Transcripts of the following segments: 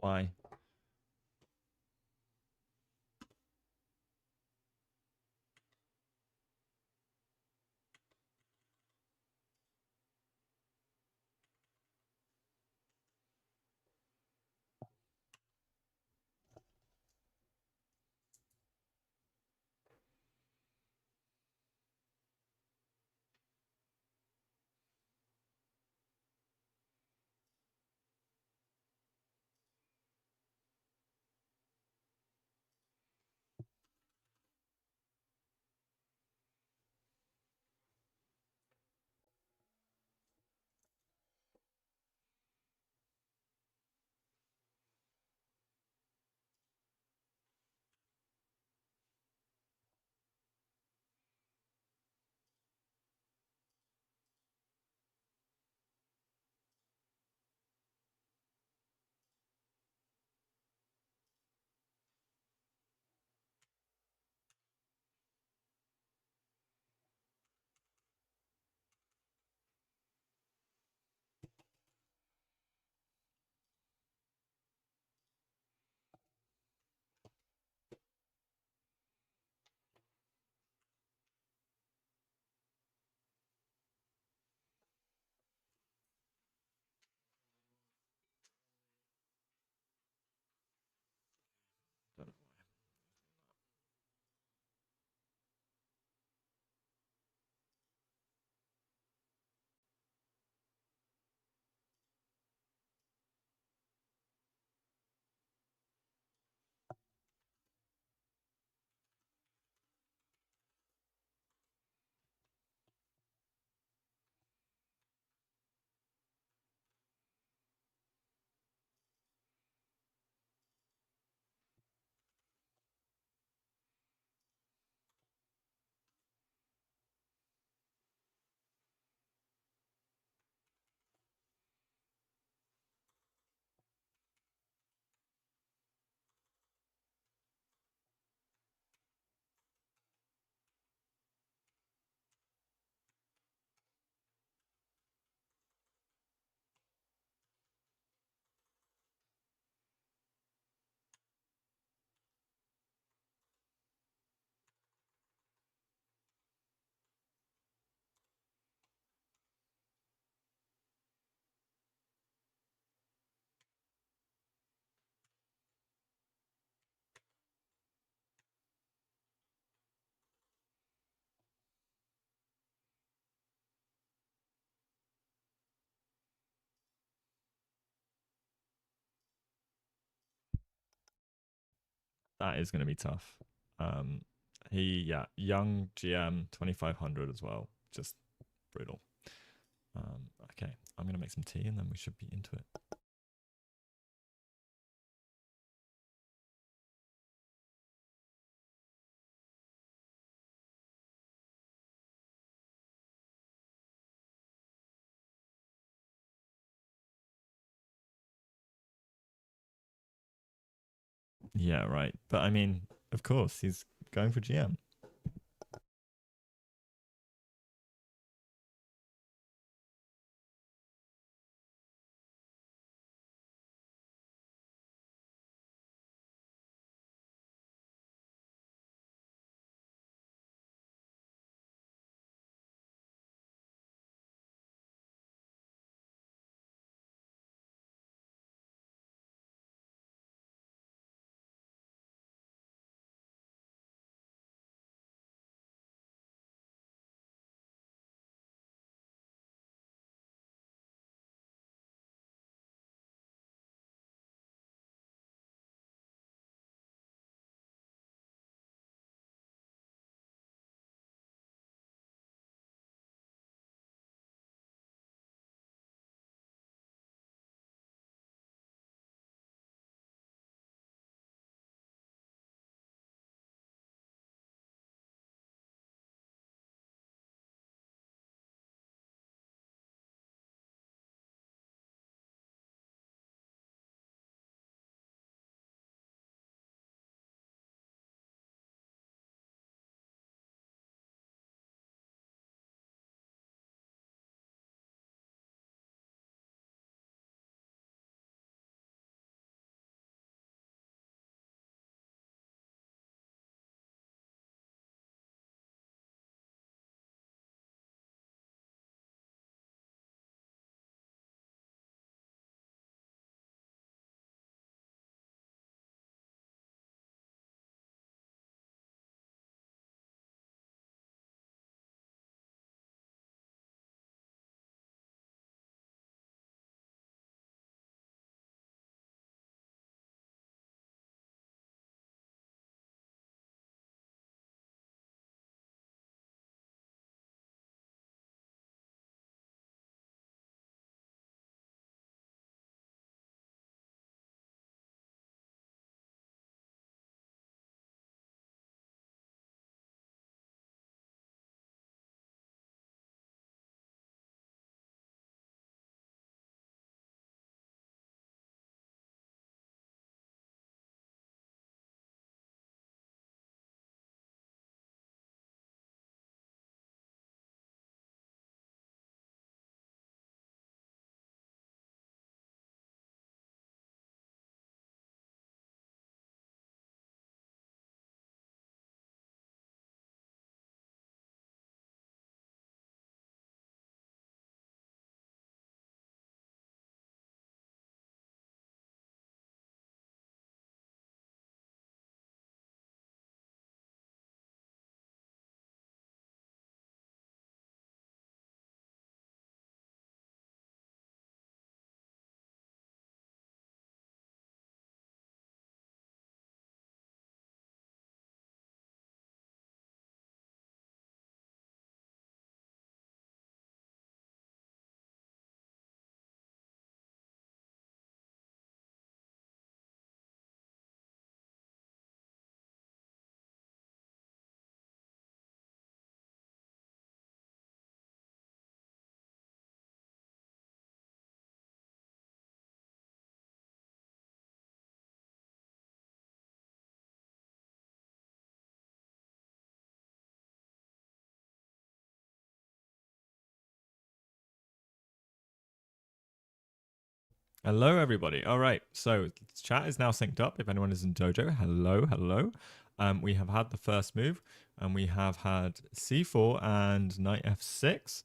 Why? Don't know why. That is going to be tough. Um, young GM, 2,500 as well. Just brutal. Okay, I'm going to make some tea and then we should be into it. Yeah, right. But I mean, of course, he's going for GM. Hello, everybody. All right, so chat is now synced up. If anyone is in Dojo, hello, hello. We have had the first move, and we have had c4 and knight f6.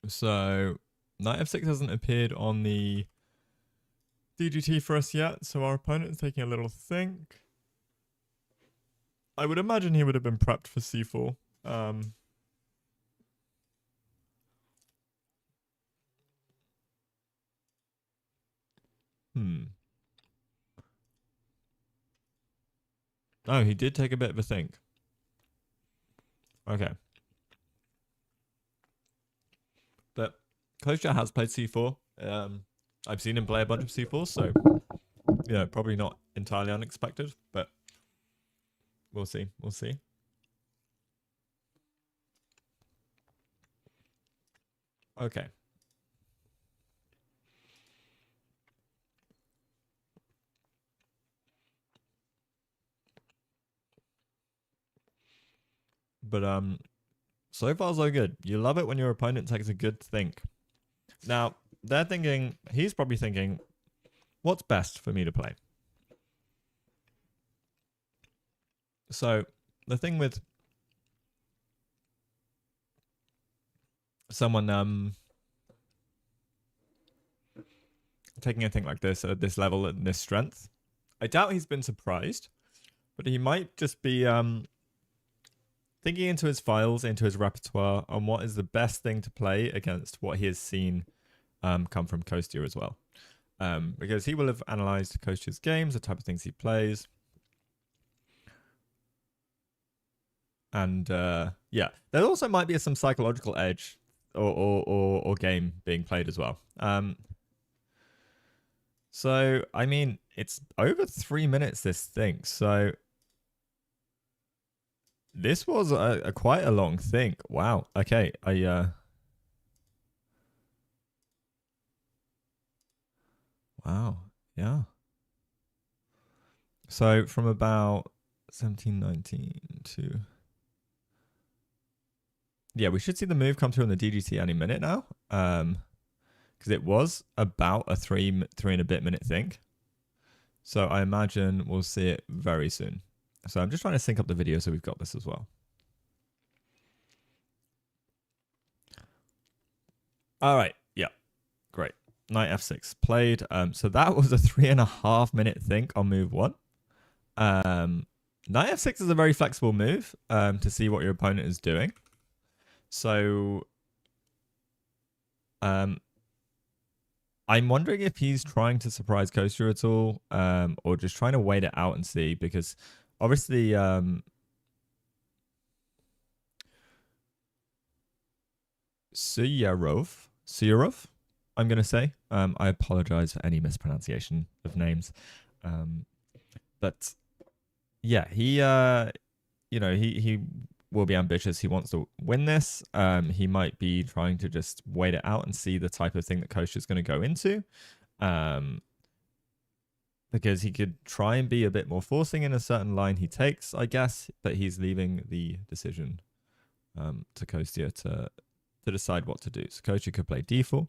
So knight f6 hasn't appeared on the DGT for us yet, so our opponent is taking a little think. I would imagine he would have been prepped for c4. Oh, he did take a bit of a think. Okay. But Kosha has played c4. I've seen him play a bunch of c4, so probably not entirely unexpected, but we'll see. We'll see. Okay. But so far so good. You love it when your opponent takes a good think. Now, he's probably thinking, what's best for me to play? So the thing with someone taking a thing like this at this level and this strength, I doubt he's been surprised, but he might just be thinking into his files, into his repertoire, on what is the best thing to play against what he has seen come from Kostya as well. Because he will have analysed Kostya's games, the type of things he plays. And yeah, there also might be some psychological edge or game being played as well. So, I mean, it's over 3 minutes, this thing. So this was a quite a long think. Wow. Okay. Wow. Yeah. So from about 1719 to... Yeah, we should see the move come through on the DGT any minute now. Because it was about a three and a bit minute think. So I imagine we'll see it very soon. So I'm just trying to sync up the video so we've got this as well. All right. Yeah. Great. Knight f6 played. So that was a 3.5 minute think on move 1. Knight f6 is a very flexible move to see what your opponent is doing. So I'm wondering if he's trying to surprise Kostya at all, or just trying to wait it out and see, because obviously Suyarov, I'm going to say. I apologize for any mispronunciation of names. But yeah, he will be ambitious. He wants to win this. He might be trying to just wait it out and see the type of thing that Kosha is going to go into. Because he could try and be a bit more forcing in a certain line he takes, I guess, but he's leaving the decision to Kostya to decide what to do. So Kostya could play d4,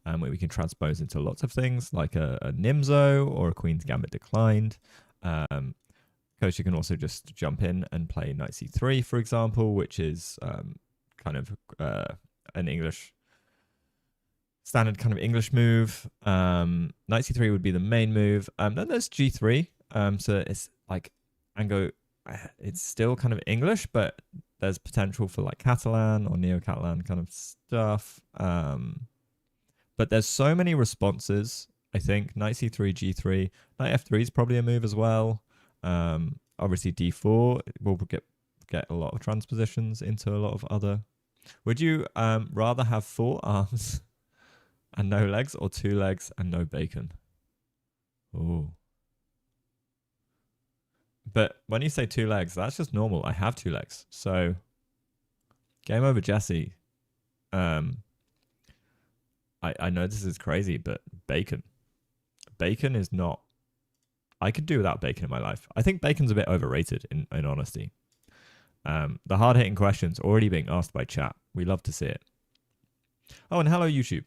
where we can transpose into lots of things, like a Nimzo or a Queen's Gambit declined. Kostya can also just jump in and play knight c3, for example, which is kind of an English... standard kind of English move. Knight c3 would be the main move. Then there's g3. So it's like Ango. It's still kind of English, but there's potential for like Catalan or Neo-Catalan kind of stuff. But there's so many responses. I think knight c3, g3, knight f3 is probably a move as well. Obviously d4 will get a lot of transpositions into a lot of other. Would you rather have 4 arms and no legs, or 2 legs and no bacon? Oh. But when you say 2 legs, that's just normal. I have 2 legs. So game over, Jesse. I know this is crazy, but bacon. Bacon is not... I could do without bacon in my life. I think bacon's a bit overrated, in honesty. The hard-hitting questions already being asked by chat. We love to see it. Oh, and hello, YouTube.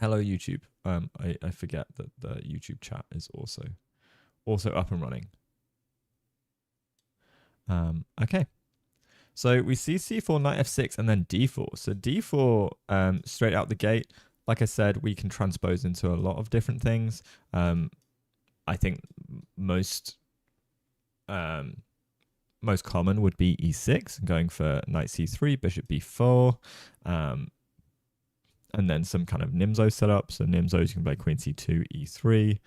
Hello YouTube. I forget that the YouTube chat is also up and running. Okay. So we see c4, knight f6, and then d4. So d4, straight out the gate, like I said, we can transpose into a lot of different things. I think most common would be e6, going for knight c3, bishop b4, and then some kind of Nimzo setup. So Nimzos, you can play queen c2, e3,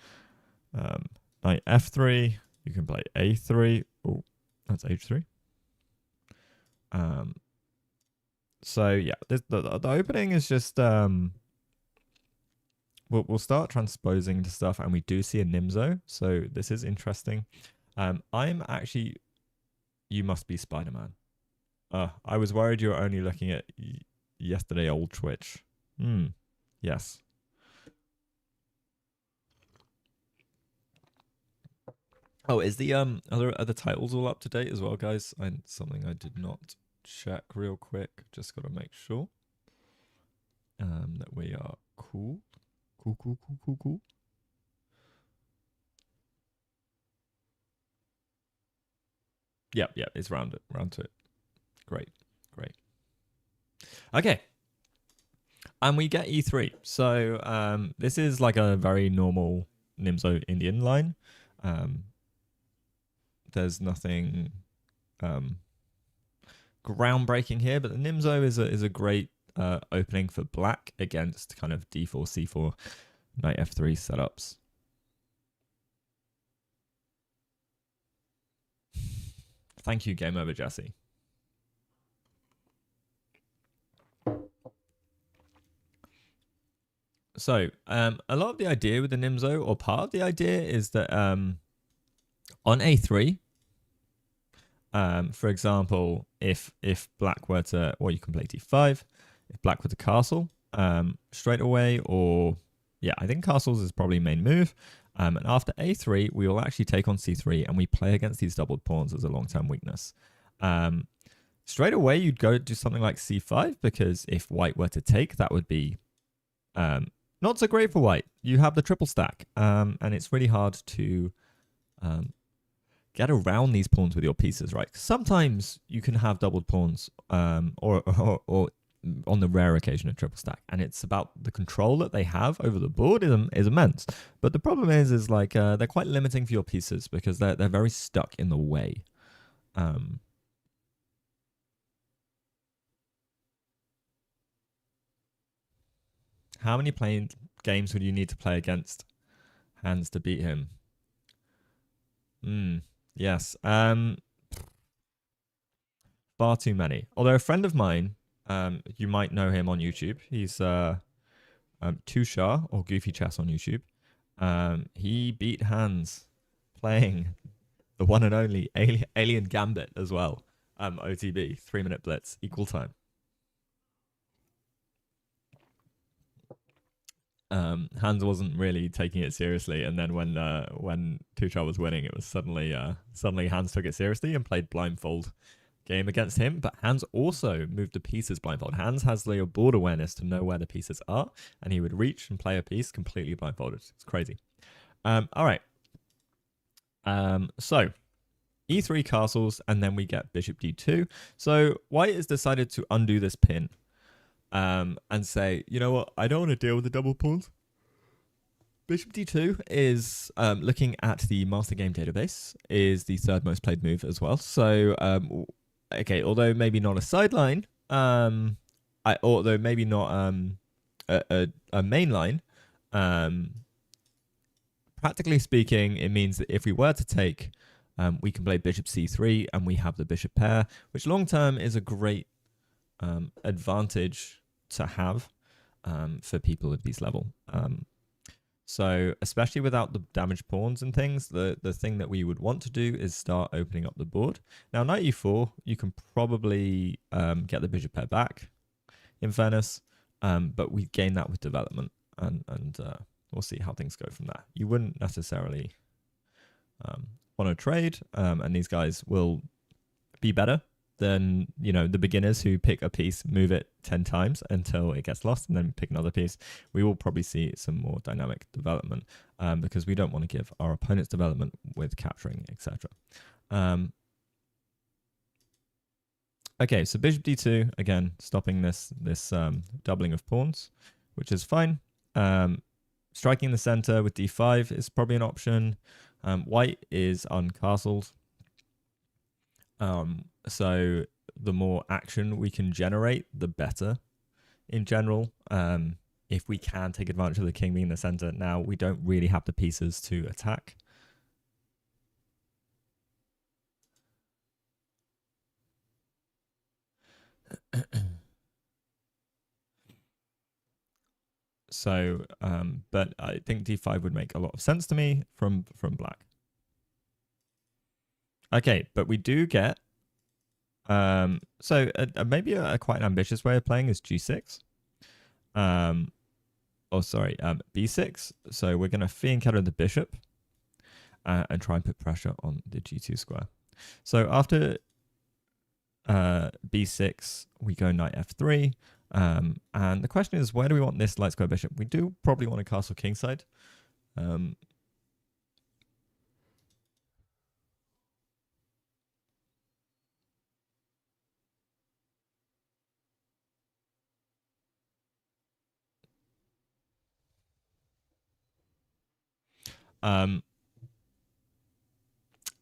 knight f3, you can play a3. Oh, that's h3. So yeah, the opening is just we'll start transposing into stuff, and we do see a Nimzo, so this is interesting. I'm actually, you must be Spider-Man. I was worried you were only looking at yesterday old Twitch. Yes. Oh, is the are the titles all up to date as well, guys? Something I did not check real quick. Just got to make sure that we are cool. Cool. Yep, it's round to it. Great. Okay. And we get e3. So this is like a very normal Nimzo Indian line. There's nothing groundbreaking here, but the Nimzo is a great opening for black against kind of d4, c4, knight f3 setups. Thank you, Game Over Jesse. So a lot of the idea with the Nimzo, or part of the idea, is that on a3, for example, if black were to, or you can play d5, if black were to castle straight away, or yeah, I think castles is probably main move. And after a3, we will actually take on c3, and we play against these doubled pawns as a long-term weakness. Straight away, you'd go do something like c5, because if white were to take, that would be not so great for white. You have the triple stack, and it's really hard to get around these pawns with your pieces, right? Sometimes you can have doubled pawns, or on the rare occasion a triple stack, and it's about the control that they have over the board is immense. But the problem is like they're quite limiting for your pieces, because they're very stuck in the way. How many games would you need to play against Hans to beat him? Yes. Far too many. Although a friend of mine, you might know him on YouTube. He's Tushar, or Goofy Chess on YouTube. He beat Hans playing the one and only Alien Gambit as well. OTB, 3-minute blitz, equal time. Hans wasn't really taking it seriously, and then when Tuchar was winning, it was suddenly Hans took it seriously and played blindfold game against him. But Hans also moved the pieces blindfold. Hans has the board awareness to know where the pieces are, and he would reach and play a piece completely blindfolded. It's crazy. All right. So e3 castles, and then we get bishop d2. So white has decided to undo this pin. And say, you know what, I don't want to deal with the double pawns. Bishop d2 is, looking at the master game database, is the third most played move as well. So, okay, although maybe not a sideline, although maybe not a main line, practically speaking, it means that if we were to take, we can play bishop c3, and we have the bishop pair, which long term is a great advantage to have for people at this level. So especially without the damaged pawns and things, the thing that we would want to do is start opening up the board. Now, knight e4, you can probably get the bishop pair back, in fairness, but we gain that with development, and we'll see how things go from there. You wouldn't necessarily want to trade, and these guys will be better than, you know, the beginners who pick a piece, move it 10 times until it gets lost, and then pick another piece. We will probably see some more dynamic development because we don't want to give our opponents development with capturing, etc. Okay, so bishop d2, again, stopping this doubling of pawns, which is fine. Striking the center with d5 is probably an option. White is uncastled. So the more action we can generate, the better in general. If we can take advantage of the king being in the center, now we don't really have the pieces to attack. So, but I think d5 would make a lot of sense to me from black. Okay, but we do get so maybe a quite ambitious way of playing is g6. B6. So we're going to fee and counter the bishop and try and put pressure on the g2 square. So after b6, we go knight f3. And the question is, where do we want this light square bishop? We do probably want to castle kingside.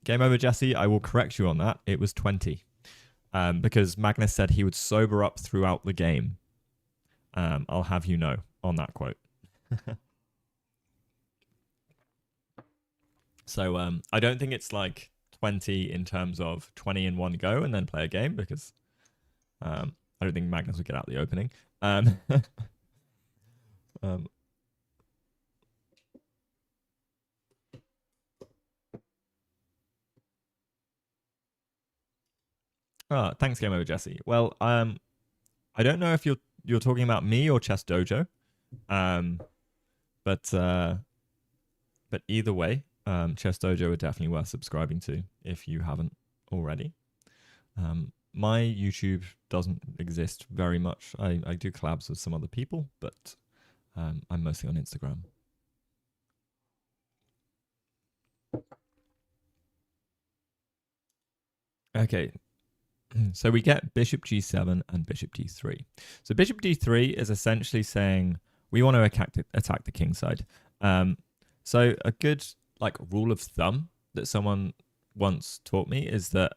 Game over, Jesse. I will correct you on that. It was 20. Because Magnus said he would sober up throughout the game. I'll have you know on that quote. So I don't think it's like 20 in terms of 20 in one go and then play a game, because I don't think Magnus would get out the opening. Thanks, Game Over, Jesse. Well, I don't know if you're talking about me or Chess Dojo, but either way, Chess Dojo are definitely worth subscribing to if you haven't already. My YouTube doesn't exist very much. I do collabs with some other people, but I'm mostly on Instagram. Okay, so we get bishop g7 and bishop d3. So bishop d3 is essentially saying we want to attack the king side. So a good like rule of thumb that someone once taught me is that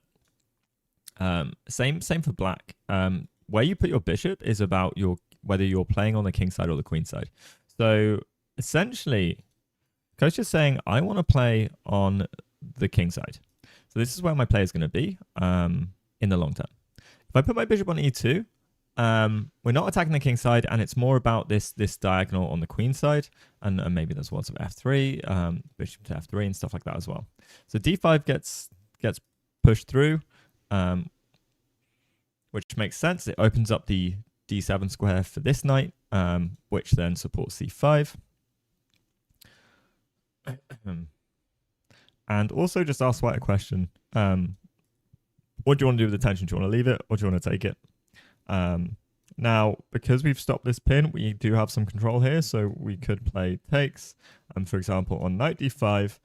same for black. Where you put your bishop is about whether you're playing on the king side or the queen side. So essentially, coach is saying I want to play on the king side. So this is where my play is going to be in the long term. If I put my bishop on e2, we're not attacking the king side, and it's more about this diagonal on the queen side, and maybe there's lots of f3, bishop to f3 and stuff like that as well. So d5 gets pushed through, which makes sense. It opens up the d7 square for this knight, which then supports c5. And also just ask White a question. What do you want to do with the tension? Do you want to leave it or do you want to take it? Now, because we've stopped this pin, we do have some control here. So we could play takes. And for example, on knight d5,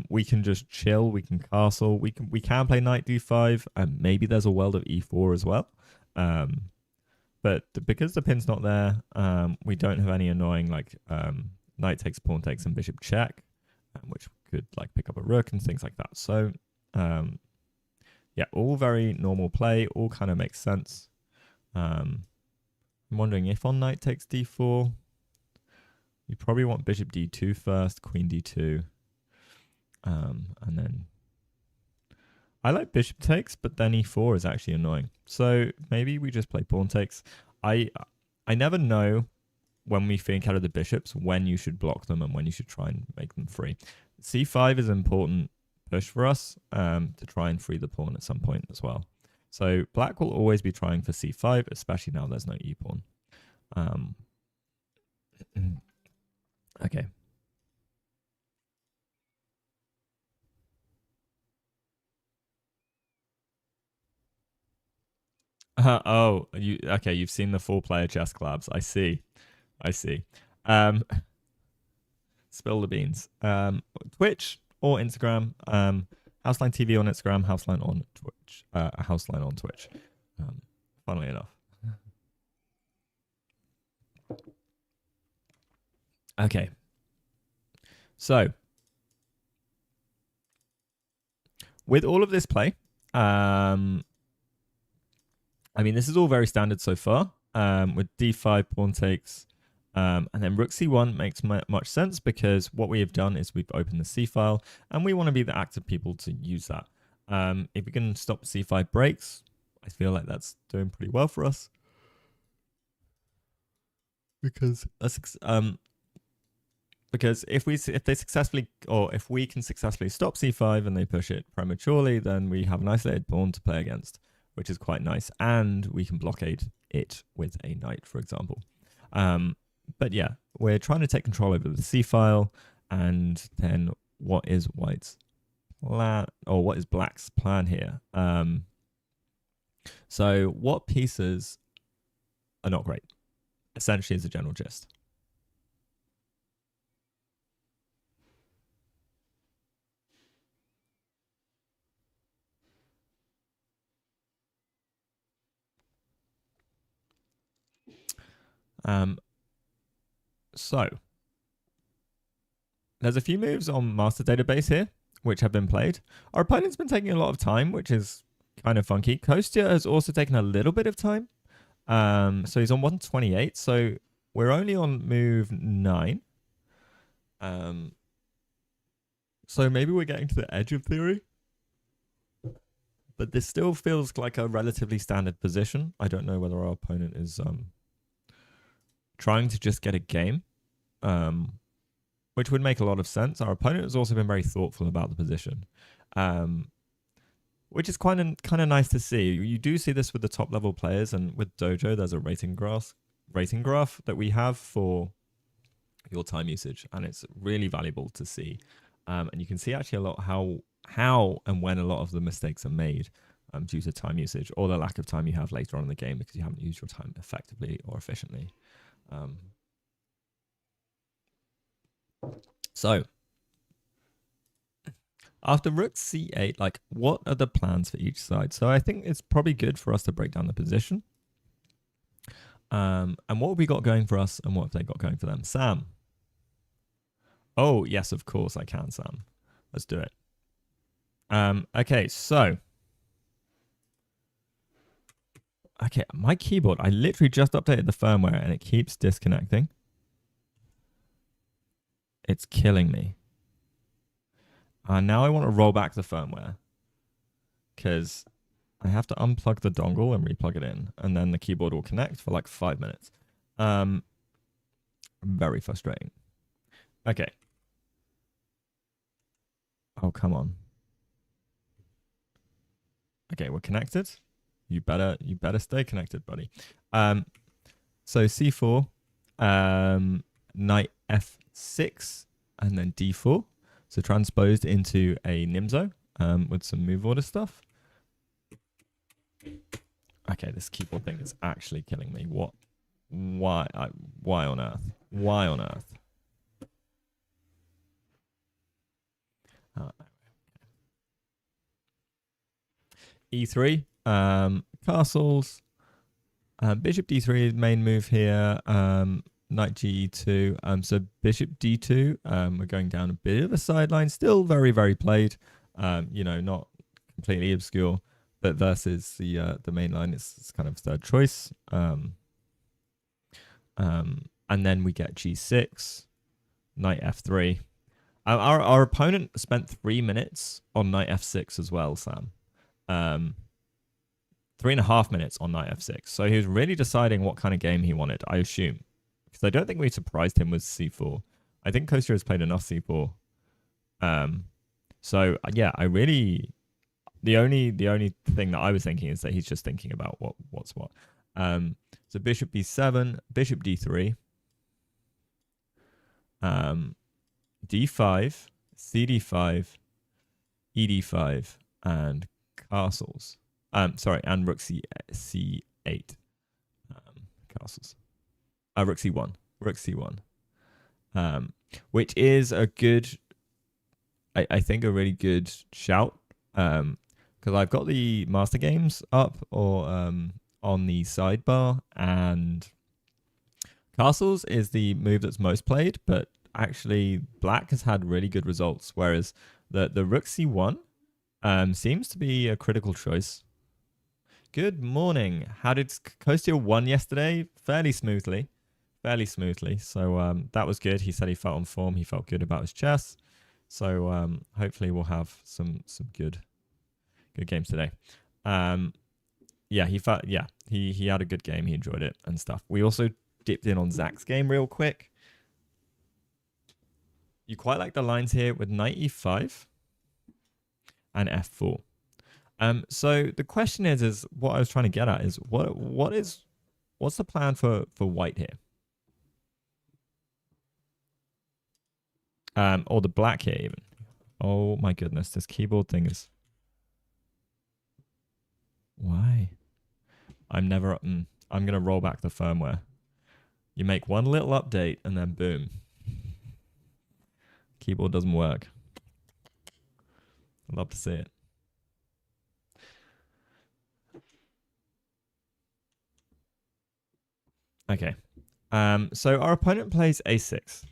we can just chill. We can castle. We can play knight d5. And maybe there's a world of e4 as well. But because the pin's not there, we don't have any annoying like knight takes, pawn takes, and bishop check, which could like pick up a rook and things like that. So yeah, all very normal play, all kind of makes sense. I'm wondering if on knight takes d4, you probably want bishop d2 first, queen d2, and then I like bishop takes, but then e4 is actually annoying. So maybe we just play pawn takes. I never know when we think out of the bishops when you should block them and when you should try and make them free. c5 is an important push for us to try and free the pawn at some point as well. So black will always be trying for c5, especially now there's no e-pawn. Okay. Oh, okay? You've seen the 4-player chess collabs. I see. I see. Um, spill the beans. Twitch or Instagram. Houseline TV on Instagram. Houseline on Twitch. Houseline on Twitch. Funnily enough. Okay. So, with all of this play, I mean, this is all very standard so far. With d5 pawn takes, and then rook c1 makes much sense because what we have done is we've opened the c file, and we want to be the active people to use that. If we can stop c5 breaks, I feel like that's doing pretty well for us. Because if we can successfully stop c5 and they push it prematurely, then we have an isolated pawn to play against, which is quite nice, and we can blockade it with a knight, for example. But yeah, we're trying to take control over the c file, and then what is white's plan, or what is black's plan here? So what pieces are not great? Essentially, is a general gist. So there's a few moves on master database here which have been played. Our opponent's been taking a lot of time, which is kind of funky. Kostya has also taken a little bit of time. So he's on 128. So we're only on move 9. So maybe we're getting to the edge of theory. But this still feels like a relatively standard position. I don't know whether our opponent is trying to just get a game, which would make a lot of sense. Our opponent has also been very thoughtful about the position, which is kind of nice to see. You do see this with the top level players, and with Dojo, there's a rating graph that we have for your time usage, and it's really valuable to see. And you can see actually a lot how and when a lot of the mistakes are made due to time usage or the lack of time you have later on in the game because you haven't used your time effectively or efficiently. So after rook c8, like, what are the plans for each side? So I think it's probably good for us to break down the position. And what have we got going for us, and what have they got going for them? Sam. Oh, yes, of course I can, Sam. Let's do it. Okay, so. Okay, my keyboard, I literally just updated the firmware and it keeps disconnecting. It's killing me. Now I want to roll back the firmware because I have to unplug the dongle and replug it in, and then the keyboard will connect for like 5 minutes. Very frustrating. Okay. Oh, come on. Okay, we're connected. You better stay connected, buddy. So c4, knight f6, and then d4. So transposed into a Nimzo with some move order stuff. Okay, this keyboard thing is actually killing me. What? Why on earth? Why on earth? E3, castles, bishop d3 main move here, knight g2. So bishop d2, we're going down a bit of a sideline, still very, very played, not completely obscure, but versus the main line, it's kind of third choice. And then we get g6, knight f3. Our opponent spent 3 minutes on knight f6 as well, Sam. 3.5 minutes on knight f6. So he was really deciding what kind of game he wanted, I assume. Because I don't think we surprised him with c4. I think Kostya has played enough c4. So yeah, the only thing that I was thinking is that he's just thinking about what's what. So bishop b7, bishop d3, d5, cd5, ed5, and castles. Sorry, and rook c8 castles. Rook c1. Rook c1. Which is a good, I think, a really good shout. Because I've got the master games up or on the sidebar, and castles is the move that's most played, but actually black has had really good results, whereas the rook c1 seems to be a critical choice. Good morning. How did Kostya won yesterday? Fairly smoothly. So that was good. He said he felt on form. He felt good about his chess. So hopefully we'll have some good games today. Yeah, he had a good game. He enjoyed it and stuff. We also dipped in on Zach's game real quick. You quite like the lines here with knight e5 and f4. So the question is what I was trying to get at is what's the plan for white here? Or the black here even. Oh my goodness, this keyboard thing is. Why? I'm gonna roll back the firmware. You make one little update and then boom. Keyboard doesn't work. I'd love to see it. Okay. So our opponent plays a6.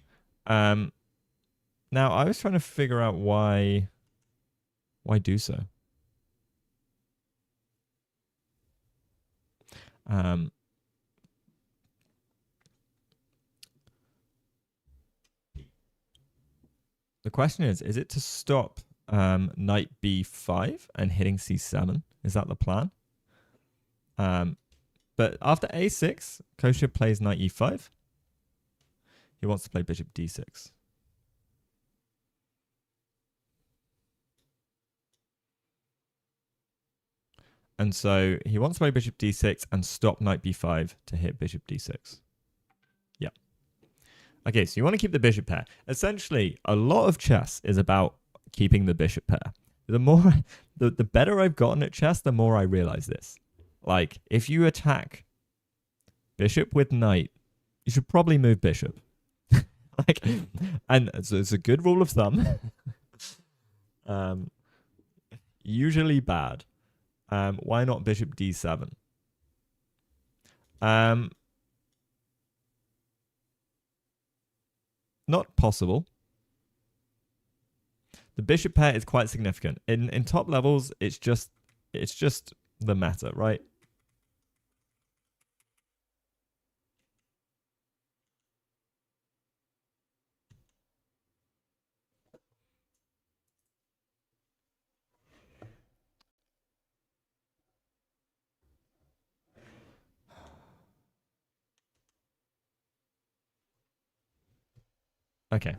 Now I was trying to figure out why do so. The question is it to stop knight b5 and hitting c7? Is that the plan? But after a6, Kostya plays knight e5. He wants to play bishop d6. And so he wants to play bishop d6 and stop knight b5 to hit bishop d6. Yeah. Okay, so you want to keep the bishop pair. Essentially, a lot of chess is about keeping the bishop pair. The better I've gotten at chess, the more I realize this. Like, if you attack bishop with knight, you should probably move bishop. And so it's a good rule of thumb. Usually bad. Why not bishop d7? Not possible. The bishop pair is quite significant. In top levels, it's just the meta, right? Okay.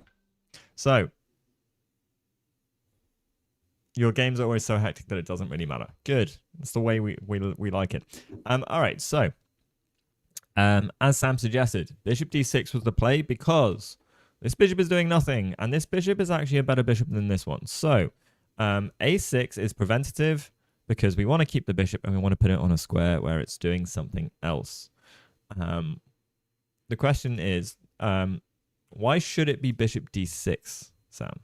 So your games are always so hectic that it doesn't really matter. Good. That's the way we like it. All right. So, as Sam suggested, bishop d6 was the play because this bishop is doing nothing, and this bishop is actually a better bishop than this one. So, a6 is preventative because we want to keep the bishop and we want to put it on a square where it's doing something else. The question is, why should it be bishop d6, Sam?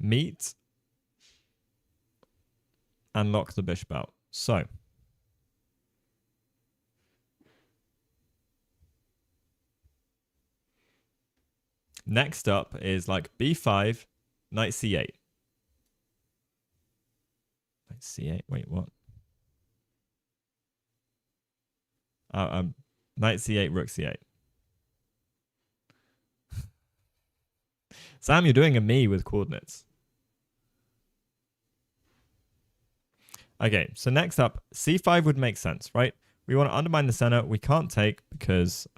Meet and lock the bishop out. So next up is like b5, knight c8. Knight c8. Wait, what? Knight c8, rook c8. Sam, you're doing a me with coordinates. Okay, so next up, c5 would make sense, right? We want to undermine the center. We can't take because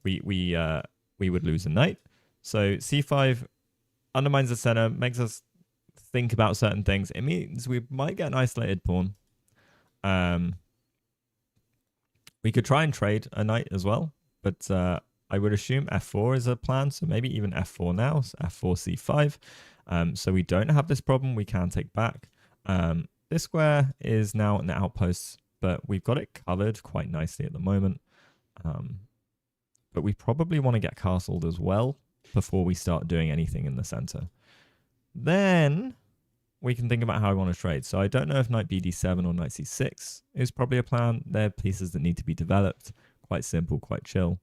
we would lose a knight. So c5 undermines the center, makes us think about certain things. It means we might get an isolated pawn. We could try and trade a knight as well, but I would assume f4 is a plan, so maybe even f4 now, so f4, c5. So we don't have this problem, we can take back. This square is now an outpost, but we've got it covered quite nicely at the moment. But we probably want to get castled as well before we start doing anything in the center. Then we can think about how I want to trade. So I don't know if knight bd7 or knight c6 is probably a plan. They're pieces that need to be developed. Quite simple, quite chill.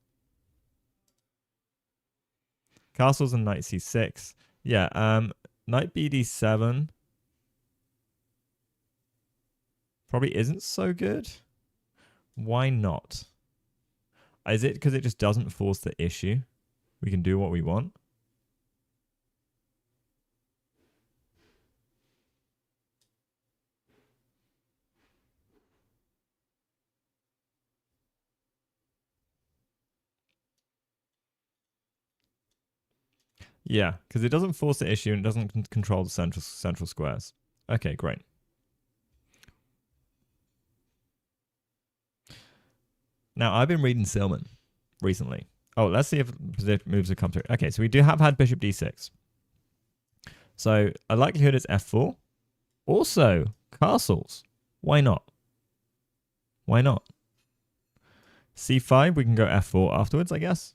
Castles and knight c6. Yeah, knight bd7 probably isn't so good. Why not? Is it because it just doesn't force the issue? We can do what we want. Yeah, because it doesn't force the issue and it doesn't control the central squares. Okay, great. Now, I've been reading Silman recently. Oh, let's see if moves have come through. Okay, so we do have had bishop d6. So a likelihood is f4. Also, castles. Why not? Why not? c5, we can go f4 afterwards, I guess.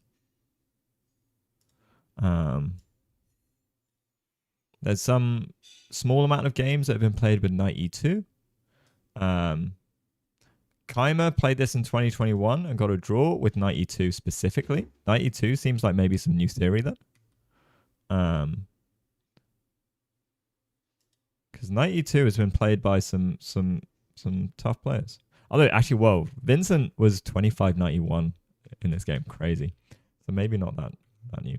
There's some small amount of games that have been played with knight e2. Keimer played this in 2021 and got a draw with knight e2 specifically. Knight e2 seems like maybe some new theory then. Because knight e2 has been played by some tough players. Although, actually, whoa, Vincent was 25-91 in this game. Crazy. So maybe not that new.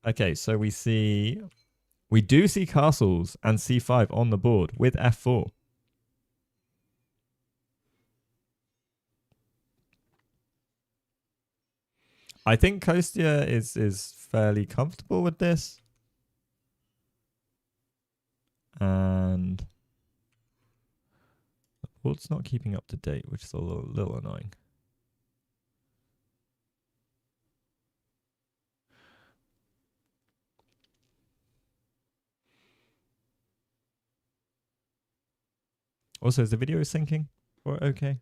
Okay, so we do see castles and c5 on the board with f4. I think Kostya is fairly comfortable with this. And the board's not keeping up to date, which is a little annoying. Also, is the video syncing? Or okay?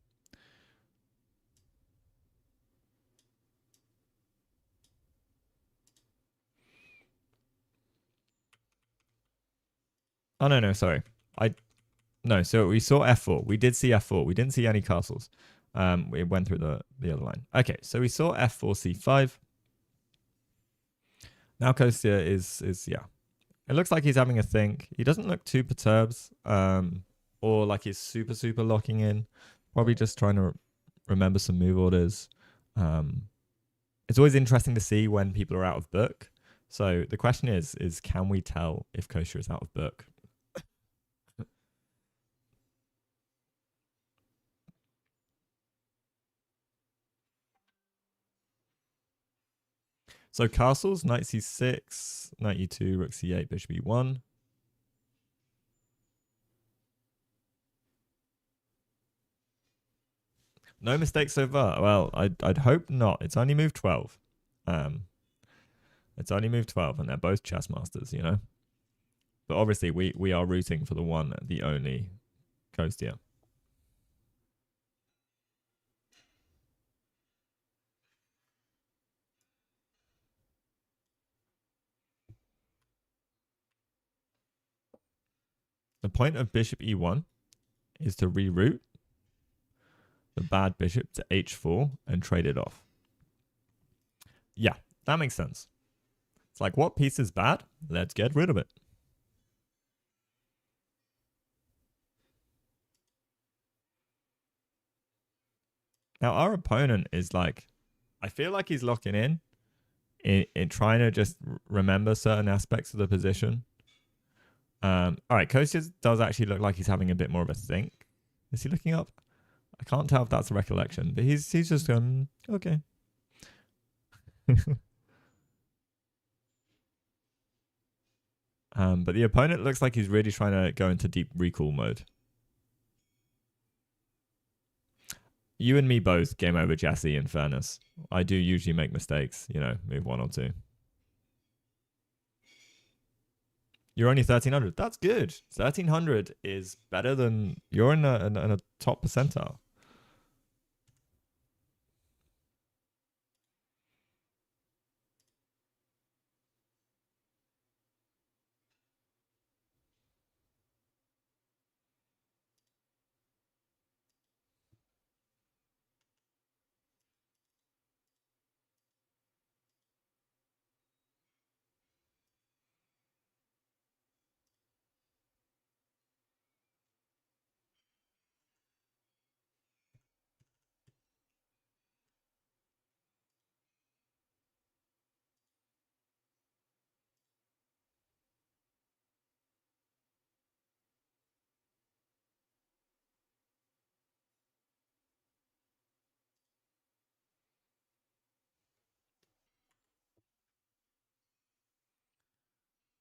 Oh, no, sorry. No, so we saw f4. We did see f4. We didn't see any castles. We went through the other line. Okay, so we saw f4, c5. Now Kostya is yeah. It looks like he's having a think. He doesn't look too perturbed, or like he's super locking in. Probably just trying to remember some move orders. It's always interesting to see when people are out of book. So the question is can we tell if Kostya is out of book? So castles, knight c6, knight e2, rook c8, bishop e1. No mistakes so far. Well, I'd hope not. It's only moved 12. It's only moved 12, and they're both chess masters, you know? But obviously, we are rooting for the one, the only Kostya. The point of bishop e1 is to reroute the bad bishop to h4 and trade it off. Yeah, that makes sense. It's like, what piece is bad? Let's get rid of it. Now, our opponent is like, I feel like he's locking in trying to just remember certain aspects of the position. All right, Kostya does actually look like he's having a bit more of a think. Is he looking up? I can't tell if that's a recollection, but he's just going, okay. But the opponent looks like he's really trying to go into deep recall mode. You and me both. Game over, Jesse. In fairness, I do usually make mistakes. You know, move one or two. You're only 1300. That's good. 1300 is better than you're in a top percentile.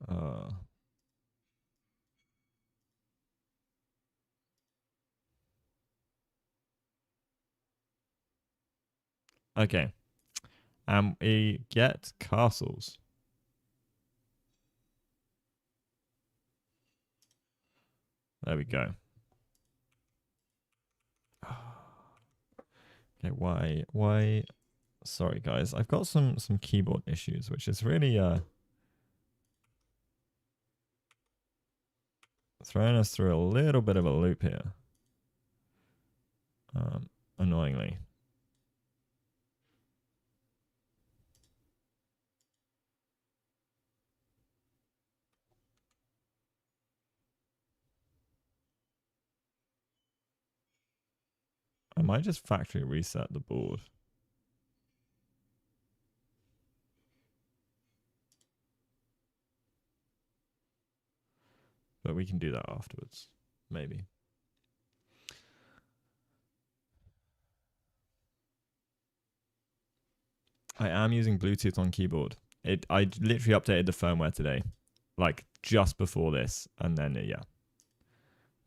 Uh, okay. We get castles. There we go. Okay, why? Sorry, guys. I've got some keyboard issues, which is really throwing us through a little bit of a loop here. Annoyingly. I might just factory reset the board. But we can do that afterwards. Maybe. I am using Bluetooth on keyboard. I literally updated the firmware today, like just before this, and then yeah,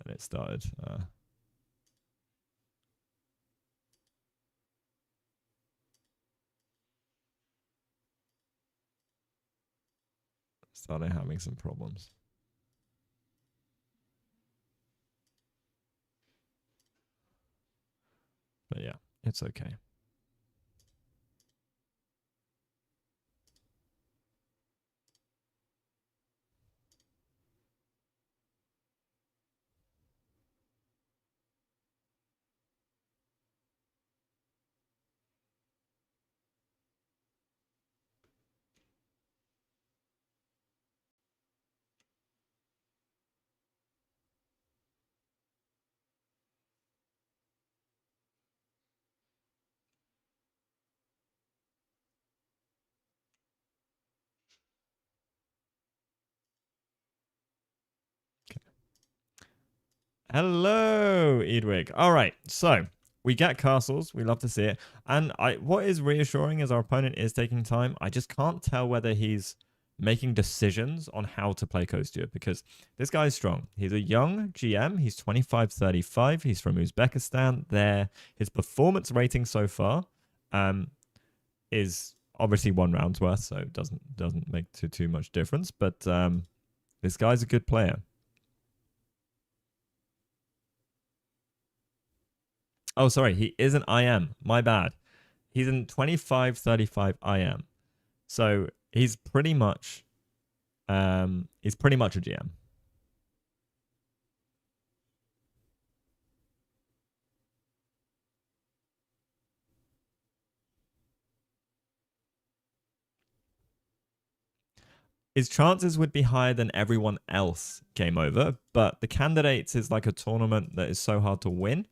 and it started. Started having some problems. But yeah, it's okay. Hello, Edwig. All right, so we get castles. We love to see it. And what is reassuring is our opponent is taking time. I just can't tell whether he's making decisions on how to play Coast Steward because this guy is strong. He's a young GM. He's 25-35. He's from Uzbekistan. His performance rating so far is obviously one round's worth, so it doesn't make too much difference. But this guy's a good player. Oh, sorry. He is an IM. My bad. He's in 25-35 IM. So he's pretty much a GM. His chances would be higher than everyone else came over, but the candidates is like a tournament that is so hard to win.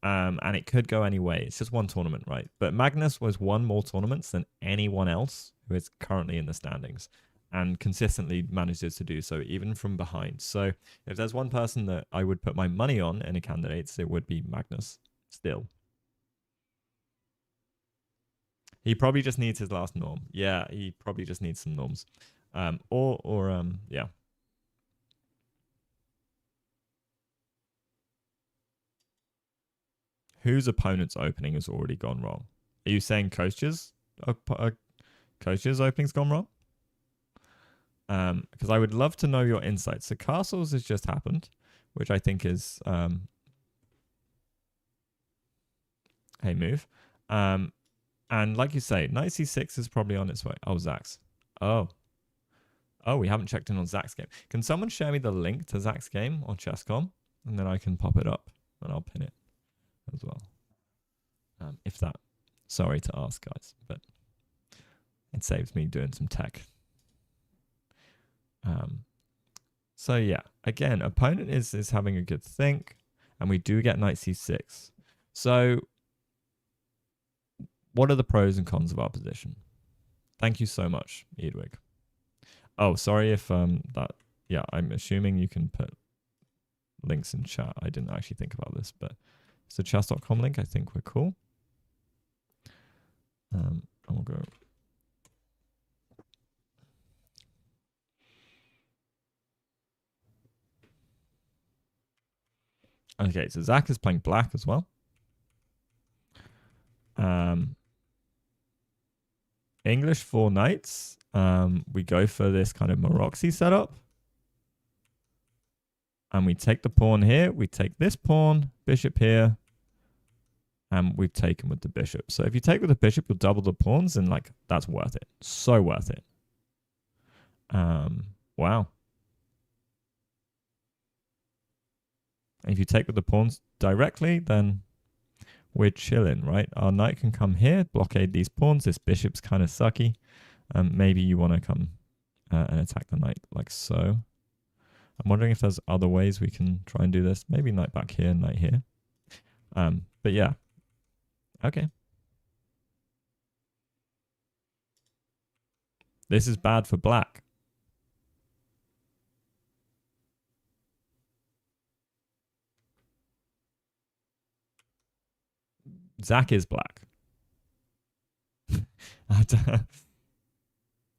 And it could go any way. It's just one tournament, right? But Magnus was won more tournaments than anyone else who is currently in the standings and consistently manages to do so even from behind. So if there's one person that I would put my money on in a candidates, it would be Magnus still. He probably just needs his last norm. Yeah, he probably just needs some norms. Yeah. whose opponent's opening has already gone wrong? Are you saying coach's opening's gone wrong? Because I would love to know your insights. So castles has just happened, which I think is hey move. And like you say, knight c6 is probably on its way. Oh, Zach's. Oh, we haven't checked in on Zach's game. Can someone share me the link to Zach's game on Chess.com, and then I can pop it up and I'll pin it as well. If that, sorry to ask, guys, but it saves me doing some tech. So yeah, again, opponent is having a good think, and we do get knight c6. So what are the pros and cons of our position? Thank you so much, Edwig. Oh, sorry if that, yeah, I'm assuming you can put links in chat. I didn't actually think about this, but it's a chess.com link. I think we're cool. And we'll go. Okay, so Zach is playing black as well. English 4 knights. We go for this kind of Maroxy setup. And we take the pawn here. We take this pawn, bishop here. And we've taken with the bishop. So if you take with the bishop, you'll double the pawns, and like that's worth it. So worth it. Wow. And if you take with the pawns directly, then we're chilling, right? Our knight can come here, blockade these pawns. This bishop's kind of sucky. Maybe you want to come and attack the knight like so. I'm wondering if there's other ways we can try and do this. Maybe knight back here, knight here. But yeah. Okay. This is bad for black. Zach is black.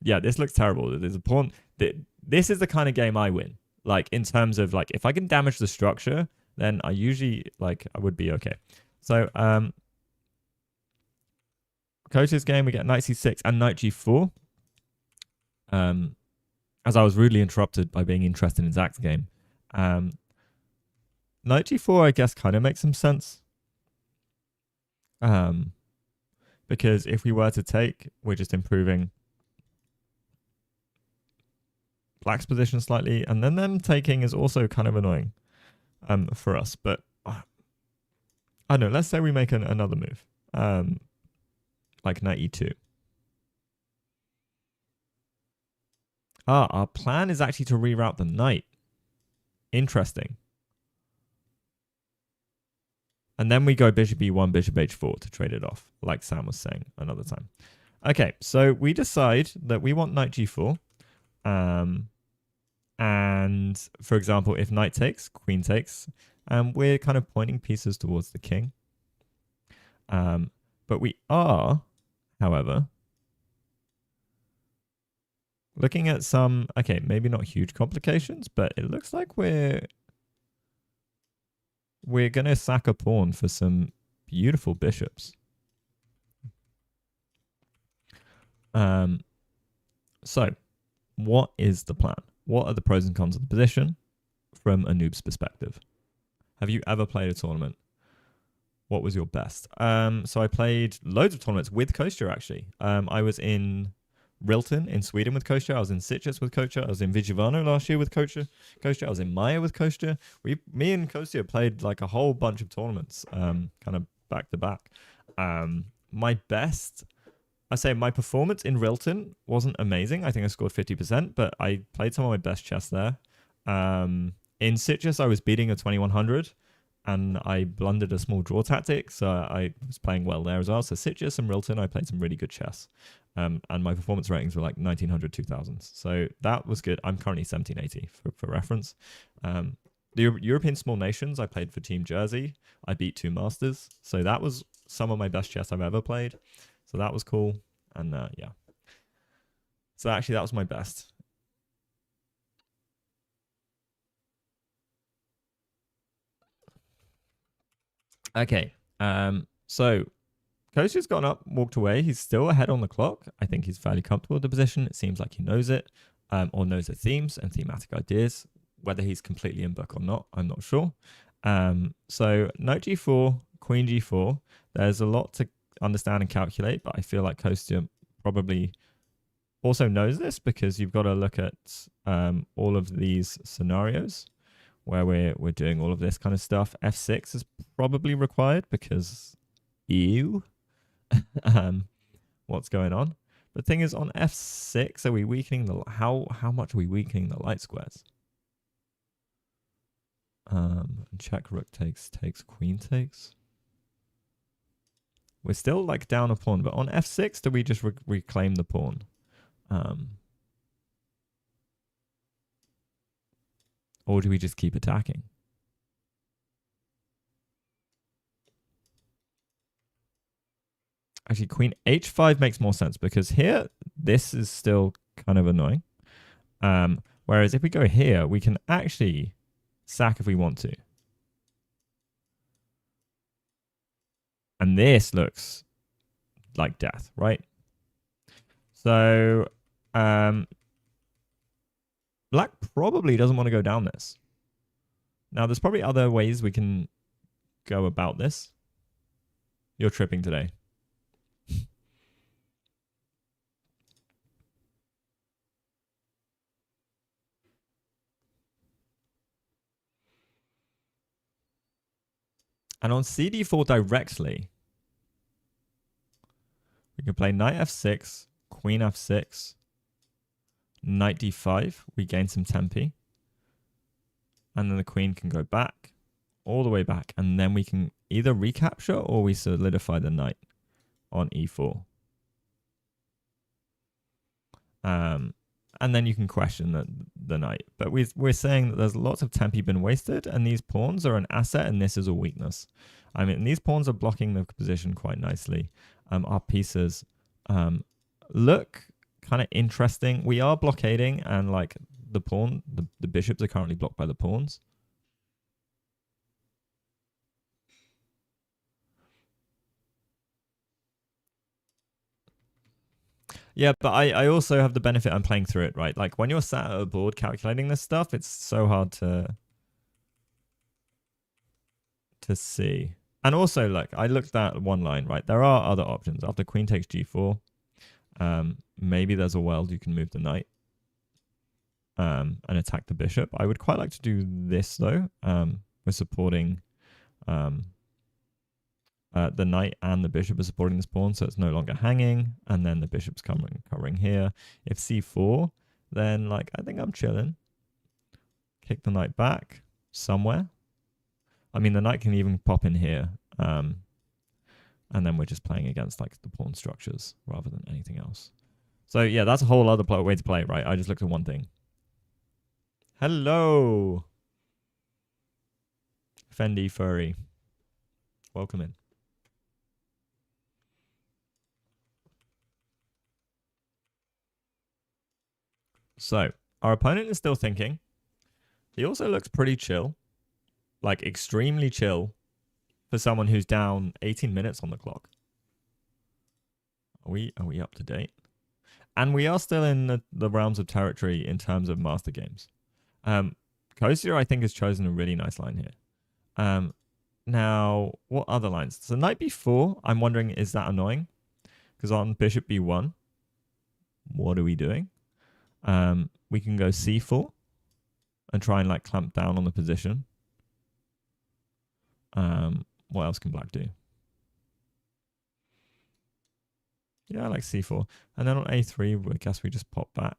Yeah, this looks terrible. There's a pawn. This is the kind of game I win. Like, in terms of, like, if I can damage the structure, then I usually, like, I would be okay. So, coach's game, we get knight c6 and knight g4. As I was rudely interrupted by being interested in Zach's game. Knight g4, I guess, kind of makes some sense. Because if we were to take, we're just improving black's position slightly, and then them taking is also kind of annoying for us. But I don't know. Let's say we make another move, like knight e2. Our plan is actually to reroute the knight. Interesting. And then we go bishop e1, bishop h4 to trade it off, like Sam was saying another time. Okay, so we decide that we want knight g4. And for example, if knight takes, queen takes, we're kind of pointing pieces towards the king. But we are, however, looking at some, okay, maybe not huge complications, but it looks like we're going to sack a pawn for some beautiful bishops. So what is the plan? What are the pros and cons of the position from a noob's perspective? Have you ever played a tournament? What was your best? So I played loads of tournaments with Kostya, actually. I was in Rilton in Sweden with Kostya. I was in Sitges with Kostya. I was in Vigevano last year with Kostya. I was in Maya with Kostya. Me and Kostya played like a whole bunch of tournaments, kind of back to back. My best, I say my performance in Rilton wasn't amazing. I think I scored 50%, but I played some of my best chess there. In Sitges, I was beating a 2100. And I blundered a small draw tactic, so I was playing well there as well. So Sitges and Rilton, I played some really good chess. And my performance ratings were like 1900, 2000s. So that was good. I'm currently 1780 for reference. The European Small Nations, I played for Team Jersey. I beat 2 Masters. So that was some of my best chess I've ever played. So that was cool. And yeah. So actually, that was my best. Okay. So Kosu's gone up, walked away. He's still ahead on the clock. I think he's fairly comfortable with the position. It seems like he knows it, or knows the themes and thematic ideas. Whether he's completely in book or not, I'm not sure. So knight g4, queen g4. There's a lot to understand and calculate, but I feel like Kostu probably also knows this because you've got to look at all of these scenarios where we're doing all of this kind of stuff. F6 is probably required because ew. What's going on? The thing is, on F6, are we weakening the how much are we weakening the light squares? Check rook takes queen takes. We're still like down a pawn, but on F6, do we just reclaim the pawn? Or do we just keep attacking? Actually, queen h5 makes more sense because here, this is still kind of annoying. Whereas if we go here, we can actually sack if we want to. And this looks like death, right? So black probably doesn't want to go down this. Now, there's probably other ways we can go about this. You're tripping today. And on CD4 directly, we can play knight f6, queen f6, knight d5. We gain some tempi. And then the queen can go back, all the way back. And then we can either recapture or we solidify the knight on e4. And then you can question the knight. But we're saying that there's lots of tempi been wasted, and these pawns are an asset, and this is a weakness. I mean, these pawns are blocking the position quite nicely. Our pieces look kind of interesting. We are blockading, and like the pawn, the bishops are currently blocked by the pawns. Yeah, but I also have the benefit I'm playing through it, right? Like when you're sat at a board calculating this stuff, it's so hard to see. And also, like, I looked at one line, right? There are other options. After queen takes g4, maybe there's a world you can move the knight and attack the bishop. I would quite like to do this, though. We're supporting the knight and the bishop are supporting this pawn, so it's no longer hanging. And then the bishop's covering here. If c4, then, like, I think I'm chilling. Kick the knight back somewhere. I mean, the knight can even pop in here. And then we're just playing against like the pawn structures rather than anything else. So yeah, that's a whole other way to play, right? I just looked at one thing. Hello. Fendi Furry. Welcome in. So our opponent is still thinking. He also looks pretty chill. Like extremely chill for someone who's down 18 minutes on the clock. Are we up to date? And we are still in the realms of territory in terms of master games. Kosia, I think, has chosen a really nice line here. Now, what other lines? So knight b4, I'm wondering, is that annoying? Because on bishop b1, what are we doing? We can go c4 and try and like clamp down on the position. What else can black do? Yeah, I like c4. And then on a3, I guess we just pop back.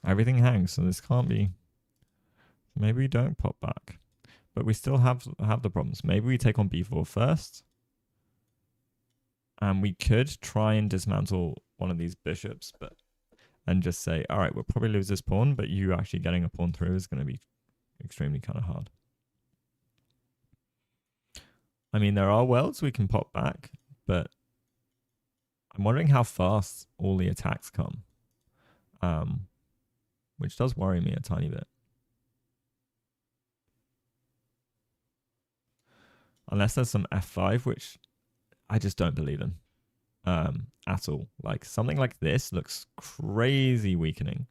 Everything hangs, so this can't be. Maybe we don't pop back. But we still have the problems. Maybe we take on b4 first. And we could try and dismantle one of these bishops, but and just say, all right, we'll probably lose this pawn, but you actually getting a pawn through is going to be extremely kind of hard. I mean, there are worlds we can pop back, but I'm wondering how fast all the attacks come, which does worry me a tiny bit. Unless there's some f5, which I just don't believe in at all. Like something like this looks crazy weakening.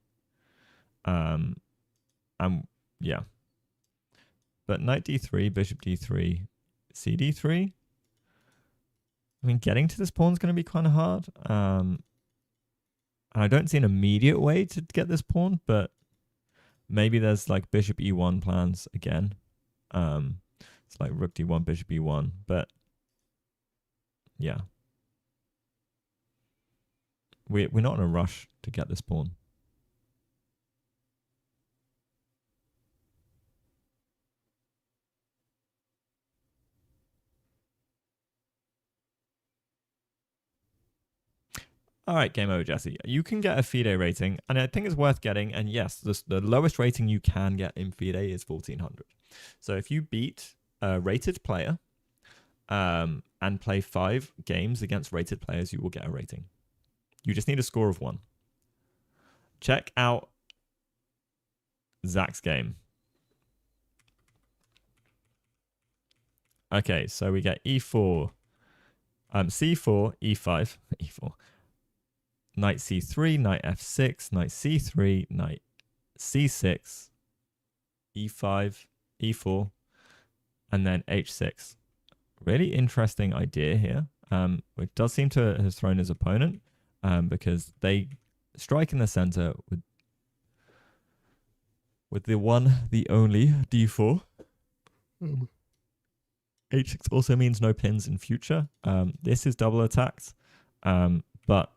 Yeah. But knight d3, bishop d3, cd3. I mean, getting to this pawn is going to be kind of hard. And I don't see an immediate way to get this pawn, but maybe there's like bishop e1 plans again. It's like rook d1, bishop e1, but yeah. We're not in a rush to get this pawn. All right, game over, Jesse. You can get a FIDE rating, and I think it's worth getting. And yes, the lowest rating you can get in FIDE is 1400. So if you beat a rated player and play 5 games against rated players, you will get a rating. You just need a score of 1. Check out Zach's game. Okay, so we get e4, c4, e5, e4. Knight c3, knight f6, knight c3, knight c6, e5, e4, and then h6. Really interesting idea here. It does seem to have thrown his opponent because they strike in the center with the one, the only d4. H6 also means no pins in future. This is double attacked, but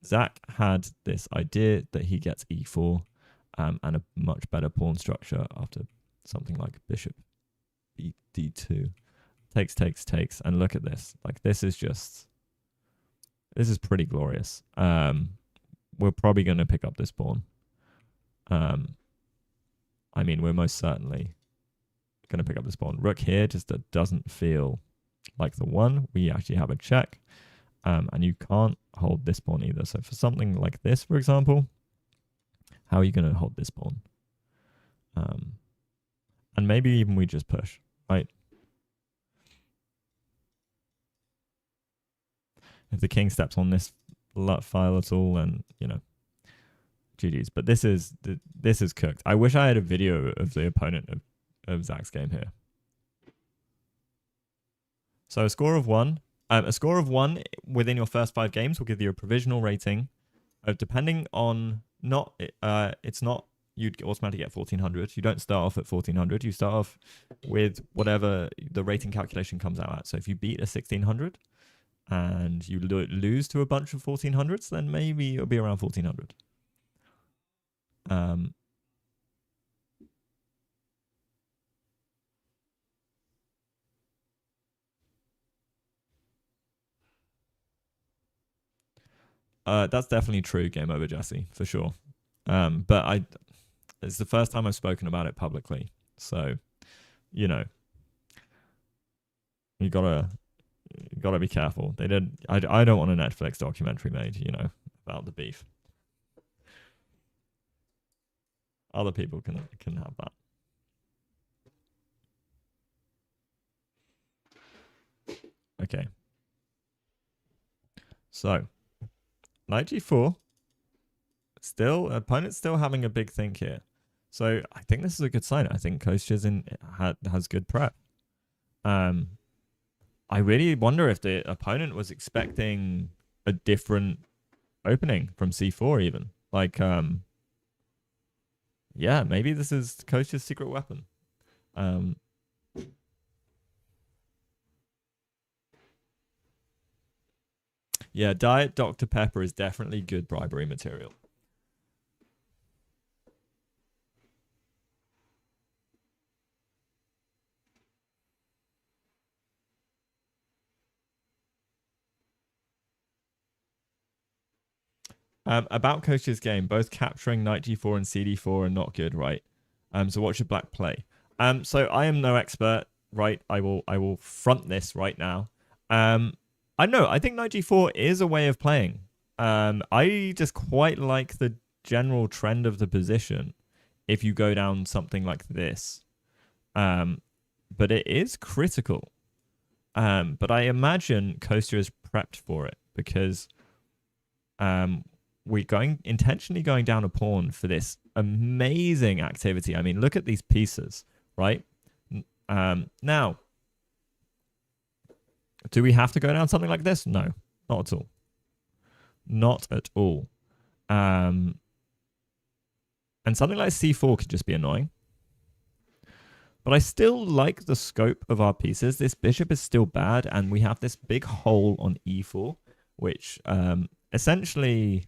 Zach had this idea that he gets e4 and a much better pawn structure after something like bishop d2. Takes. And look at this. Like, this is pretty glorious. We're probably going to pick up this pawn. I mean, we're most certainly going to pick up this pawn. Rook here just doesn't feel like the one. We actually have a check. And you can't hold this pawn either. So for something like this, for example, how are you going to hold this pawn? And maybe even we just push, right? If the king steps on this file at all, then, you know, GG's. But this is cooked. I wish I had a video of the opponent of Zach's game here. So a score of 1. A score of 1 within your first 5 games will give you a provisional rating of, depending on it's not you'd automatically get 1400. You don't start off at 1400. You start off with whatever the rating calculation comes out at. So if you beat a 1600 and you lose to a bunch of 1400s, then maybe it'll be around 1400. That's definitely true. Game over, Jesse, for sure. But it's the first time I've spoken about it publicly, so you know, you gotta be careful. They did. I don't want a Netflix documentary made, you know, about the beef. Other people can have that. Okay. So, knight g4. Still, opponent's still having a big think here. So I think this is a good sign. I think Kostya's has good prep. I really wonder if the opponent was expecting a different opening from c4 even. Like, yeah, maybe this is Kostya's secret weapon. Yeah, Diet Dr. Pepper is definitely good bribery material. About Coach's game, both capturing knight g4 and cd4 are not good, right? So what should black play? So I am no expert, right? I will front this right now. I know. I think knight g4 is a way of playing. I just quite like the general trend of the position. If you go down something like this, but it is critical. But I imagine Coaster is prepped for it because we're intentionally going down a pawn for this amazing activity. I mean, look at these pieces, right? Now, do we have to go down something like this? No, not at all. Not at all. And something like c4 could just be annoying. But I still like the scope of our pieces. This bishop is still bad, and we have this big hole on e4, which essentially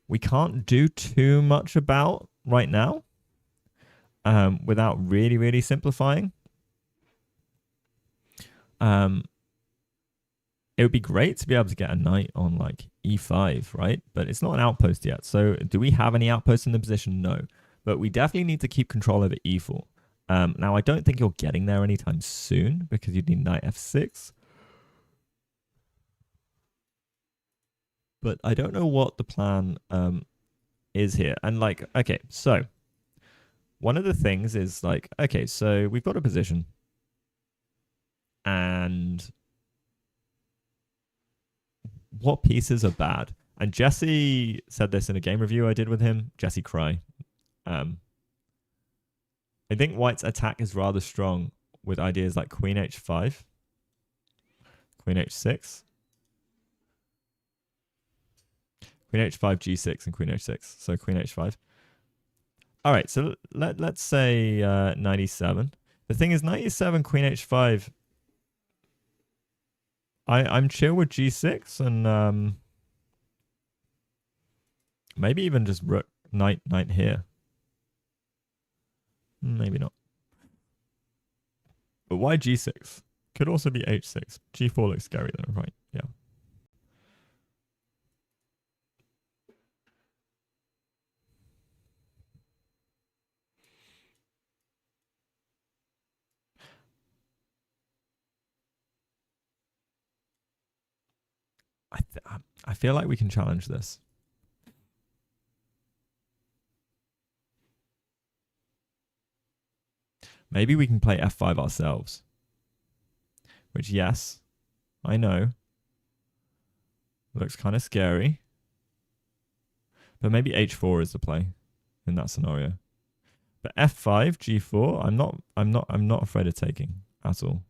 we can't do too much about right now without really, really simplifying. It would be great to be able to get a knight on like e5, right? But it's not an outpost yet. So do we have any outposts in the position? No. But we definitely need to keep control over e4. Now, I don't think you're getting there anytime soon because you need knight f6. But I don't know what the plan is here. And like, okay, so one of the things is like, okay, so we've got a position. And what pieces are bad? And Jesse said this in a game review I did with him. Jesse Cry. I think White's attack is rather strong with ideas like Queen h5, Queen h6, Queen h5, g6, and Queen h6. So Queen h5. All right, so let's say knight e7. The thing is, knight e7, Queen h5. I'm chill with g6 and maybe even just rook knight here. Maybe not. But why g6? Could also be h6. g4 looks scary though, right? Yeah. I feel like we can challenge this. Maybe we can play f5 ourselves. Which, yes, I know. Looks kind of scary. But maybe h4 is the play in that scenario. But f5, g4, I'm not afraid of taking at all.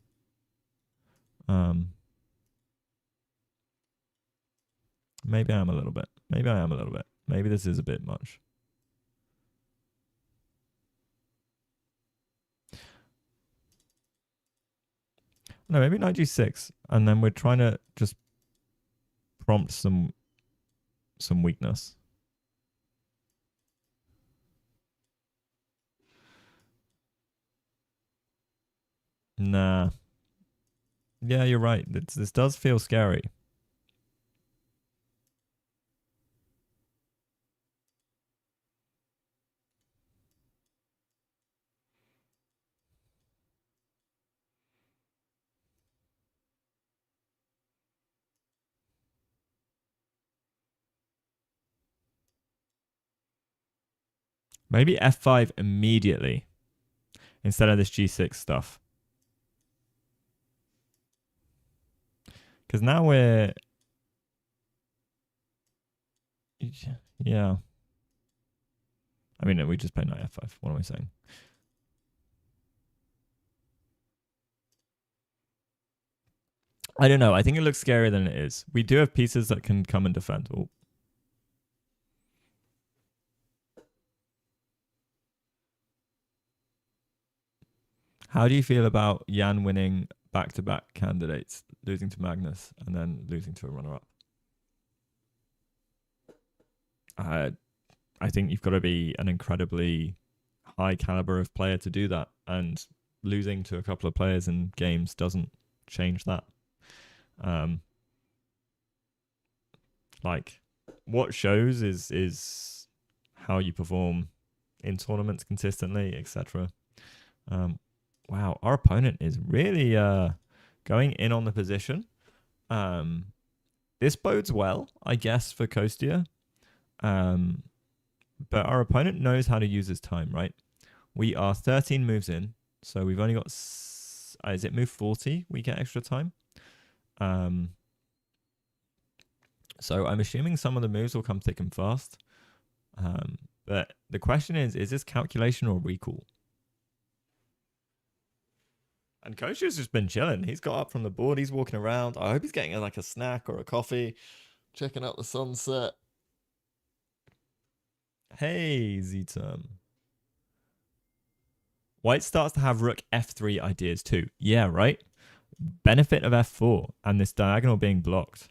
Maybe I am a little bit. Maybe I am a little bit. Maybe this is a bit much. No, maybe knight g6, and then we're trying to just prompt some weakness. Nah. Yeah, you're right. This does feel scary. Maybe f5 immediately instead of this g6 stuff. Because now we're... Yeah. I mean, no, we just play knight f5. What am I saying? I don't know. I think it looks scarier than it is. We do have pieces that can come and defend. Oh. How do you feel about Jan winning back-to-back candidates, losing to Magnus and then losing to a runner-up? I think you've got to be an incredibly high caliber of player to do that, and losing to a couple of players in games doesn't change that. Like, what shows is how you perform in tournaments consistently, etc. Wow, our opponent is really going in on the position. This bodes well, I guess, for Kostia. But our opponent knows how to use his time, right? We are 13 moves in, so we've only got... is it move 40? We get extra time. So I'm assuming some of the moves will come thick and fast. But the question is this calculation or recall? And Koshia's just been chilling. He's got up from the board. He's walking around. I hope he's getting like a snack or a coffee, checking out the sunset. Hey, Z-Term. White starts to have rook f3 ideas too. Yeah, right? Benefit of f4 and this diagonal being blocked.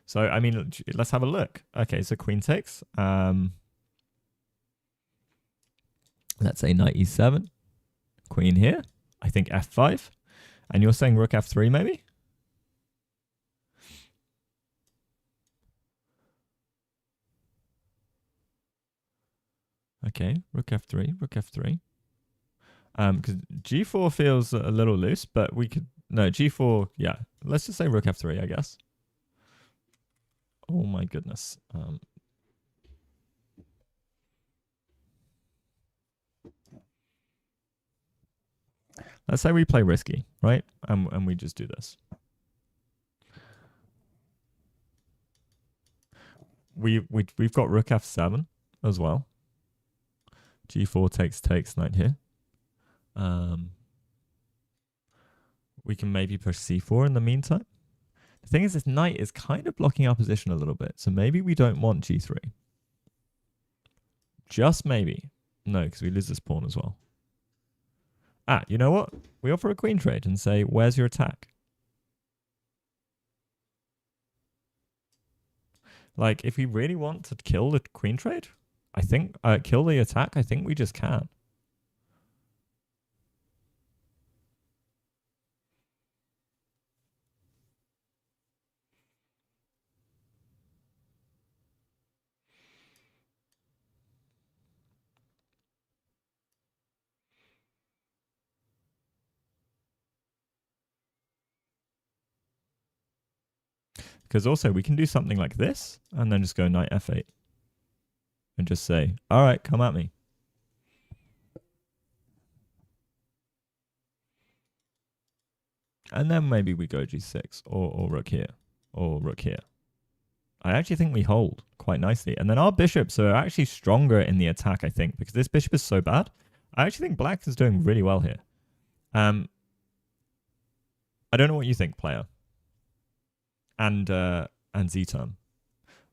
So, I mean, let's have a look. Okay, so queen takes. Let's say knight e7. Queen here. I think f5. And you're saying rook f3 maybe? Okay, rook f3, rook f3. Because g4 feels a little loose, but we could... No, g4, yeah. Let's just say rook f3, I guess. Oh my goodness. Let's say we play risky, right? And we just do this. We've got rook f7 as well. g4 takes knight here. We can maybe push c4 in the meantime. The thing is, this knight is kind of blocking our position a little bit, so maybe we don't want g3. Just maybe. No, because we lose this pawn as well. Ah, you know what? We offer a queen trade and say, where's your attack? Like, if we really want to kill the queen trade, I think, kill the attack, I think we just can. Because also we can do something like this and then just go knight f8 and just say, all right, come at me. And then maybe we go g6 or rook here or rook here. I actually think we hold quite nicely. And then our bishops are actually stronger in the attack, I think, because this bishop is so bad. I actually think black is doing really well here. I don't know what you think, player. And Z-term.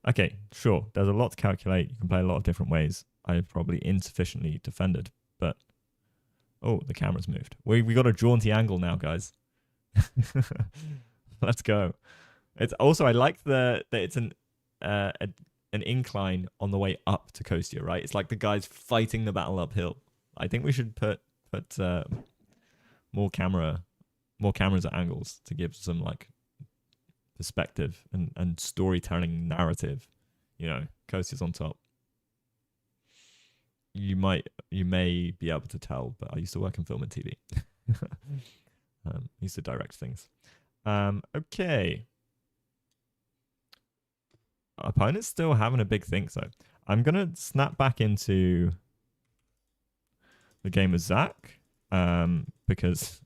Okay, sure. There's a lot to calculate. You can play a lot of different ways. I probably insufficiently defended, but oh, the camera's moved. We got a jaunty angle now, guys. Let's go. It's also I like that it's an incline on the way up to Kostia, right? It's like the guys fighting the battle uphill. I think we should put more cameras at angles to give some like perspective and storytelling narrative. You know, Kostia's on top. You may be able to tell, but I used to work in film and TV. I used to direct things. Okay. Opponent's still having a big think, though. I'm going to snap back into the game with Zach, because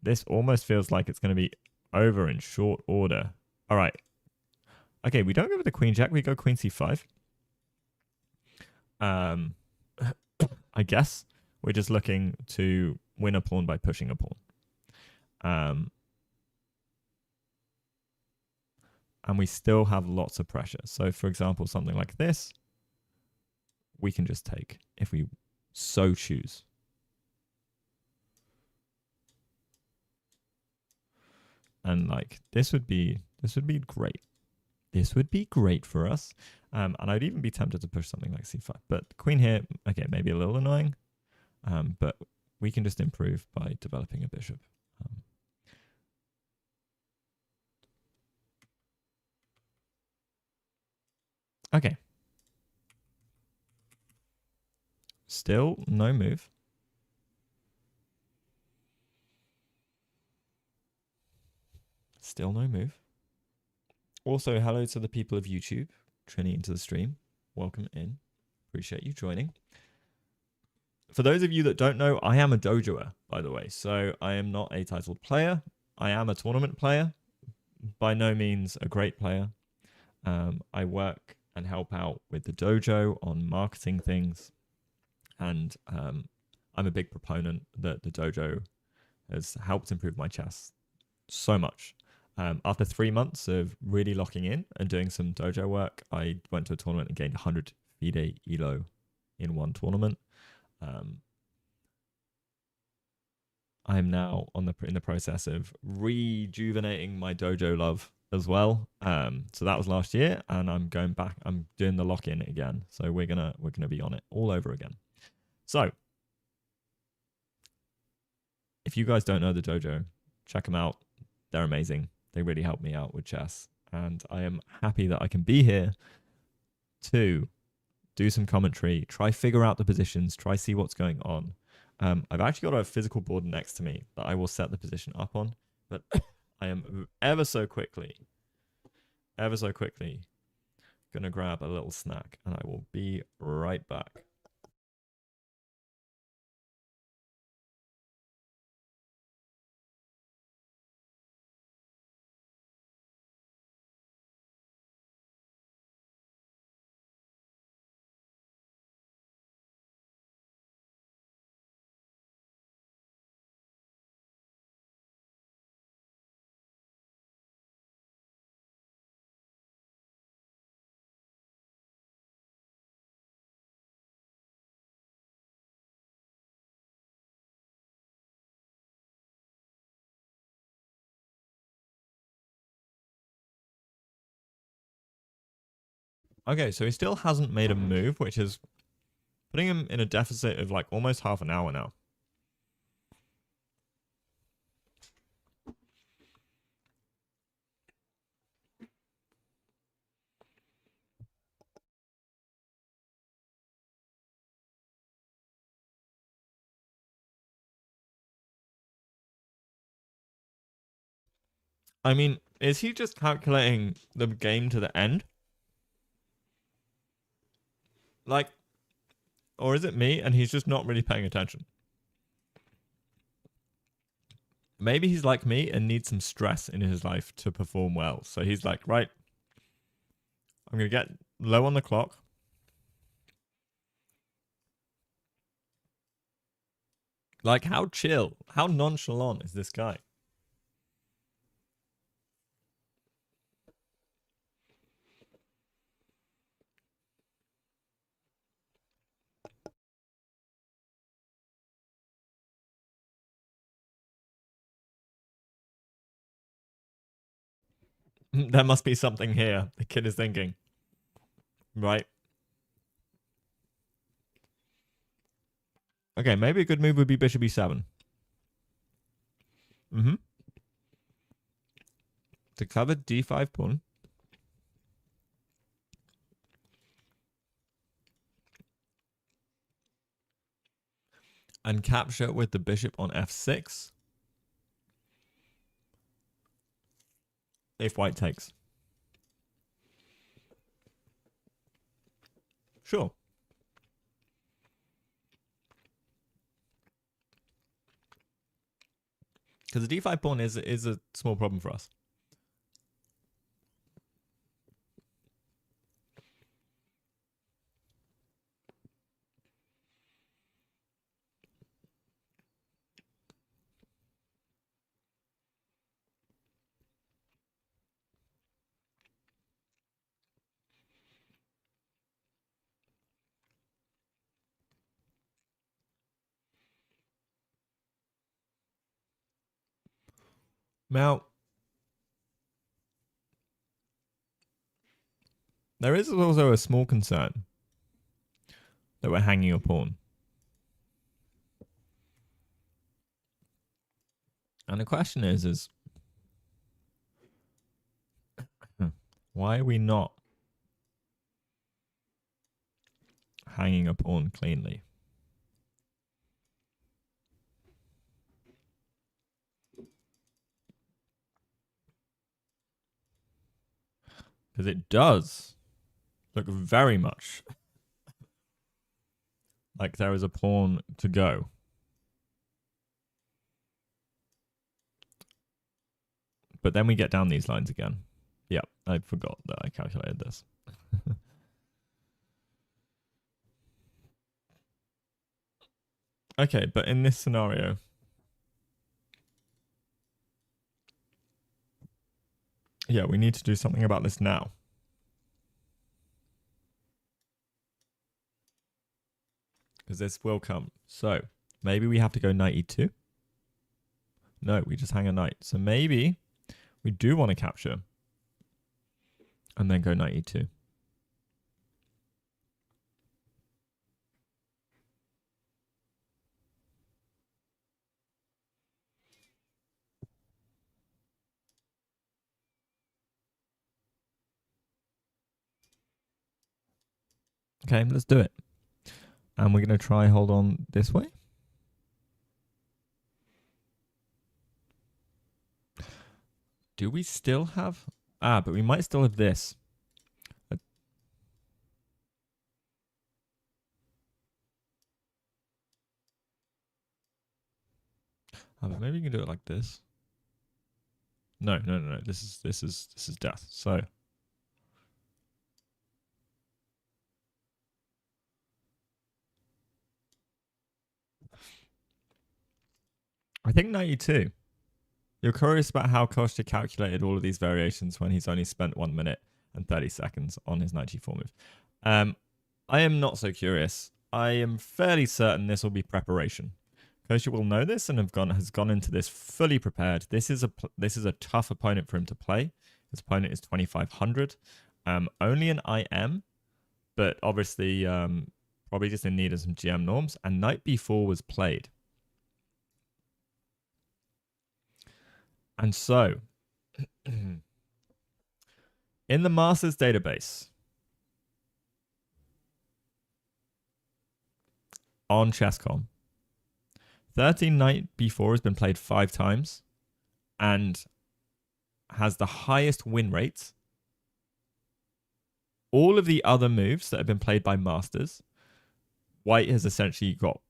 this almost feels like it's going to be over in short order. All right. Okay, we don't go with the queen jack. We go queen c5. I guess we're just looking to win a pawn by pushing a pawn. And we still have lots of pressure. So, for example, something like this, we can just take if we so choose. And like this would be great. This would be great for us. And I'd even be tempted to push something like c5. But queen here, okay, maybe a little annoying. But we can just improve by developing a bishop. Okay. Still no move. Still no move. Also, hello to the people of YouTube tuning into the stream. Welcome in. Appreciate you joining. For those of you that don't know, I am a dojoer, by the way. So I am not a titled player. I am a tournament player. By no means a great player. I work and help out with the dojo on marketing things. And I'm a big proponent that the dojo has helped improve my chess so much. After 3 months of really locking in and doing some dojo work, I went to a tournament and gained 100 FIDE ELO in one tournament. I'm now in the process of rejuvenating my dojo love as well. So that was last year, and I'm going back. I'm doing the lock in again. So we're gonna be on it all over again. So if you guys don't know the dojo, check them out. They're amazing. They really help me out with chess, and I am happy that I can be here to do some commentary, try figure out the positions, try see what's going on. I've actually got a physical board next to me that I will set the position up on, but I am ever so quickly gonna grab a little snack, and I will be right back. Okay, so he still hasn't made a move, which is putting him in a deficit of like almost half an hour now. I mean, is he just calculating the game to the end? Like, or is it me and he's just not really paying attention? Maybe he's like me and needs some stress in his life to perform well. So he's like, right, I'm going to get low on the clock. Like, how chill, how nonchalant is this guy? There must be something here. The kid is thinking, right? Okay, maybe a good move would be bishop e7. Mm-hmm. To cover d5 pawn. And capture with the bishop on f6. If white takes. Sure. Because the d5 pawn is a small problem for us. Now, there is also a small concern that we're hanging a pawn. And the question is why are we not hanging a pawn cleanly. Because it does look very much like there is a pawn to go. But then we get down these lines again. Yep, I forgot that I calculated this. Okay, but in this scenario, yeah, we need to do something about this now. Because this will come. So maybe we have to go knight e2. No, we just hang a knight. So maybe we do want to capture and then go knight e2. Okay, let's do it. And we're going to try hold on this way. Do we still have... but we might still have this. But maybe you can do it like this. No. This is death. So I think knight e2. You're curious about how Kostya calculated all of these variations when he's only spent 1 minute and 30 seconds on his knight g4 move. I am not so curious. I am fairly certain this will be preparation. Kostya will know this and has gone into this fully prepared. This is a tough opponent for him to play. His opponent is 2,500. Only an IM, but obviously probably just in need of some GM norms. And knight b4 was played. And so, in the Masters database, on Chess.com, 13 knight b4 has been played 5 times and has the highest win rate. All of the other moves that have been played by Masters, White has essentially got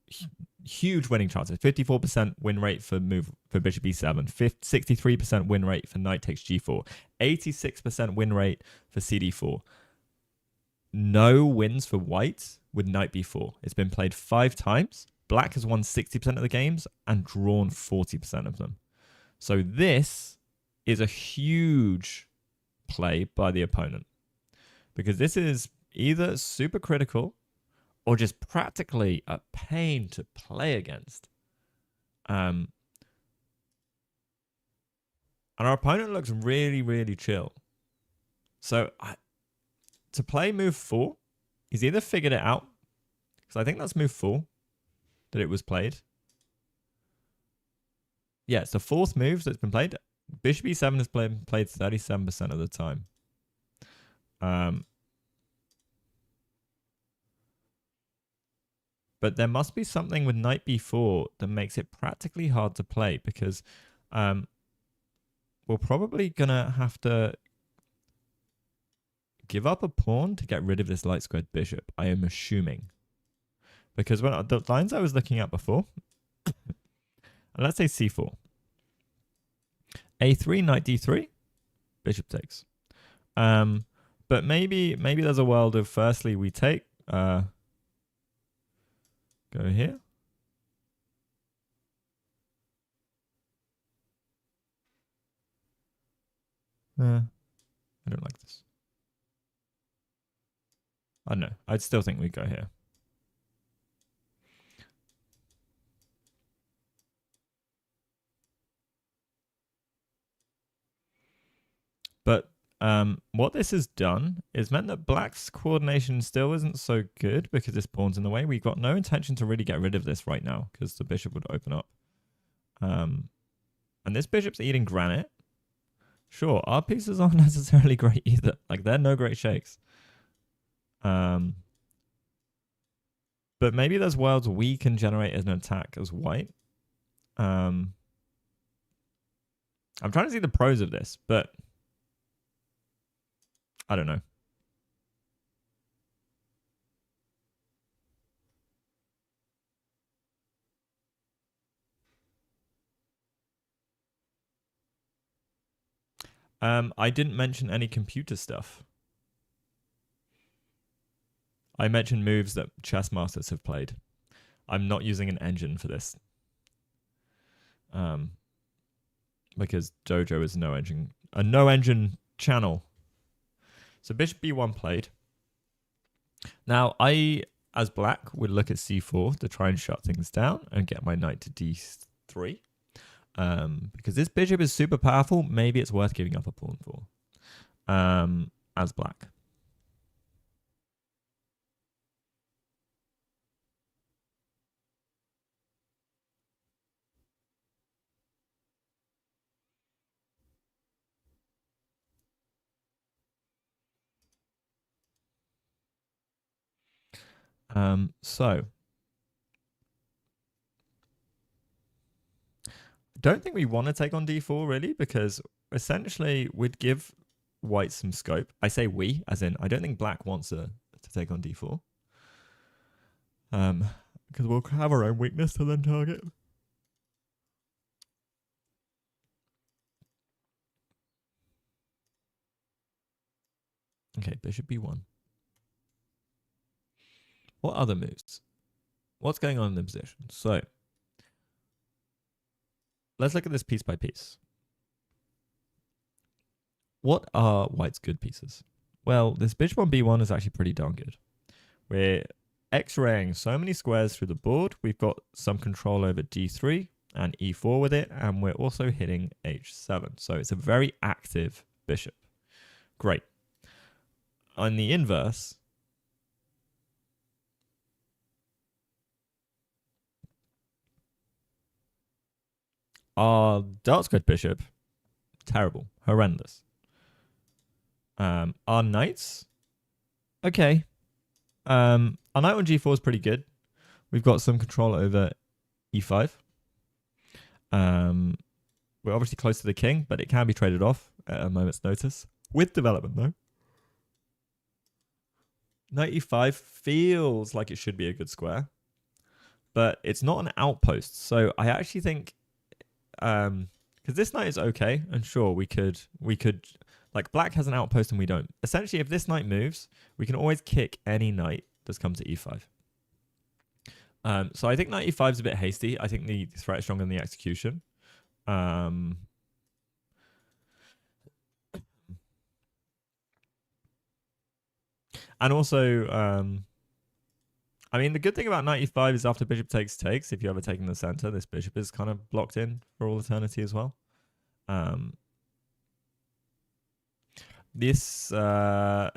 huge winning chances. 54% win rate for bishop e7, 63% win rate for knight takes g4, 86% win rate for cd4. No wins for White with knight b4. It's been played 5 times. Black has won 60% of the games and drawn 40% of them. So this is a huge play by the opponent, because this is either super critical or just practically a pain to play against. And our opponent looks really, really chill. So to play move 4, he's either figured it out, because I think that's move 4 that it was played. Yeah, it's the 4th move that's been played. Bishop e7 has played 37% of the time. But there must be something with knight b4 that makes it practically hard to play, because we're probably going to have to give up a pawn to get rid of this light squared bishop, I am assuming. Because when the lines I was looking at before, let's say c4. a3, knight d3, bishop takes. But maybe there's a world of, firstly, we take... go here. I don't like this. I don't know. I'd still think we'd go here. But what this has done is meant that Black's coordination still isn't so good because this pawn's in the way. We've got no intention to really get rid of this right now because the bishop would open up. And this bishop's eating granite. Sure, our pieces aren't necessarily great either. Like, they're no great shakes. But maybe there's worlds we can generate an attack as white. I'm trying to see the pros of this, but I don't know. I didn't mention any computer stuff. I mentioned moves that chess masters have played. I'm not using an engine for this. Because Dojo is a no engine channel. So bishop b1 played. Now I, as black, would look at c4 to try and shut things down and get my knight to d3. Because this bishop is super powerful. Maybe it's worth giving up a pawn for. As black. So don't think we want to take on d4 really, because essentially we'd give white some scope. I say we, as in I don't think black wants to take on d4. Because we'll have our own weakness to then target. Okay, bishop b1. What other moves? What's going on in the position? So let's look at this piece by piece. What are white's good pieces? Well, this bishop on b1 is actually pretty darn good. We're x-raying so many squares through the board. We've got some control over d3 and e4 with it, and we're also hitting h7. So it's a very active bishop. Great. On the inverse, our dark squared bishop, terrible, horrendous. Our knights, okay. Our knight on g4 is pretty good. We've got some control over e5. We're obviously close to the king, but it can be traded off at a moment's notice. With development, though. Knight e5 feels like it should be a good square, but it's not an outpost. So I actually think, because this knight is okay, and sure, we could, like black has an outpost and we don't. Essentially, if this knight moves, we can always kick any knight that's come to e5. So I think knight e5 is a bit hasty. I think the threat is stronger than the execution. And also, I mean, the good thing about knight e5 is after bishop takes, if you ever take in the center, this bishop is kind of blocked in for all eternity as well. This knight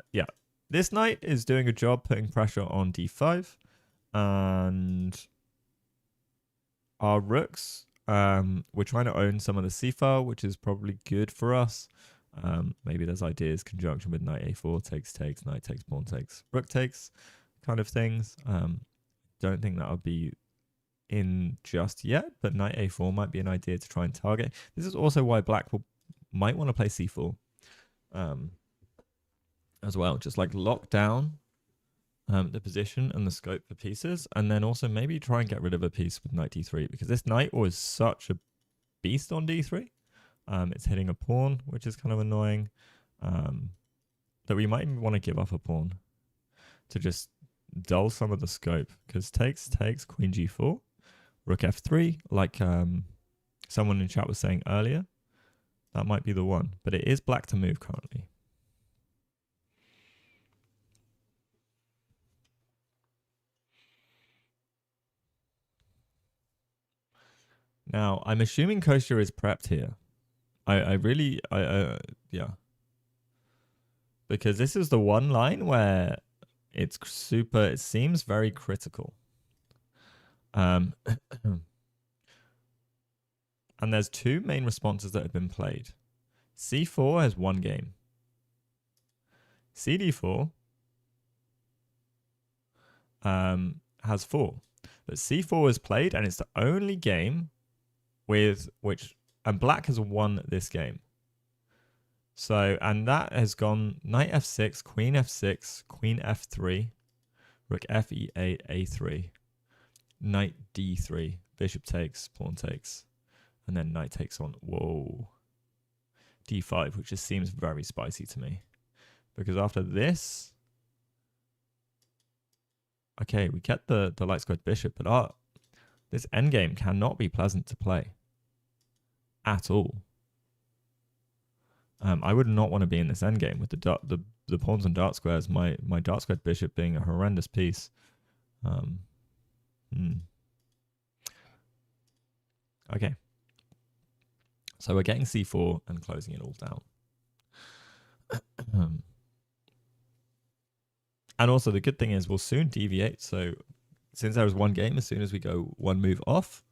is doing a job putting pressure on d5, and our rooks, we're trying to own some of the c file, which is probably good for us. Maybe there's ideas conjunction with knight a4 takes, knight takes, pawn takes, rook takes kind of things. Don't think that would be in just yet, but knight a4 might be an idea to try and target. This is also why black might want to play c4 as well, just like lock down the position and the scope for pieces, and then also maybe try and get rid of a piece with knight d3, because this knight was such a beast on d3. It's hitting a pawn, which is kind of annoying, that we might even want to give up a pawn to just dull some of the scope, because takes, queen g4, rook f3, like someone in chat was saying earlier. That might be the one, but it is black to move currently. Now, I'm assuming Kosher is prepped here. Yeah. Because this is the one line where it seems very critical. And there's two main responses that have been played. C4 has one game. CD4 has 4. But c4 was played, and it's the only game with which... And black has won this game. So, and that has gone knight f6, queen f6, queen f3, rook fe8, a3, knight d3, bishop takes, pawn takes, and then knight takes on. Whoa. d5, which just seems very spicy to me. Because after this... Okay, we get the light squared bishop, but this endgame cannot be pleasant to play. At all. I would not want to be in this endgame with the pawns and dart squares. My dart squared bishop being a horrendous piece. Okay. So we're getting c4 and closing it all down. And also the good thing is we'll soon deviate. So since there was one game, as soon as we go one move off.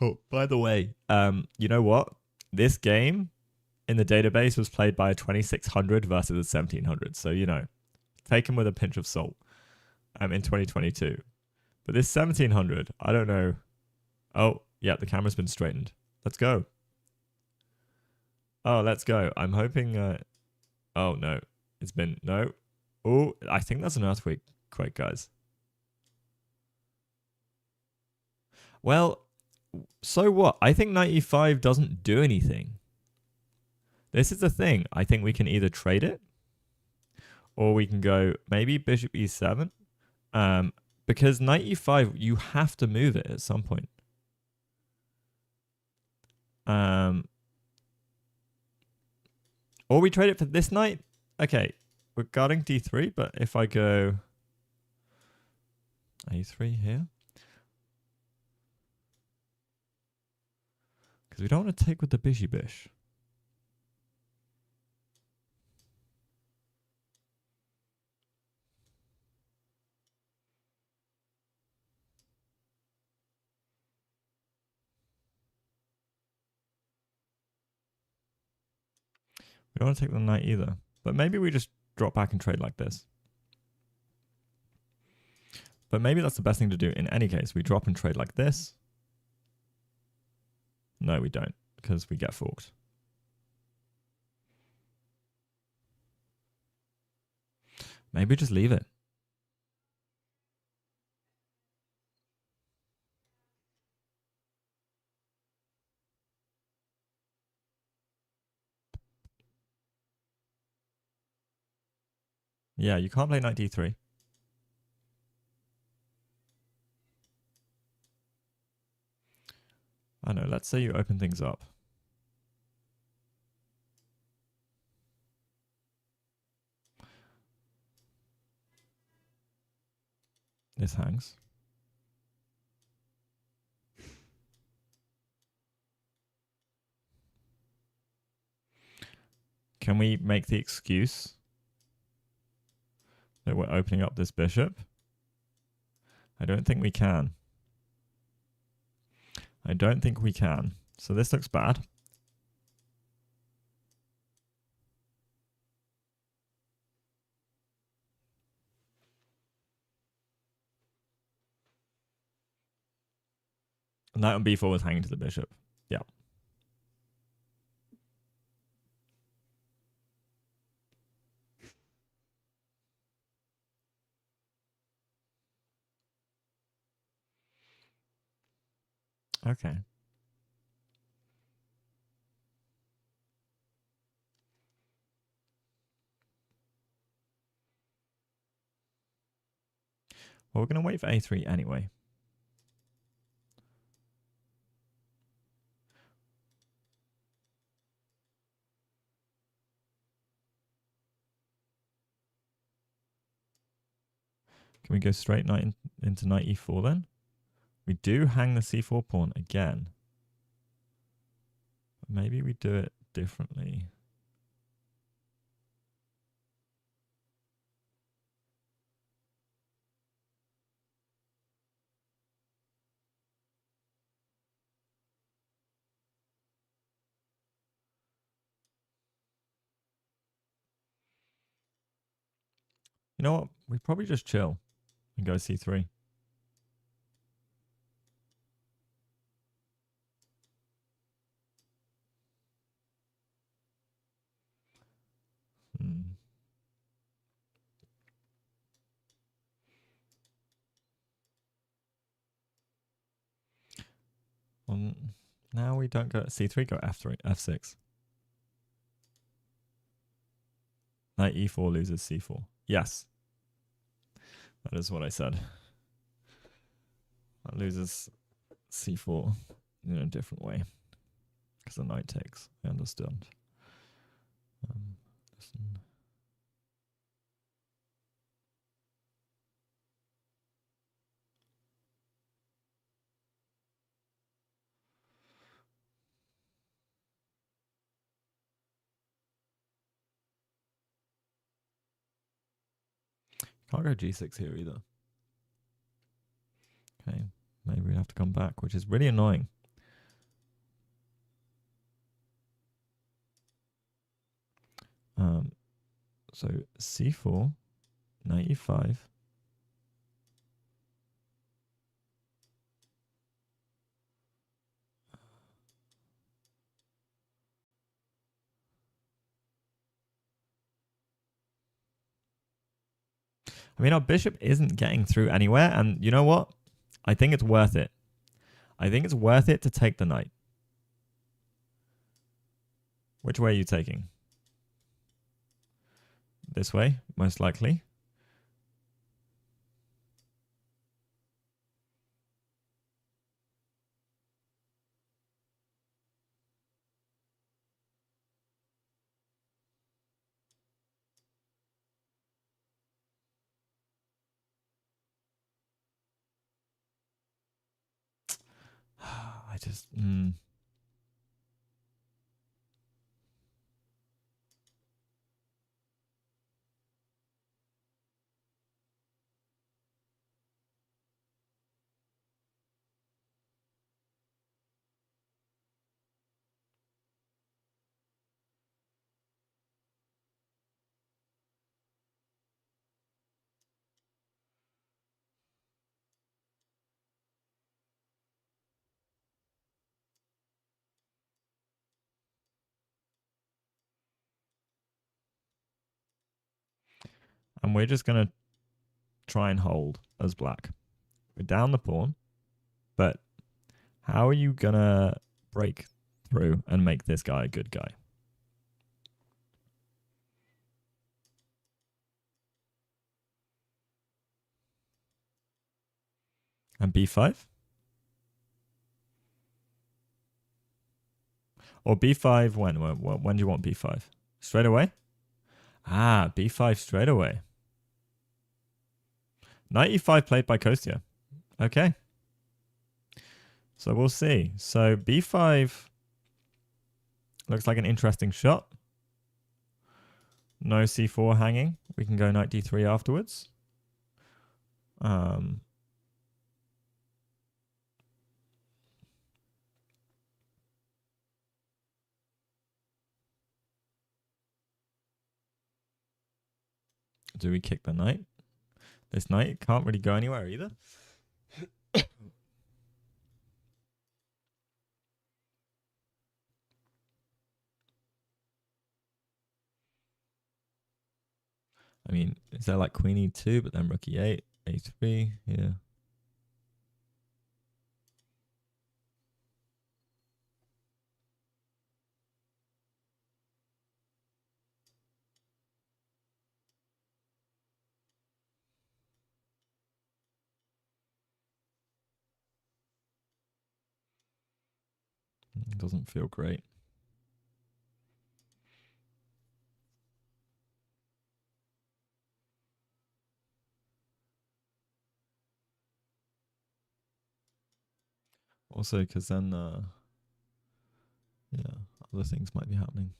Oh, by the way, you know what? This game in the database was played by a 2600 versus a 1700. So, you know, take them with a pinch of salt in 2022. But this 1700, I don't know. Oh, yeah, the camera's been straightened. Let's go. Oh, let's go. I'm hoping... oh, no. It's been... No. Oh, I think that's an earthquake, guys. Well, so what? I think knight e5 doesn't do anything. This is the thing. I think we can either trade it, or we can go maybe bishop e7. Because knight e5, you have to move it at some point. Or we trade it for this knight. Okay, we're guarding d3, but if I go a3 here, because we don't want to take with the bishy bish. We don't want to take the knight either. But maybe we just drop back and trade like this. But maybe that's the best thing to do in any case. We drop and trade like this. No, we don't, because we get forked. Maybe just leave it. Yeah, you can't play knight d3. I know, let's say you open things up. This hangs. Can we make the excuse that we're opening up this bishop? I don't think we can. I don't think we can. So this looks bad. Knight on b4 was hanging to the bishop. Yeah. Okay. Well, we're going to wait for a3 anyway. Can we go straight knight into knight e4 then? We do hang the c4 pawn again. Maybe we do it differently. You know what? We probably just chill and go c3. Hmm. Well, now we don't go c3, go f3, f6. Knight e4 loses c4. Yes. That is what I said. That loses c4 in a different way. Because the knight takes. I understand. Listen. Can't go g6 here either. Okay, maybe we have to come back, which is really annoying. So c4, knight e5. I mean, our bishop isn't getting through anywhere, and you know what? I think it's worth it. I think it's worth it to take the knight. Which way are you taking? This way, most likely. I just... And we're just going to try and hold as black. We're down the pawn, but how are you going to break through and make this guy a good guy? And b5? Or b5 when? When do you want b5? Straight away? Ah, b5 straight away. Knight e5 played by Kostya. Okay. So we'll see. So b5 looks like an interesting shot. No c4 hanging. We can go knight d3 afterwards. Do we kick the knight? This knight can't really go anywhere either. I mean, is there like queen e2, but then rook e8, a3? Yeah. It doesn't feel great. Also, because then, yeah, other things might be happening.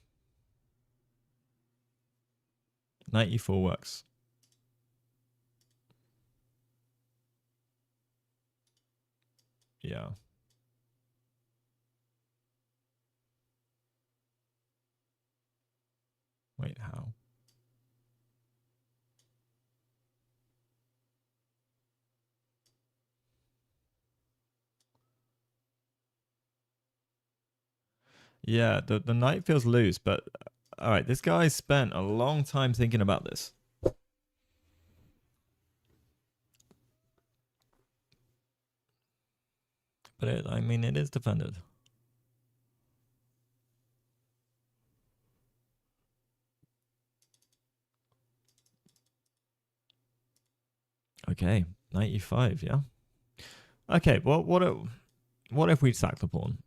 Knight e4 works. Yeah. Wait, how? Yeah, the knight feels loose, but all right, this guy spent a long time thinking about this. But I mean, it is defended. Okay, 95, yeah. Okay, well, what if we sack the pawn?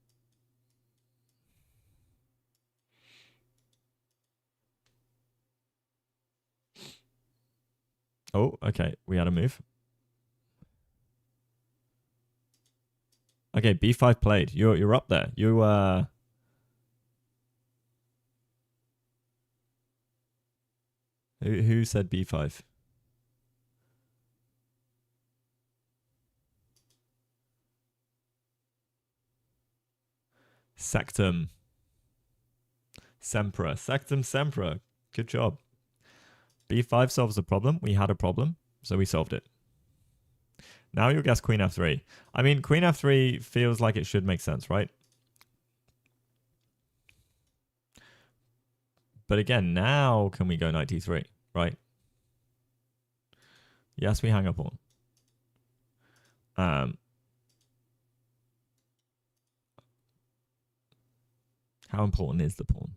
Oh, okay, we had a move. Okay, b5 played. You're up there. Who said b5? Sectum. Sempra. Sectum Sempra. Good job. b5 solves the problem. We had a problem, so we solved it. Now you'll guess queen f3. I mean, queen f3 feels like it should make sense, right? But again, now can we go knight d3, right? Yes, we hang a pawn. How important is the pawn?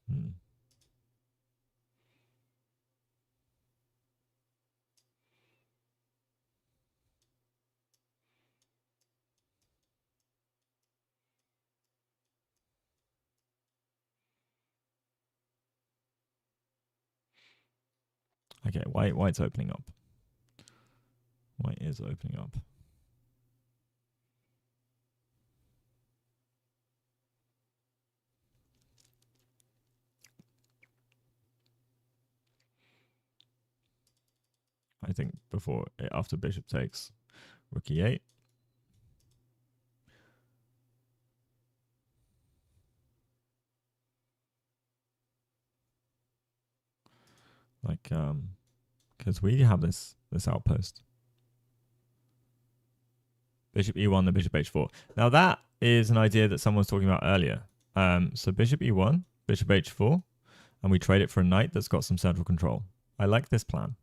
Hmm. Okay, white's opening up. White is opening up. I think after bishop takes, rook e8. Like, because we have this outpost. Bishop e1, then bishop h4. Now that is an idea that someone was talking about earlier. So bishop e1, bishop h4, and we trade it for a knight that's got some central control. I like this plan.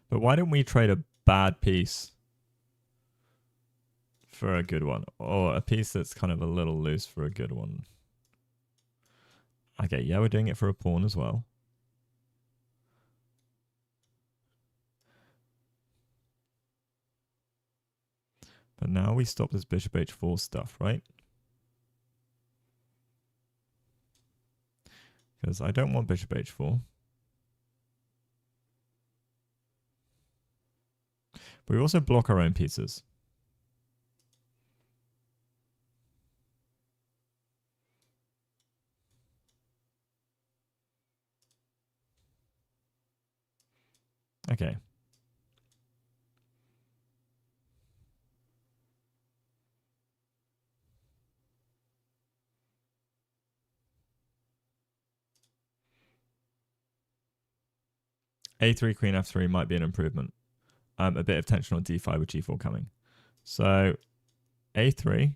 But why don't we trade a bad piece for a good one? Or a piece that's kind of a little loose for a good one? Okay, yeah, we're doing it for a pawn as well. But now we stop this bishop h4 stuff, right? Because I don't want bishop h4. But we also block our own pieces. Okay. a3, queen f3 might be an improvement. A bit of tension on d5 with g4 coming. So a3.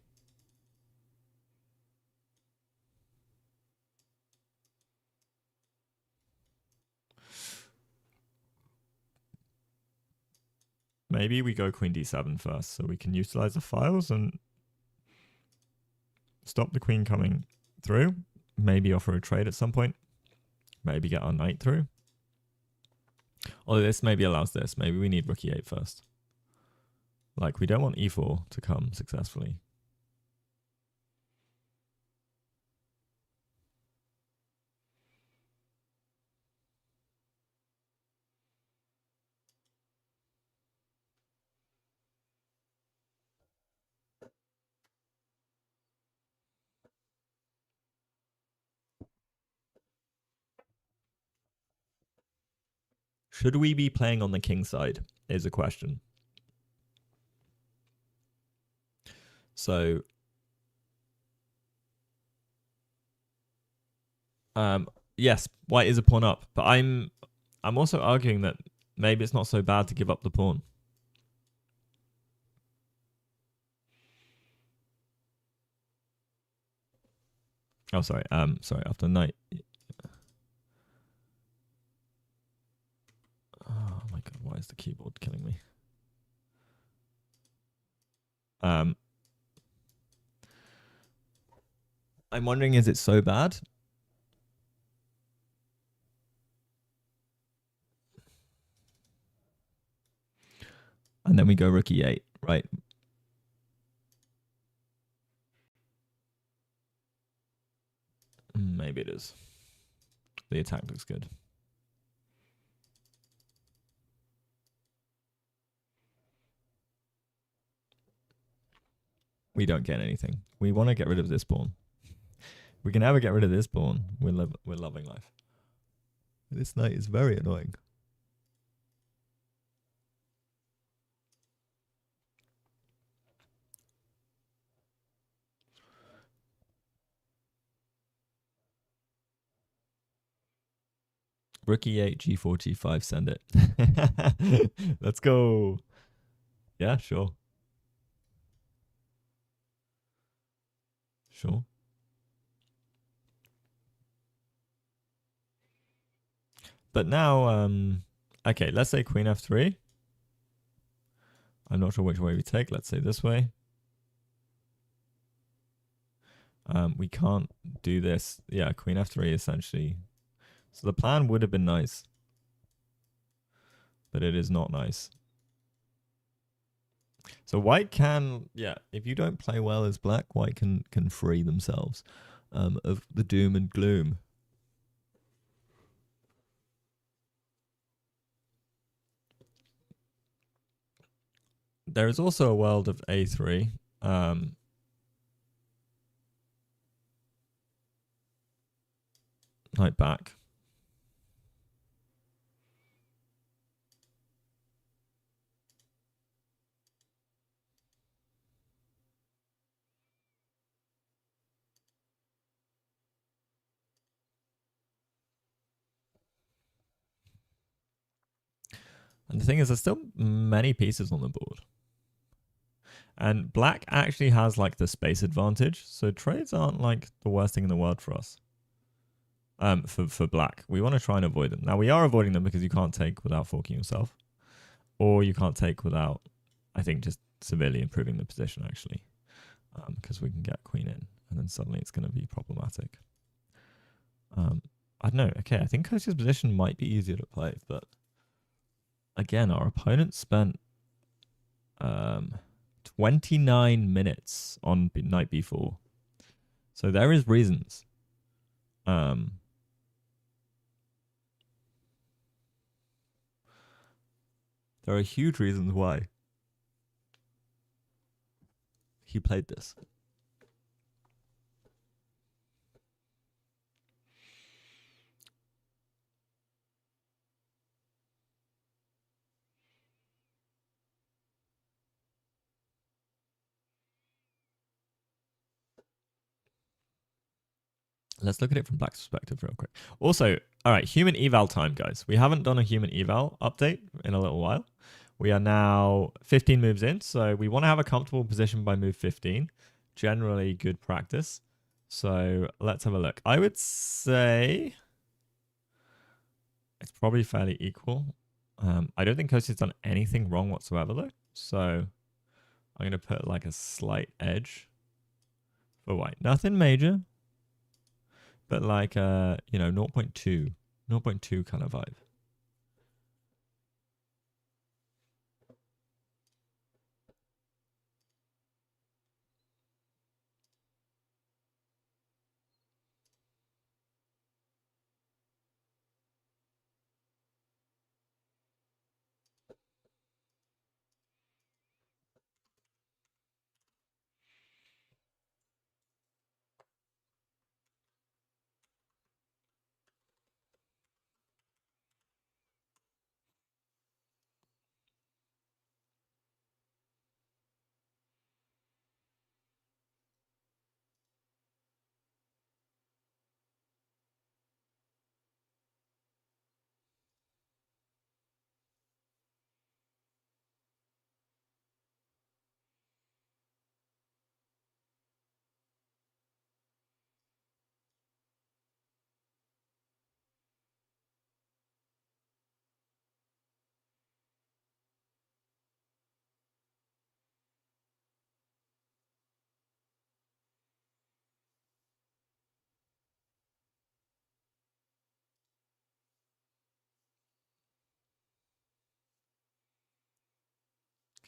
Maybe we go queen d7 first so we can utilize the files and stop the queen coming through. Maybe offer a trade at some point. Maybe get our knight through. Although this maybe allows this. Maybe we need rook e8 first. Like, we don't want e4 to come successfully. Should we be playing on the king side is a question. So yes, white is a pawn up, but I'm also arguing that maybe it's not so bad to give up the pawn. Oh, sorry. Sorry. After knight. Oh my god, why is the keyboard killing me? I'm wondering, is it so bad? And then we go rook e8, right? Maybe it is. The attack looks good. We don't get anything. We want to get rid of this pawn. If we can ever get rid of this pawn, we're loving life. This knight is very annoying. Rook e8, g4, g5, send it. Let's go. Yeah, sure. Sure. But now, okay, let's say queen f3. I'm not sure which way we take. Let's say this way. We can't do this. Yeah, queen f3 essentially. So the plan would have been nice. But it is not nice. So white can, yeah, if you don't play well as black, white can free themselves of the doom and gloom. There is also a world of a3. Knight back. And the thing is, there's still many pieces on the board. And black actually has like the space advantage. So trades aren't like the worst thing in the world for us. For black. We want to try and avoid them. Now we are avoiding them because you can't take without forking yourself. Or you can't take without, I think, just severely improving the position actually. Because we can get queen in. And then suddenly it's going to be problematic. I don't know. Okay, I think Coach's position might be easier to play, but again, our opponent spent 29 minutes on knight b4. So there is reasons. There are huge reasons why he played this. Let's look at it from Black's perspective real quick. Also, all right, human eval time, guys. We haven't done a human eval update in a little while. We are now 15 moves in, so we want to have a comfortable position by move 15. Generally good practice. So let's have a look. I would say it's probably fairly equal. I don't think Kosie's done anything wrong whatsoever, though. So I'm going to put like a slight edge for white. Nothing major. But like, 0.2 kind of vibe.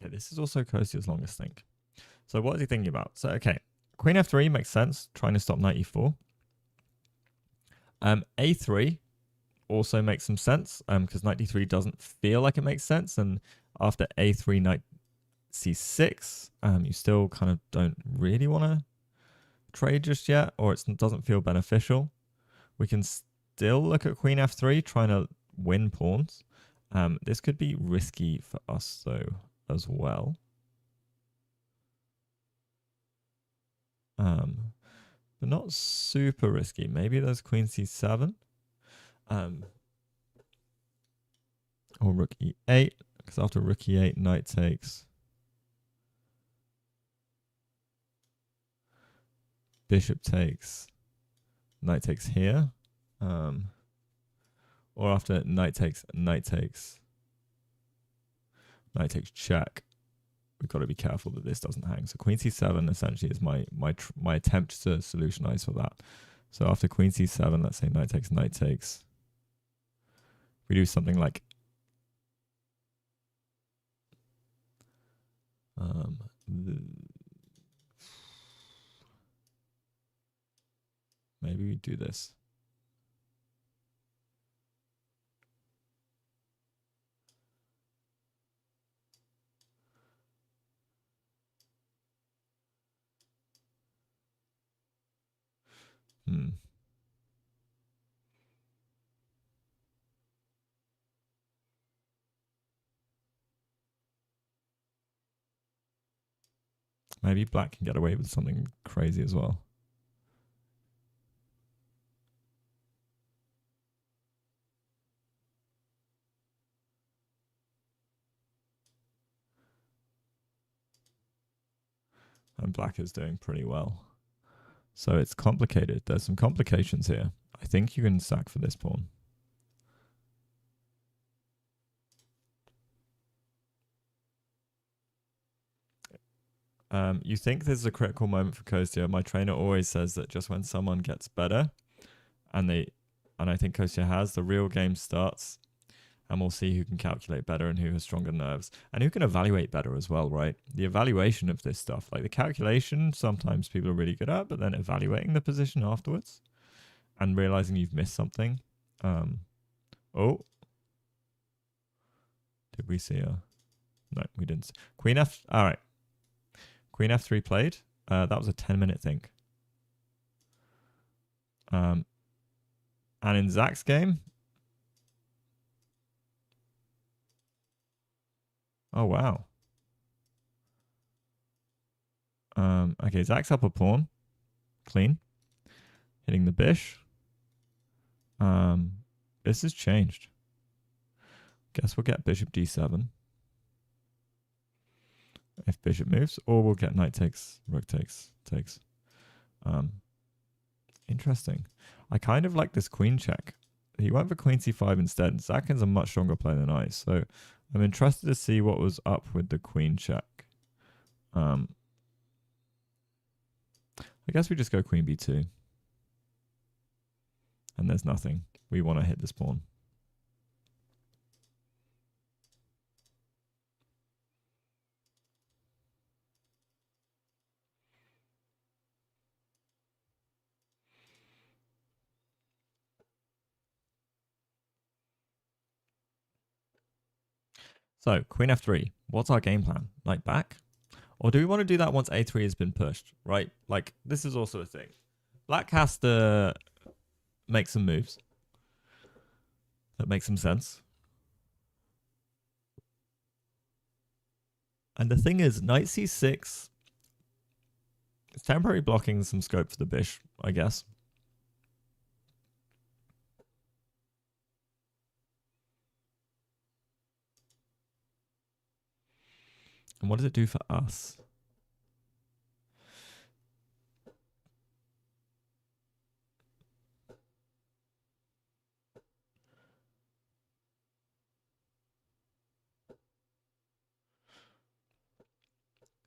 Okay, this is also Kosia's longest think. So what is he thinking about? So, okay, Queen F3 makes sense, trying to stop knight E4. A3 also makes some sense because knight D3 doesn't feel like it makes sense. And after A3, knight C6, you still kind of don't really want to trade just yet, or it doesn't feel beneficial. We can still look at Queen F3, trying to win pawns. This could be risky for us, though, as well. But not super risky. Maybe there's Queen C7. Or Rook E8, because after Rook E8, knight takes. Bishop takes. Knight takes here. Or after knight takes, knight takes. Knight takes check. We've got to be careful that this doesn't hang. So Queen C7 essentially is my attempt to solutionize for that. So after Queen C7, let's say knight takes, knight takes. We do something like maybe we do this. Maybe black can get away with something crazy as well. And black is doing pretty well. So it's complicated. There's some complications here. I think you can sack for this pawn. You think this is a critical moment for Kostya. My trainer always says that just when someone gets better, and I think Kostya has, the real game starts, and we'll see who can calculate better and who has stronger nerves and who can evaluate better as well, right? The evaluation of this stuff, like the calculation, sometimes people are really good at, but then evaluating the position afterwards and realizing you've missed something. Oh, did we see a? No, we didn't. Queen F. All right. Queen F3 played. That was a 10-minute think. And in Zach's game. Oh, wow. Okay, Zach's up a pawn. Clean. Hitting the bish. This has changed. Guess we'll get bishop d7. If bishop moves, or we'll get knight takes, rook takes. Interesting. I kind of like this queen check. He went for queen c5 instead. Zakin's a much stronger player than I, so I'm interested to see what was up with the queen check. I guess we just go queen b2. And there's nothing. We want to hit this pawn. So, queen f3. What's our game plan? Like back? Or do we want to do that once a3 has been pushed, right? Like, this is also a thing. Black has to make some moves that make some sense. And the thing is, knight c6 is temporary blocking some scope for the bish, I guess. And what does it do for us?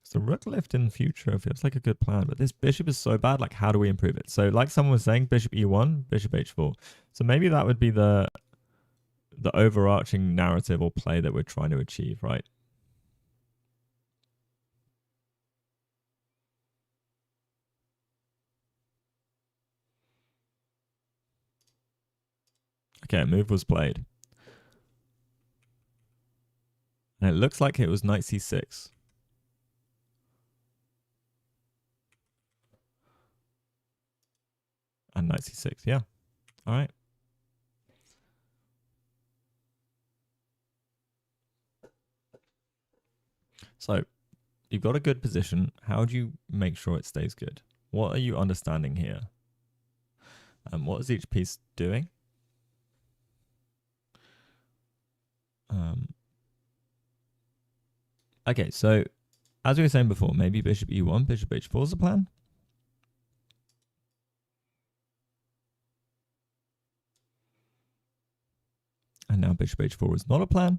So rook lift in future feels like a good plan, but this bishop is so bad. Like, how do we improve it? So like someone was saying, bishop e1, bishop h4. So maybe that would be the overarching narrative or play that we're trying to achieve, right? Okay, a move was played. And it looks like it was knight c6. And knight c6, yeah. All right. So you've got a good position. How do you make sure it stays good? What are you understanding here? What is each piece doing? Okay, so as we were saying before, maybe bishop e1, bishop h4 is the plan. And now bishop h4 is not a plan.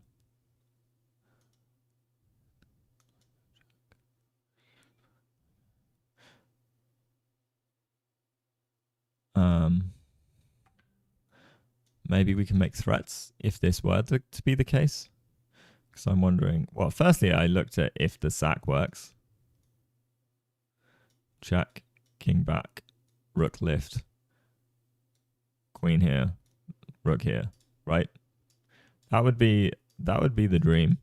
Maybe we can make threats if this were to be the case. Because I'm wondering, well, firstly, I looked at if the sack works. Check, king back, rook lift, queen here, rook here, right? That would be the dream.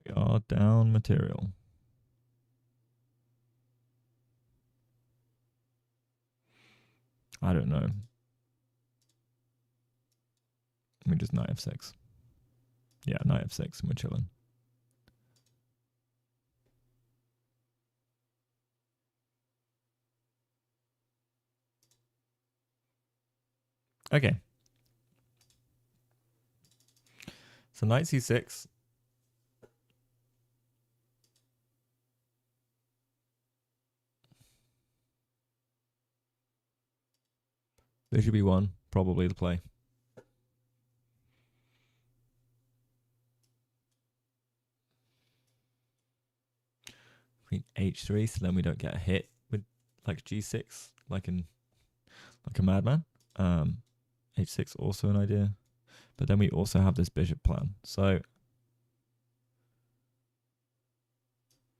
We are down material. I don't know. We just knight f6. Yeah, knight f6 and we're chilling. Okay. So knight c6. Bishop e1, probably the play. Queen h3, so then we don't get a hit with like g6, like a madman. H6 also an idea, but then we also have this bishop plan. So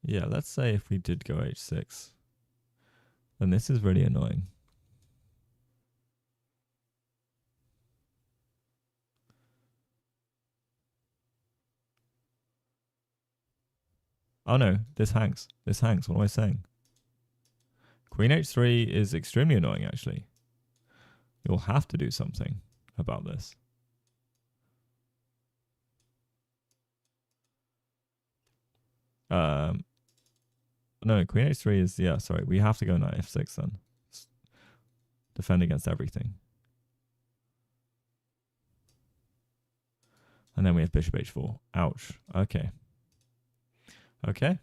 yeah, let's say if we did go h6, then this is really annoying. Oh no, this hangs. This hangs. What am I saying? Queen h3 is extremely annoying, actually. You'll have to do something about this. No, queen h3 is, yeah, sorry. We have to go knight f6 then. Defend against everything. And then we have bishop h4. Ouch. Okay. Okay.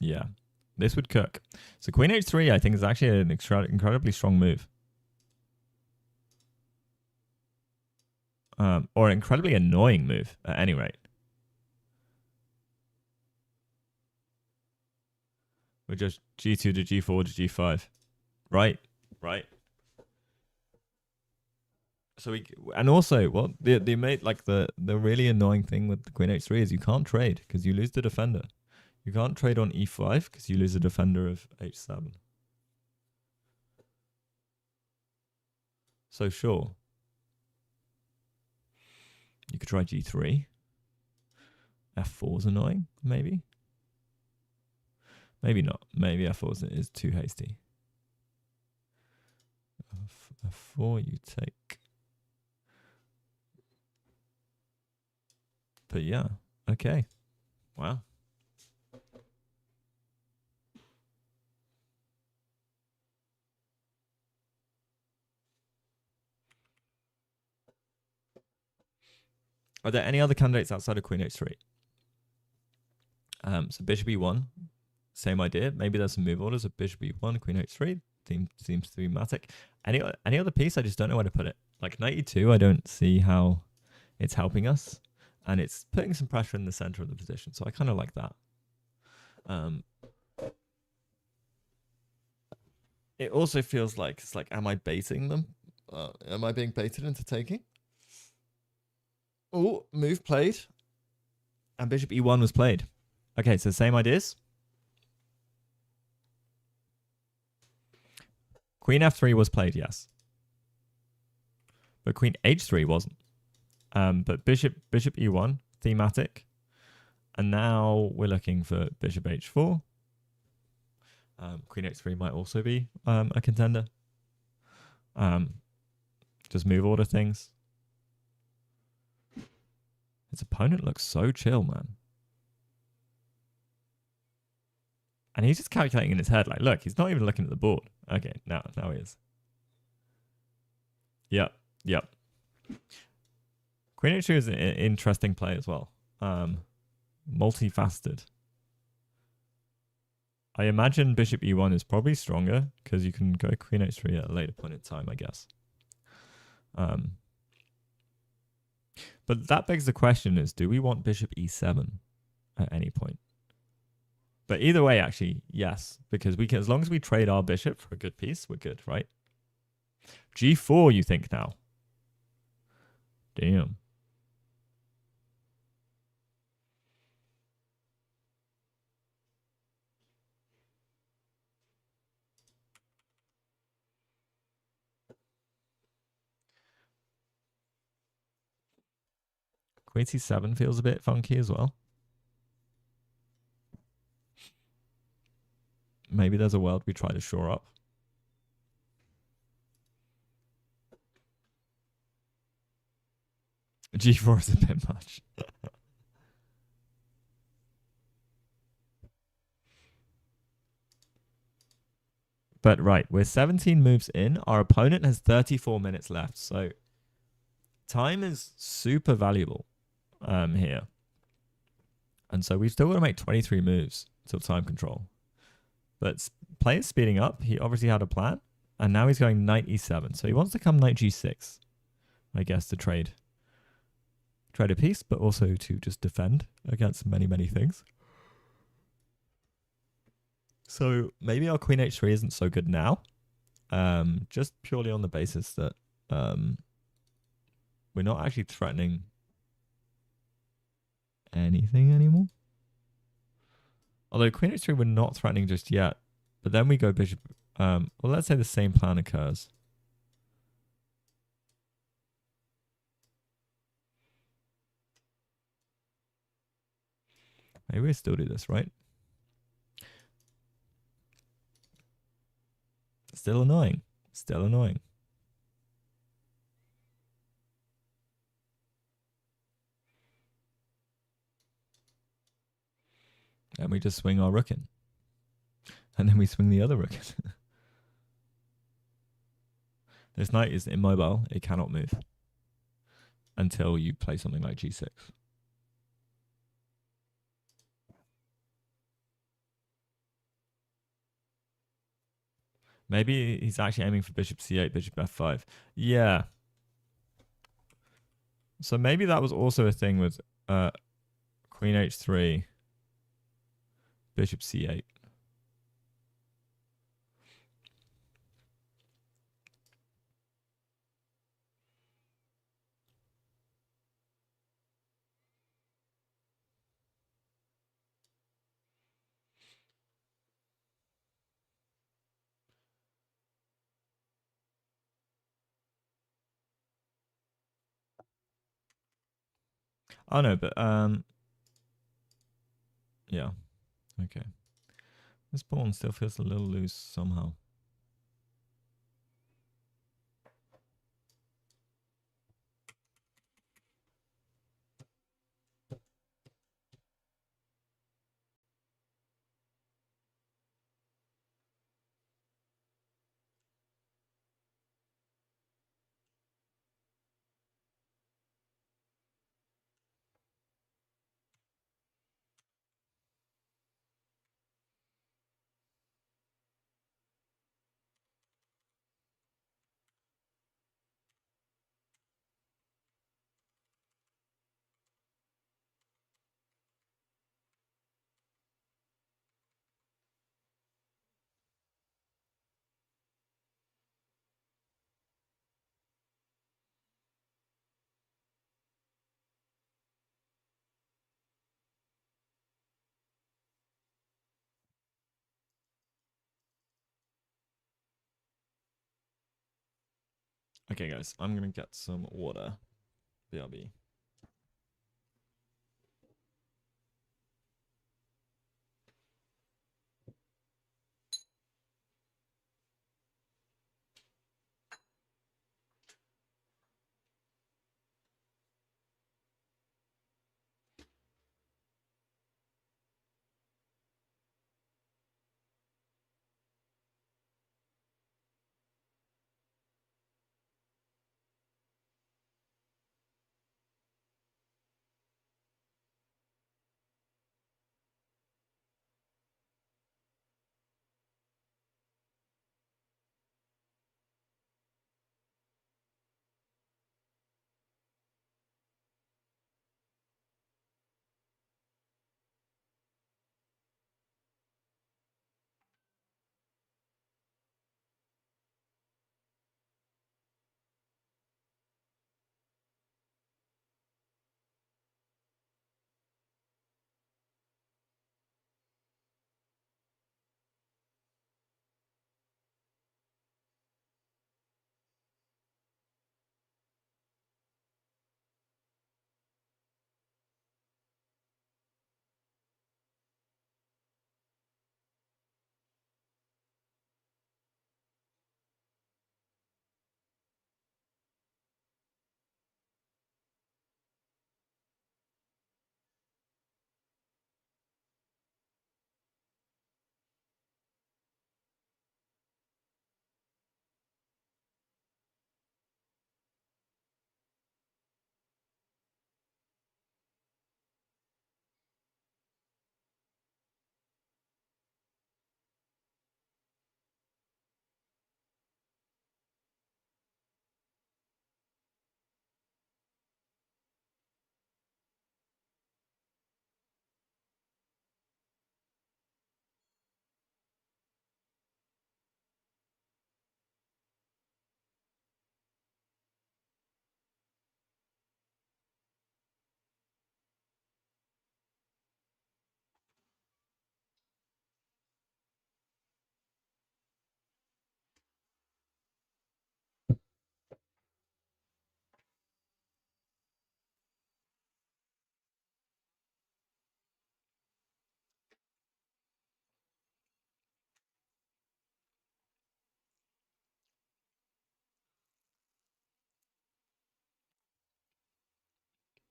Yeah. This would cook. So queen h3, I think, is actually an incredibly strong move. Or an incredibly annoying move, at any rate. We're just g2 to g4 to g5. Right. Right. So we, and also, well, the really annoying thing with the queen h3 is you can't trade because you lose the defender. You can't trade on e5 because you lose the defender of h7. So sure, you could try g3. f4 is annoying, maybe. Maybe not. Maybe f4 is too hasty. f4 you take. But yeah, okay. Wow. Are there any other candidates outside of queen h3? So bishop e1 same idea. Maybe there's some move orders of bishop e1, queen h3. Seems thematic. Any other piece, I just don't know where to put it. Like knight e2, I don't see how it's helping us. And it's putting some pressure in the center of the position. So I kind of like that. It also feels like, it's like, am I baiting them? Am I being baited into taking? Oh, move played. And bishop e1 was played. Okay, so same ideas. Queen f3 was played, yes. But queen h3 wasn't. But bishop e1, thematic. And now we're looking for bishop h4. Queen h3 might also be a contender. Just move order things. His opponent looks so chill, man. And he's just calculating in his head, like, look, he's not even looking at the board. Okay, now he is. Yep. Queen h2 is an interesting play as well. Multifaceted. I imagine bishop e1 is probably stronger because you can go queen h3 at a later point in time, I guess. But that begs the question is, do we want bishop e7 at any point? But either way, actually, yes, because we can, as long as we trade our bishop for a good piece, we're good, right? g4, you think now? Damn. Queen c7 feels a bit funky as well. Maybe there's a world we try to shore up. g4 is a bit much. But right, we're 17 moves in. Our opponent has 34 minutes left. So time is super valuable here. And so we've still got to make 23 moves till time control. But play is speeding up. He obviously had a plan. And now he's going knight e7. So he wants to come knight g6, I guess, to trade a piece, but also to just defend against many, many things. So maybe our queen h3 isn't so good now. Just purely on the basis that we're not actually threatening anything anymore. Although queen h3 we're not threatening just yet. But then we go bishop. Well, let's say the same plan occurs. Maybe we still do this, right? Still annoying. Still annoying. And we just swing our rook in. And then we swing the other rook in. This knight is immobile. It cannot move. Until you play something like g6. Maybe he's actually aiming for bishop c8, bishop f5. Yeah. So maybe that was also a thing with queen h3, bishop c8. Oh no, but yeah. Okay. This pawn still feels a little loose somehow. Okay, guys, I'm gonna get some water. BRB.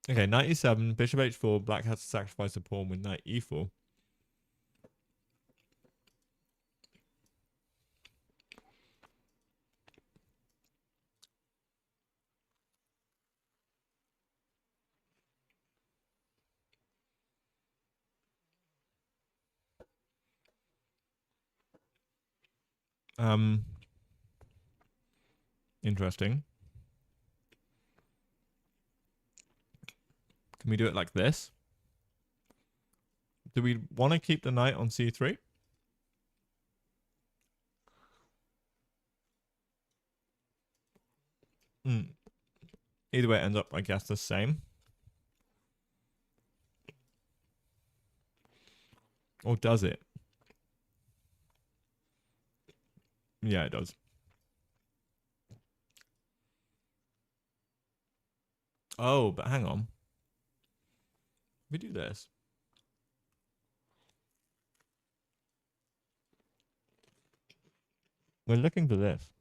Okay, knight e7, bishop h4, black has to sacrifice a pawn with knight e4. Interesting. Can we do it like this? Do we want to keep the knight on c3? Either way, it ends up, I guess, the same. Or does it? Yeah, it does. Oh, but hang on. We do this. We're looking for this.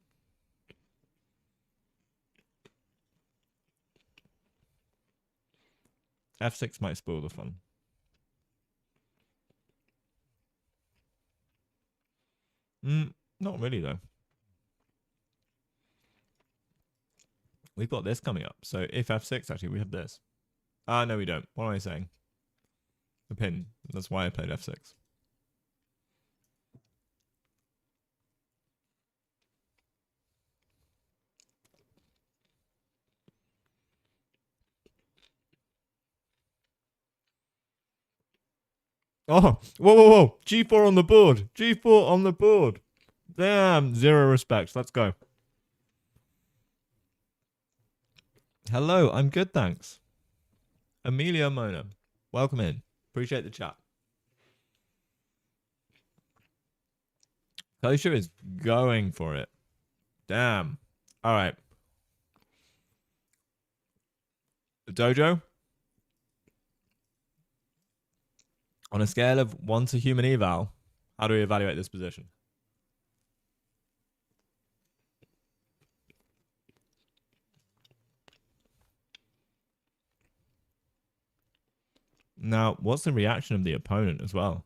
F6 might spoil the fun. Not really, though. We've got this coming up. So if F6, actually, we have this. No, we don't. What am I saying? The pin. That's why I played F6. Oh, whoa. G4 on the board. G4 on the board. Damn, zero respect. Let's go. Hello, I'm good, thanks. Amelia Mona. Welcome in. Appreciate the chat. Kosher is going for it. Damn. All right. Dojo, on a scale of 1 to human eval, how do we evaluate this position? Now, what's the reaction of the opponent as well?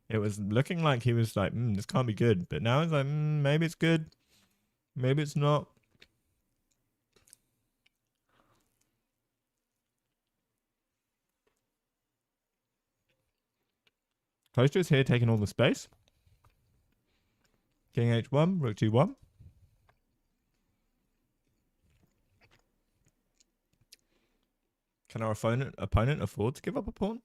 It was looking like he was like, this can't be good. But now it's like, maybe it's good. Maybe it's not. Toaster's here taking all the space. King h1, rook g1. Can our opponent afford to give up a pawn?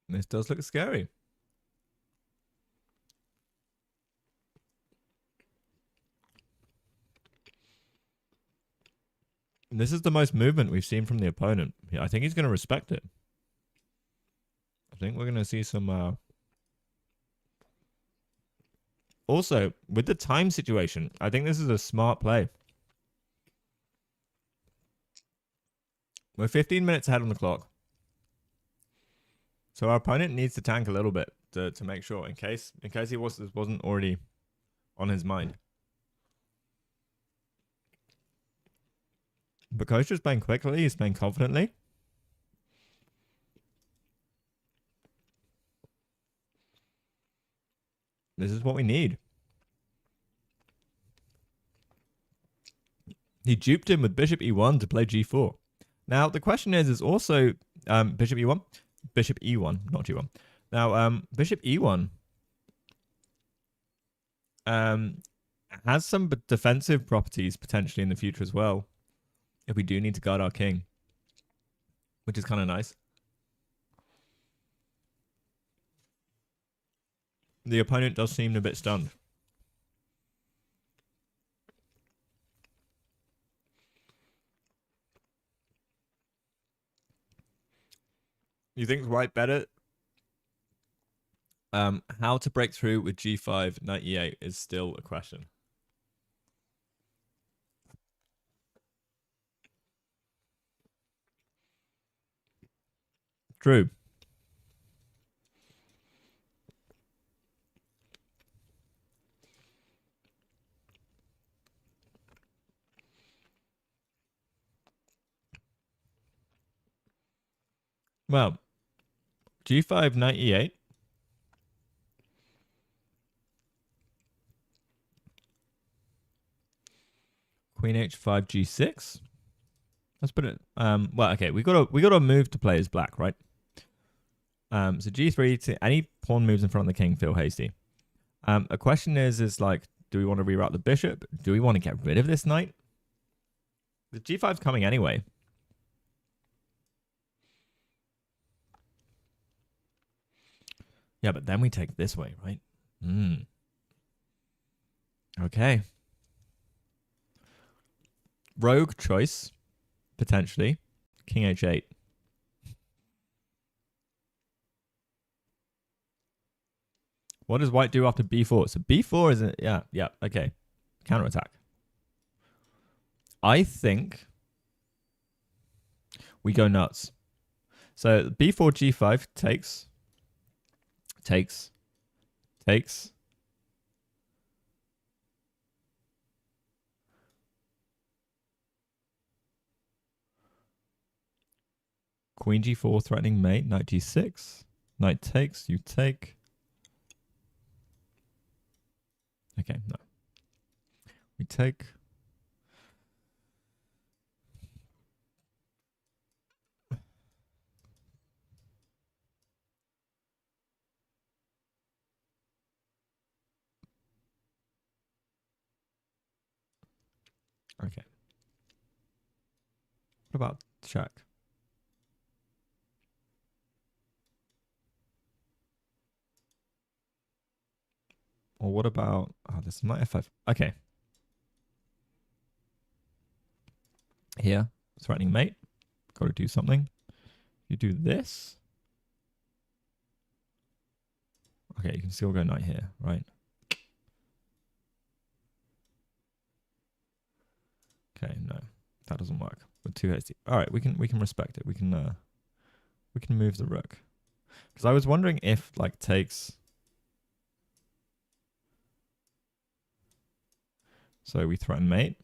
This does look scary. This is the most movement we've seen from the opponent. I think he's going to respect it. I think we're going to see some... Also, with the time situation, I think this is a smart play. We're 15 minutes ahead on the clock. So our opponent needs to tank a little bit to make sure, in case he wasn't already on his mind. But Coach is playing quickly, he's playing confidently. This is what we need. He duped him with bishop e1 to play g4. Now, the question is also bishop e1? Bishop e1, not g1. Now, bishop e1 has some defensive properties potentially in the future as well, if we do need to guard our king, which is kind of nice. The opponent does seem a bit stunned. You think white better? How to break through with g5, knight e8 is still a question. True. Well, g5, knight e8. Queen h5, g6. Let's put it. Well, okay, we got to move to play as black, right? So g3 to any pawn moves in front of the king feel hasty. A question is like, do we want to reroute the bishop? Do we want to get rid of this knight? The g5's coming anyway. Yeah, but then we take this way, right? Okay. Rogue choice, potentially. King h8. What does white do after b4? So b4 is yeah, okay. Counterattack. I think we go nuts. So b4, g5 takes. Queen g4 threatening mate. Knight g6. Knight takes. You take. Okay, no. We take. Okay. What about check? Or what about... Oh, this is my f5. Okay. Here. Threatening mate. Got to do something. You do this. Okay, you can still go knight here, right? Okay, no, that doesn't work. We're too hasty. All right, we can respect it. We can move the rook. Because I was wondering if like takes. So we threaten mate,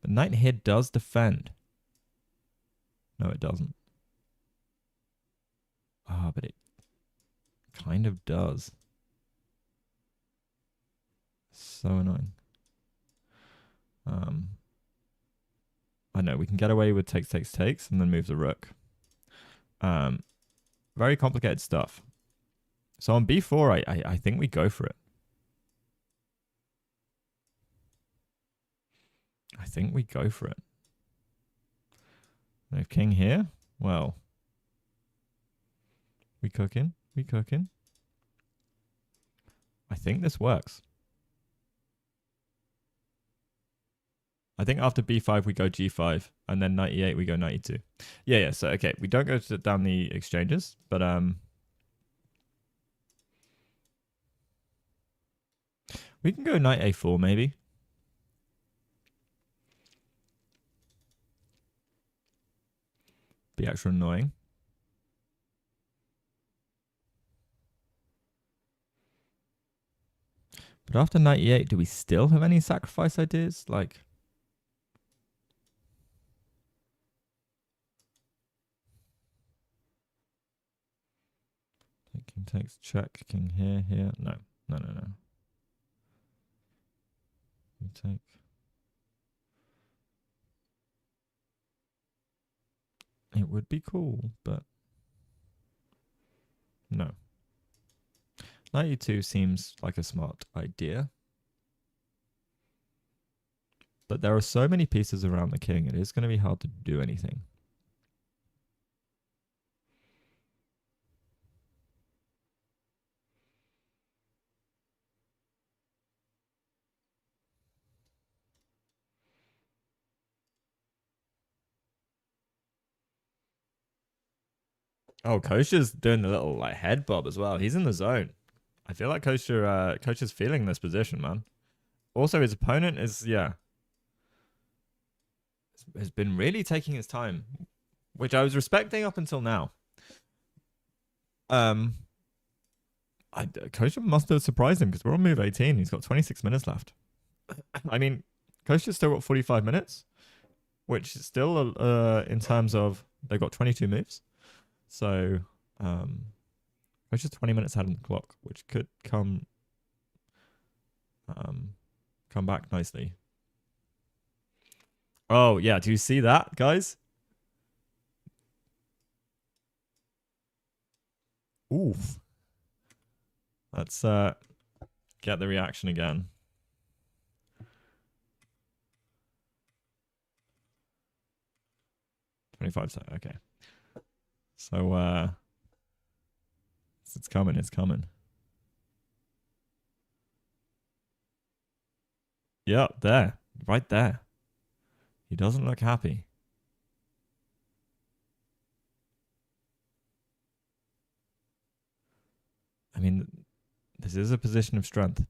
but knight here does defend. No, it doesn't. Ah, but it kind of does. So annoying. I know we can get away with takes, and then move the rook. Very complicated stuff. So on b4, I think we go for it. I think we go for it. And if king here, well, we cooking. I think this works. I think after b5 we go g5, and then knight e8 we go knight e2. Yeah. So okay, we don't go down the exchanges, but we can go knight a4 maybe. Be extra annoying. But after knight e8, do we still have any sacrifice ideas? Like, king takes, check, king here. No. We take. It would be cool, but no. Knight e2 seems like a smart idea. But there are so many pieces around the king, it is going to be hard to do anything. Oh, Kosher's doing the little like head bob as well. He's in the zone. I feel like Kosher's feeling this position, man. Also, his opponent is has been really taking his time, which I was respecting up until now. Kosher must have surprised him because we're on move 18. He's got 26 minutes left. I mean, Kosher's still got 45 minutes, which is still in terms of they've got 22 moves. So, Kosher's 20 minutes ahead on the clock, which could come back nicely. Oh, yeah. Do you see that, guys? Oof. Let's get the reaction again. $25. Okay. So it's coming. Yeah, there. Right there. He doesn't look happy. I mean, this is a position of strength.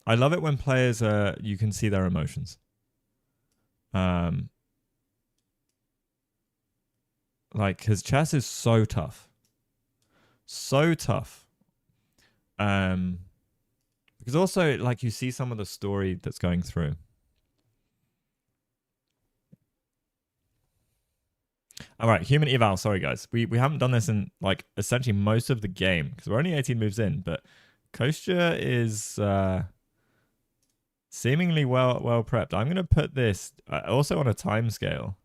I love it when players you can see their emotions. Like his chess is so tough. So tough. Because also like you see some of the story that's going through. All right, human eval. Sorry, guys. We haven't done this in like essentially most of the game because we're only 18 moves in. But Kostya is seemingly well prepped. I'm gonna put this also on a time scale.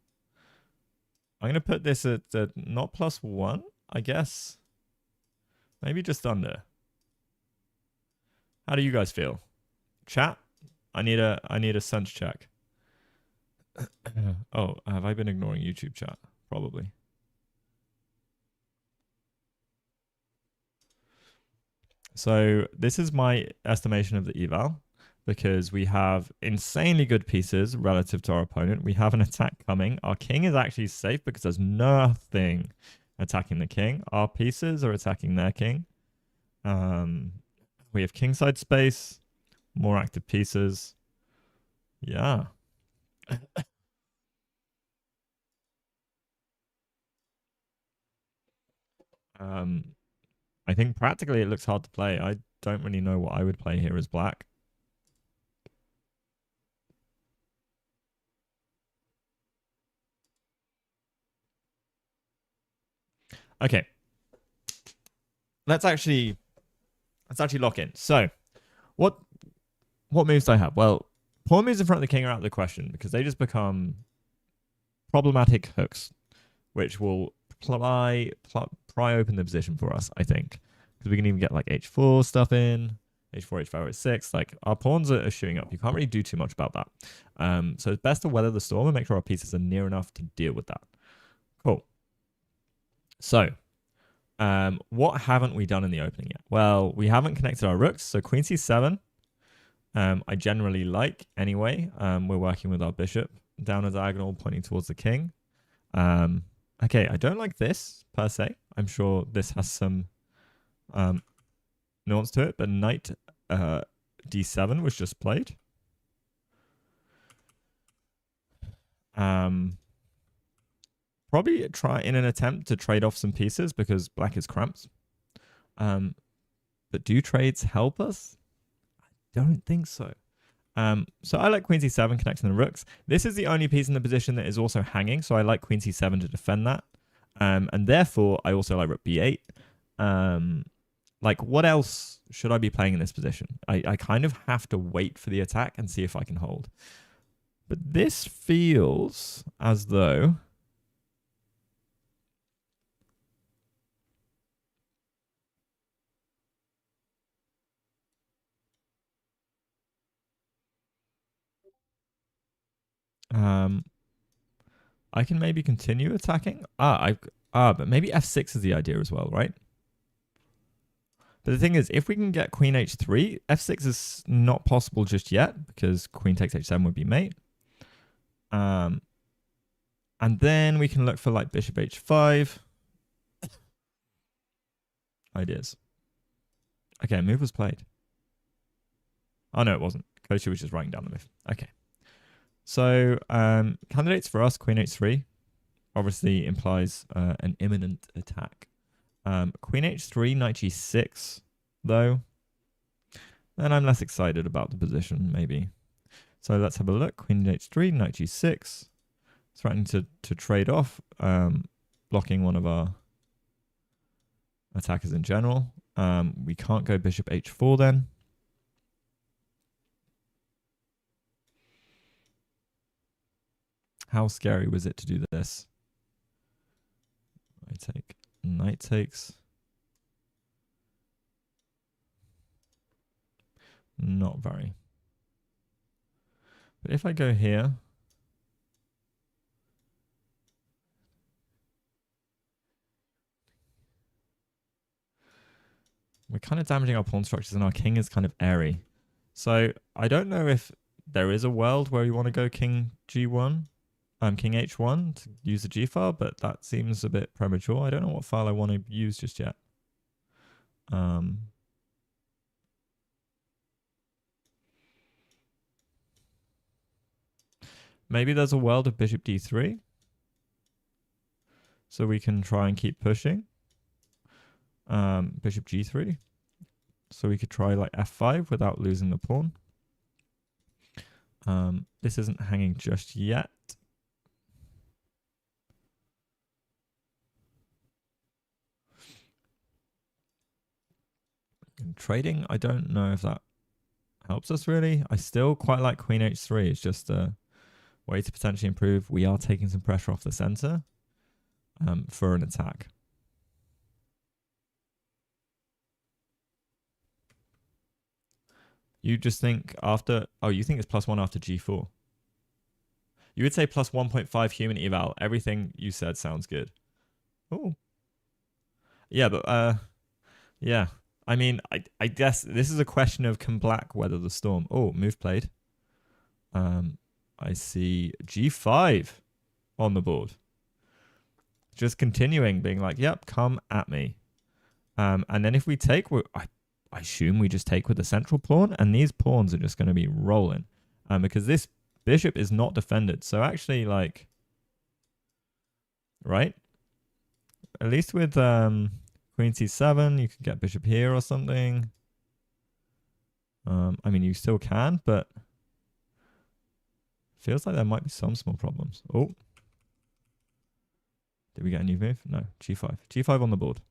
I'm gonna put this at not +1, I guess. Maybe just under. How do you guys feel? Chat. I need a sense check. Oh, have I been ignoring YouTube chat? Probably. So this is my estimation of the eval. because we have insanely good pieces relative to our opponent. We have an attack coming. Our king is actually safe because there's nothing attacking the king. Our pieces are attacking their king. We have kingside space, more active pieces. Yeah. I think practically it looks hard to play. I don't really know what I would play here as black. Okay. Let's actually lock in. So, what moves do I have? Well, pawn moves in front of the king are out of the question because they just become problematic hooks, which will pry open the position for us, I think. Because we can even get like h4 stuff in, h4, h5, h6. Like our pawns are shooting up. You can't really do too much about that. So it's best to weather the storm and make sure our pieces are near enough to deal with that. Cool. So, what haven't we done in the opening yet? Well, we haven't connected our rooks. So queen c7, I generally like anyway. We're working with our bishop down a diagonal pointing towards the king. Okay, I don't like this per se. I'm sure this has some nuance to it, but knight d7 was just played. Probably try in an attempt to trade off some pieces because black is cramped. But do trades help us? I don't think so. So I like queen c7 connecting the rooks. This is the only piece in the position that is also hanging, so I like queen c7 to defend that. And therefore, I also like rook b8. Like, what else should I be playing in this position? I kind of have to wait for the attack and see if I can hold. But this feels as though... I can maybe continue attacking. But maybe f6 is the idea as well, right? But the thing is, if we can get queen h3, f6 is not possible just yet because queen takes h7 would be mate. And then we can look for like bishop h5 ideas. Okay, a move was played. Oh no, it wasn't. Koshi was just writing down the move. Okay. So candidates for us, queen h3 obviously implies an imminent attack. Queen h3, knight g6, though. Then I'm less excited about the position, maybe. So let's have a look. Queen h3, knight g6. Threatening to trade off, blocking one of our attackers in general. We can't go bishop h4 then. How scary was it to do this? I take, knight takes. Not very. But if I go here, we're kind of damaging our pawn structures and our king is kind of airy. So I don't know if there is a world where we want to go king g1, king h1 to use the g file, but that seems a bit premature. I don't know what file I want to use just yet. Maybe there's a world of bishop d3. So we can try and keep pushing. Bishop g3. So we could try like f5 without losing the pawn. This isn't hanging just yet. And trading, I don't know if that helps us really. I still quite like queen h3. It's just a way to potentially improve. We are taking some pressure off the center for an attack. You just think after... Oh, you think it's +1 after g4. You would say plus 1.5 human eval. Everything you said sounds good. Oh. Yeah, but... yeah. I mean, I guess this is a question of can black weather the storm? Oh, move played. I see G5 on the board. Just continuing, being like, yep, come at me. And then if we take, I assume we just take with the central pawn, and these pawns are just going to be rolling. Because this bishop is not defended. So actually, like, right? At least with queen c7, you could get bishop here or something. I mean, you still can, but feels like there might be some small problems. Oh. Did we get a new move? No. G5. G5 on the board.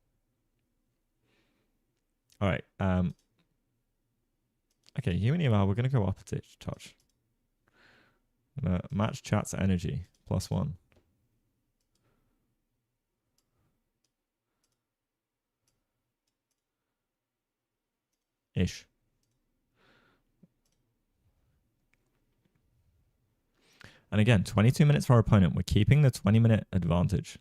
All right. Okay, you and Email, we're going to go opposite touch. Match chat's energy. +1. Ish. And again, 22 minutes for our opponent. We're keeping the 20-minute advantage.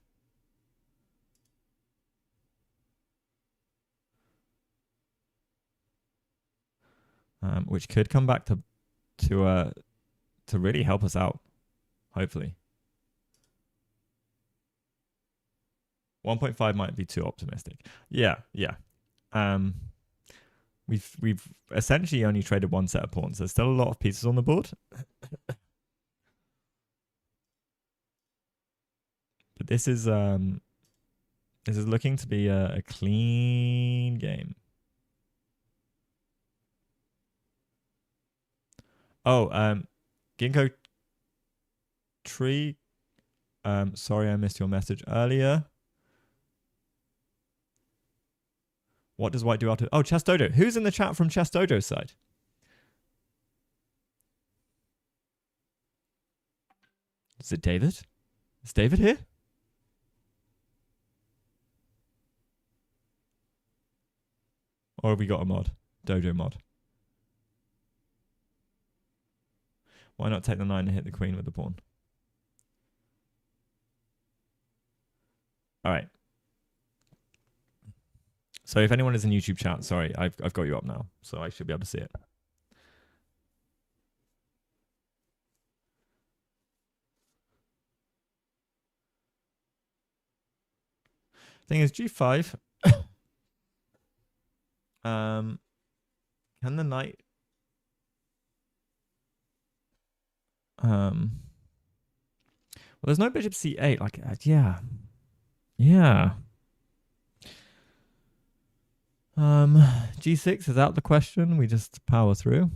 Which could come back to really help us out, hopefully. 1.5 might be too optimistic. Yeah. We've essentially only traded one set of pawns. There's still a lot of pieces on the board. But this is looking to be a clean game. Oh, Ginkgo Tree. Sorry, I missed your message earlier. What does white do after? Oh, Chess Dojo. Who's in the chat from Chess Dojo's side? Is it David? Is David here? Or have we got a mod? Dojo mod. Why not take the 9 and hit the queen with the pawn? All right. So if anyone is in YouTube chat, sorry, I've got you up now, so I should be able to see it. Thing is, G5. Can the knight? Well, there's no bishop c8. Like, yeah. G6 is out the question. We just power through.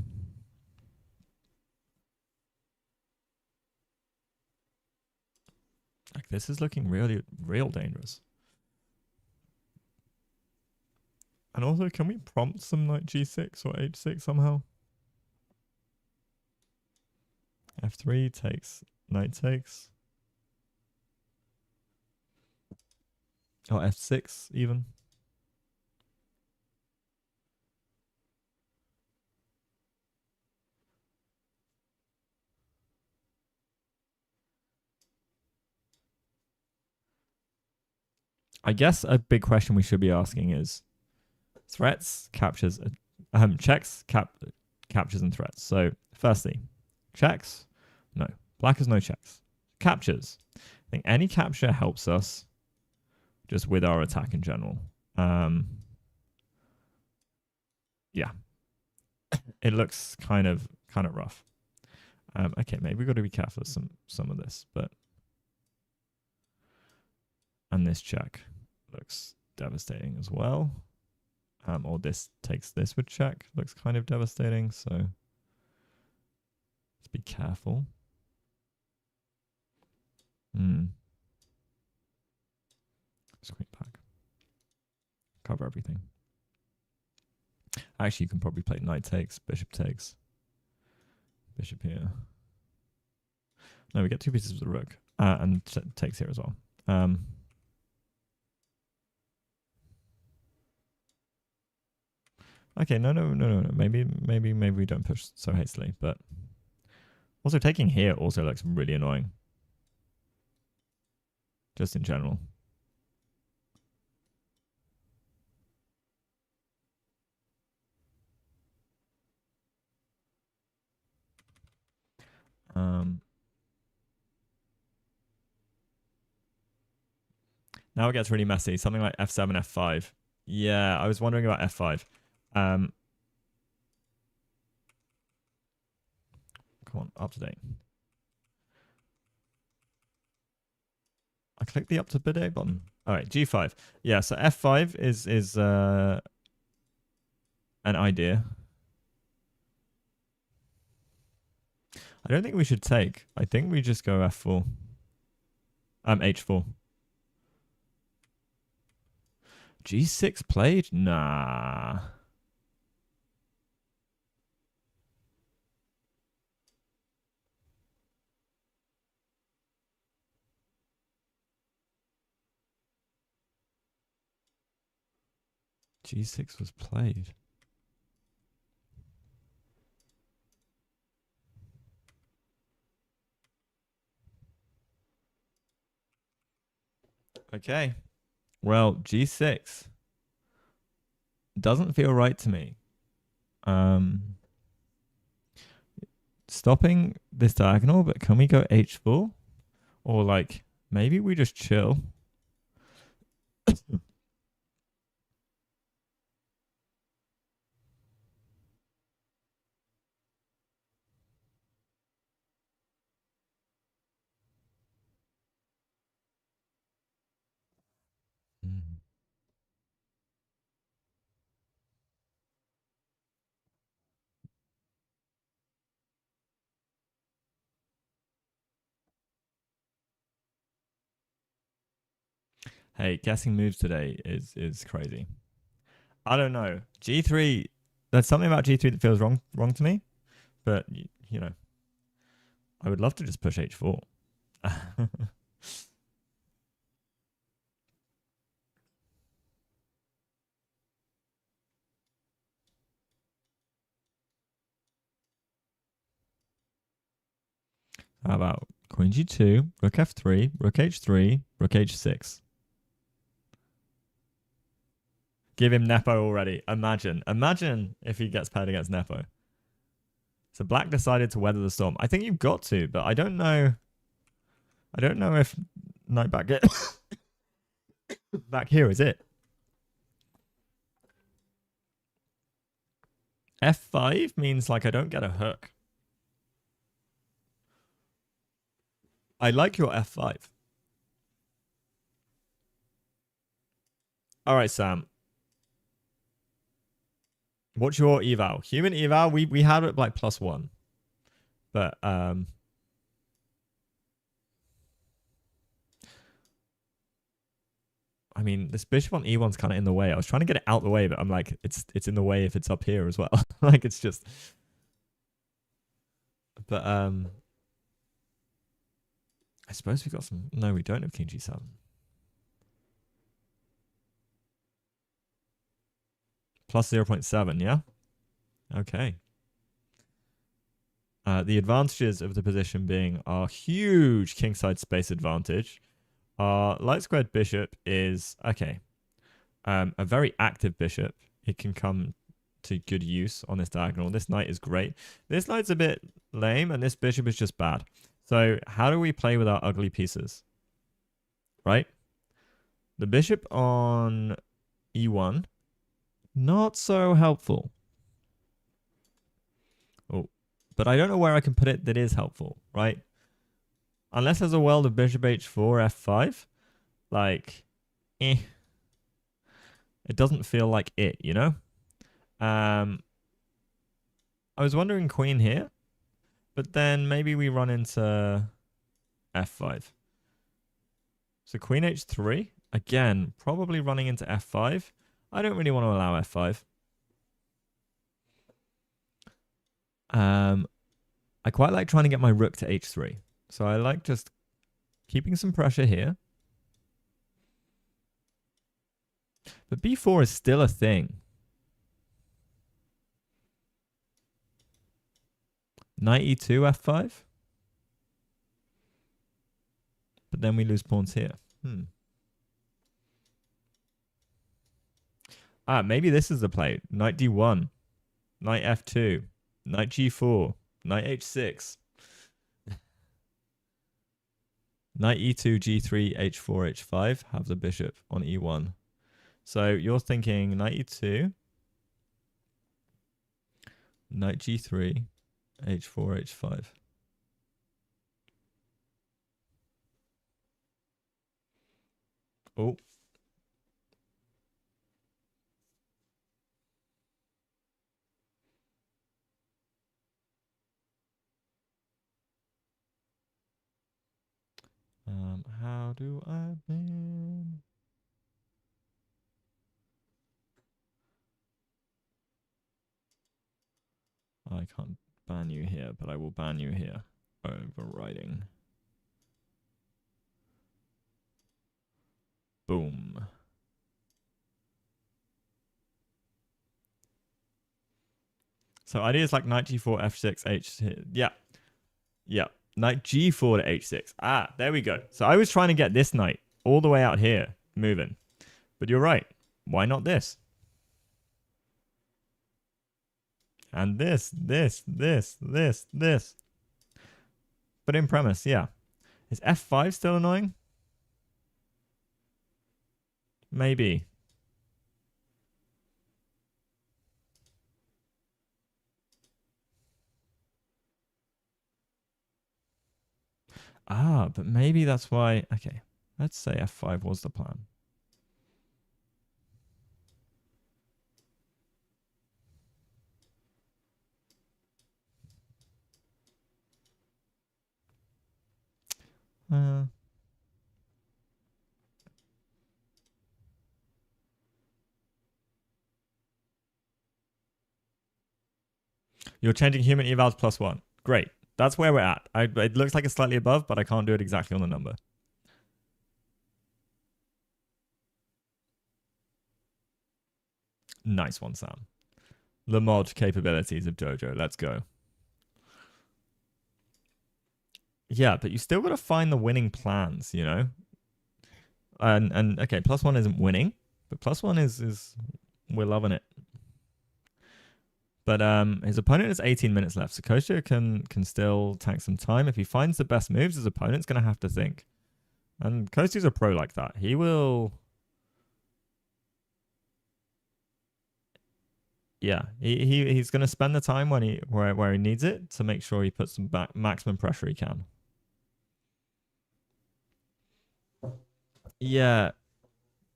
Like, this is looking really, real dangerous. And also, can we prompt some like G6 or H6 somehow? F3 takes, knight takes. Or F6 even. I guess a big question we should be asking is threats, captures, checks, captures and threats. So firstly, checks, no. Black has no checks. Captures. I think any capture helps us just with our attack in general. Yeah. It looks kind of rough. Okay, maybe we've got to be careful with some of this, but and this check looks devastating as well. Or this takes this with check. Looks kind of devastating, so let's be careful. Just queen back. Cover everything. Actually, you can probably play knight takes, bishop takes. Bishop here. No, we get 2 pieces of the rook. And takes here as well. Okay, no. Maybe we don't push so hastily, but also taking here also looks really annoying. Just in general. Now it gets really messy. Something like f7, f5. Yeah, I was wondering about f5. Come on, up to date. I clicked the up to date button. All right, g5. Yeah, so f5 is an idea. I don't think we should take. I think we just go f4. H4. G6 played? Nah. G6 was played. Okay. Well, G6 doesn't feel right to me. Stopping this diagonal, but can we go H4? Or like, maybe we just chill. Hey, guessing moves today is crazy. I don't know. G3, there's something about G3 that feels wrong to me, but you know, I would love to just push H4. How about Queen G2, Rook F3, Rook H3, Rook H6? Give him Nepo already. Imagine if he gets paired against Nepo. So Black decided to weather the storm. I think you've got to, but I don't know. I don't know if Knight back get back here is it. F5 means like I don't get a hook. I like your F5. All right, Sam. What's your eval? Human eval, we had it like +1. But I mean, this bishop on E1's kind of in the way. I was trying to get it out the way, but I'm like, it's in the way if it's up here as well. Like it's just. But I suppose we got some. No, we don't have King G7. Plus 0.7, yeah? Okay. The advantages of the position being our huge kingside space advantage. Our light squared bishop is, okay, a very active bishop. It can come to good use on this diagonal. This knight is great. This knight's a bit lame, and this bishop is just bad. So how do we play with our ugly pieces? Right? The bishop on E1, not so helpful. Oh, but I don't know where I can put it that is helpful, right? Unless there's a world of bishop h4, f5, like, It doesn't feel like it, you know? I was wondering queen here, but then maybe we run into f5. So queen h3, again, probably running into f5. I don't really want to allow f5. I quite like trying to get my rook to h3. So I like just keeping some pressure here. But b4 is still a thing. Knight e2, f5. But then we lose pawns here. Maybe this is the play. Knight d1. Knight f2. Knight g4. Knight h6. Knight e2, g3, h4, h5. Have the bishop on e1. So you're thinking knight e2, knight g3, h4, h5. Oh. How do I win? I can't ban you here, but I will ban you here. Overriding. Boom. So ideas like knight g4, f6, h. Yeah. Yeah. Knight g4 to h6. Ah, there we go. So I was trying to get this knight all the way out here moving. But you're right. Why not this? And this. But in premise, yeah. Is f5 still annoying? Maybe. Ah, but maybe that's why. Okay, let's say f5 was the plan. You're changing human evals +1. Great. That's where we're at. It looks like it's slightly above, but I can't do it exactly on the number. Nice one, Sam. The mod capabilities of Jojo. Let's go. Yeah, but you still got to find the winning plans, you know? And okay, +1 isn't winning, but +1 is we're loving it. But his opponent has 18 minutes left, so Kosher can still tank some time. If he finds the best moves, his opponent's going to have to think. And Kosher's a pro like that. He will... Yeah, he's going to spend the time when where he needs it to make sure he puts some maximum pressure he can. Yeah,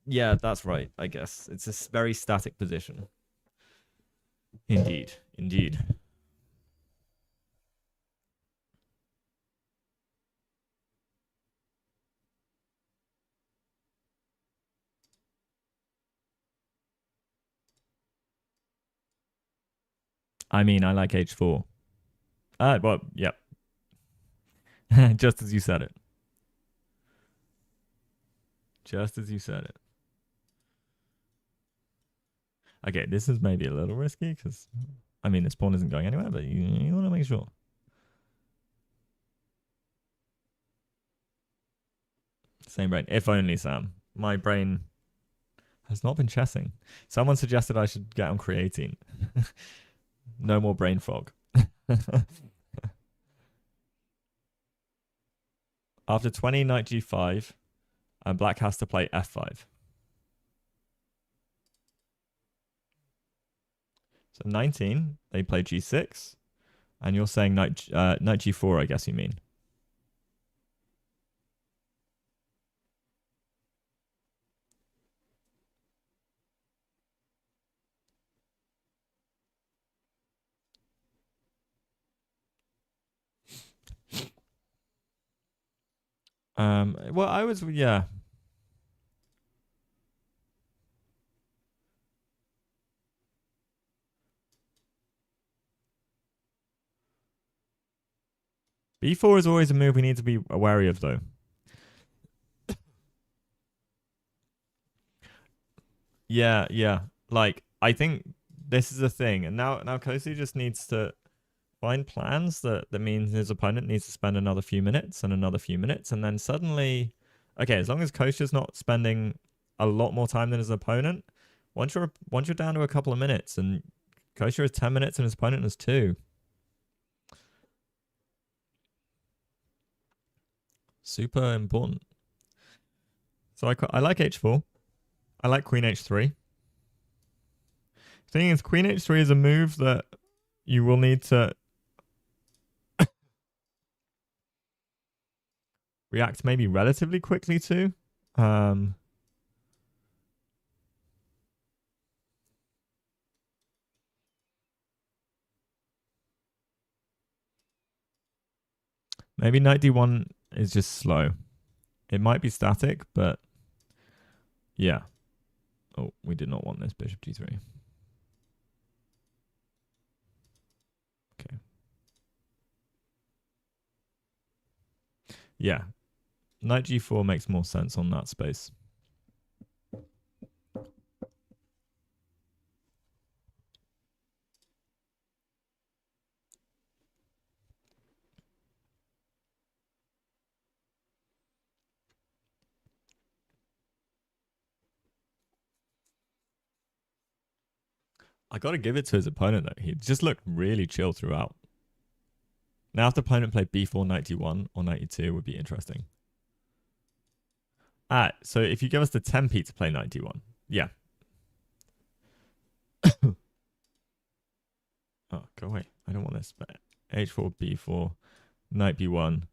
that's right, I guess. It's a very static position. Indeed. I mean, I like h4. Well, yep. Just as you said it. Just as you said it. Okay, this is maybe a little risky because, I mean, this pawn isn't going anywhere, but you want to make sure. Same brain. If only, Sam. My brain has not been chessing. Someone suggested I should get on creatine. No more brain fog. After 20, knight g5, and black has to play f5. So 19, they play g6, and you're saying knight g4, I guess you mean. Well, I was, yeah. B4 is always a move we need to be wary of, though. Yeah. Like, I think this is a thing, and now Kosi just needs to find plans that means his opponent needs to spend another few minutes, and then suddenly, okay, as long as Kosher's not spending a lot more time than his opponent, once you're down to a couple of minutes, and Kosher has 10 minutes and his opponent has 2. Super important. So I like h4. I like queen h3. Thing is, queen h3 is a move that you will need to react maybe relatively quickly to. Maybe knight d1 is just slow. It might be static, but yeah. Oh, we did not want this bishop g3. Okay. Yeah. Knight g4 makes more sense on that space. I got to give it to his opponent, though. He just looked really chill throughout. Now, if the opponent played b4, knight d1, or knight e2, would be interesting. So if you give us the tempi to play knight d1, yeah. Oh, go away. I don't want this. But h4, b4, knight b1.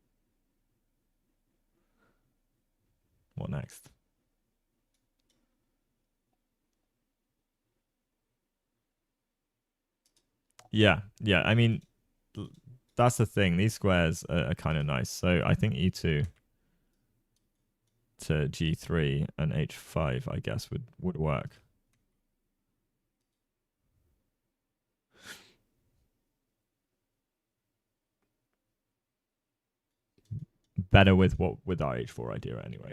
What next? Yeah, yeah. I mean, that's the thing. These squares are kind of nice. So I think e2 to g3 and h5, I guess, would work. Better with our h4 idea anyway.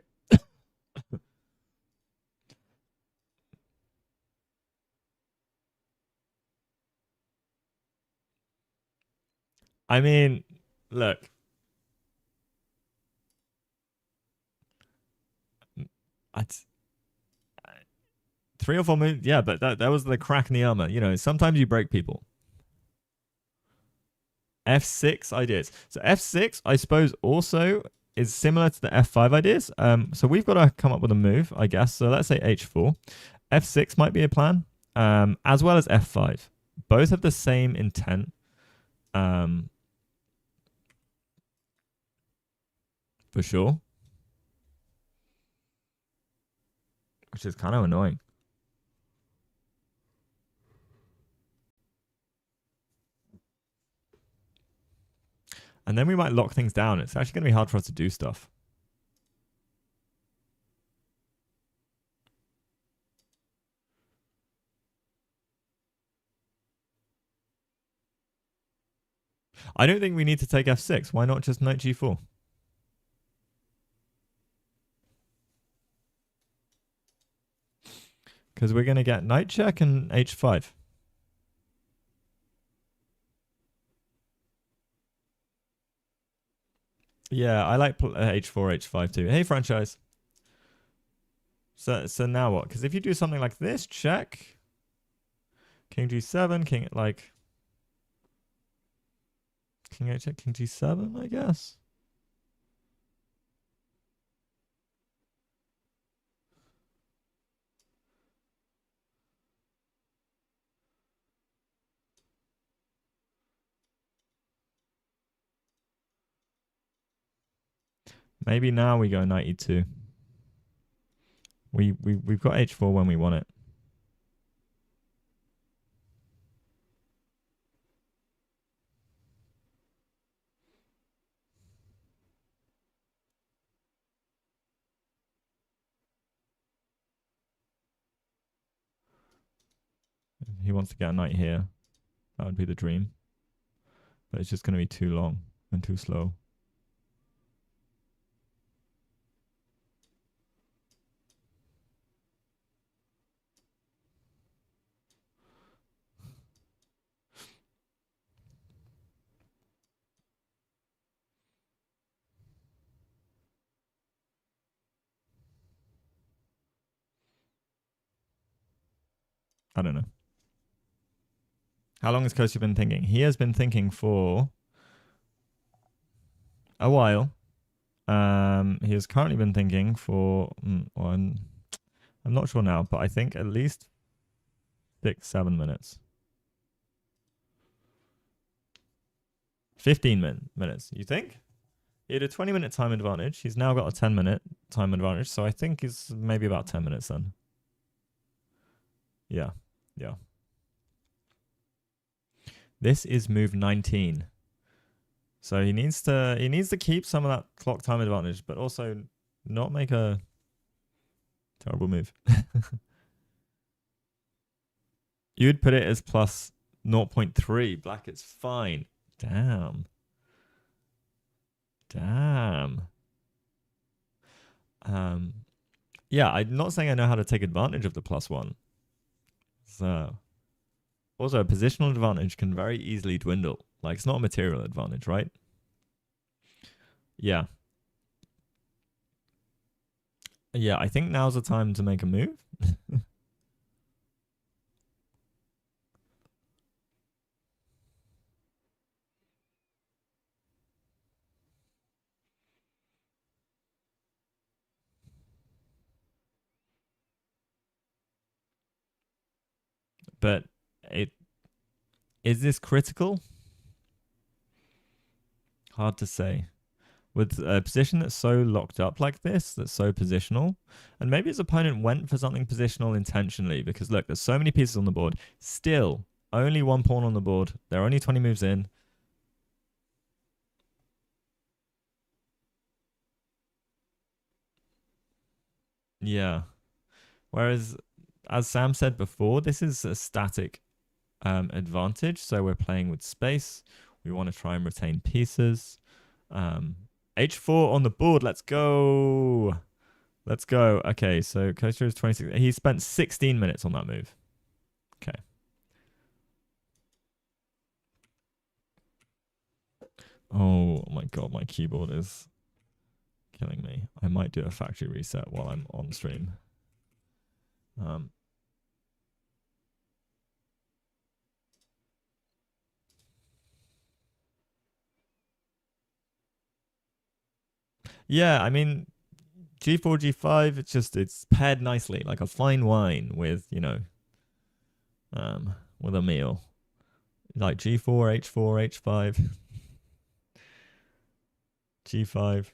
I mean, look. I'd, 3 or 4 moves, yeah, but that was the crack in the armor. You know, sometimes you break people. F6 ideas. So F6, I suppose, also is similar to the F5 ideas. So we've got to come up with a move, I guess. So let's say H4. F6 might be a plan, as well as F5. Both have the same intent. For sure. Which is kind of annoying. And then we might lock things down. It's actually going to be hard for us to do stuff. I don't think we need to take F6. Why not just knight G4? Because we're going to get knight check and H5. Yeah, I like H4, H5 too. Hey, franchise. So now what? Because if you do something like this, check. King G7, King like King H check, King G7, I guess. Maybe now we go knight E2. We've got H4 when we want it. He wants to get a knight here. That would be the dream. But it's just going to be too long and too slow. I don't know. How long has Kosi been thinking? He has been thinking for a while. He has currently been thinking for I'm not sure now, but I think at least 6-7 minutes. 15 minutes. You think? He had a 20-minute time advantage. He's now got a 10-minute time advantage, so I think he's maybe about 10 minutes then. Yeah. Yeah. This is move 19. So he needs to keep some of that clock time advantage, but also not make a terrible move. You'd put it as plus 0.3. Black, it's fine. Damn. Yeah, I'm not saying I know how to take advantage of the +1. So, also, a positional advantage can very easily dwindle. Like, it's not a material advantage, right? Yeah. Yeah, I think now's the time to make a move. But it is this critical? Hard to say. With a position that's so locked up like this, that's so positional, and maybe his opponent went for something positional intentionally because look, there's so many pieces on the board. Still, only one pawn on the board. They're only 20 moves in. Yeah. Whereas, as Sam said before, this is a static advantage. So we're playing with space. We want to try and retain pieces. H4 on the board. Let's go. Let's go. Okay, so Coaster is 26. He spent 16 minutes on that move. Okay. Oh my god, my keyboard is killing me. I might do a factory reset while I'm on stream. Yeah, I mean, G4, G5, it's paired nicely, like a fine wine with, with a meal. Like G4, H4, H5, G5.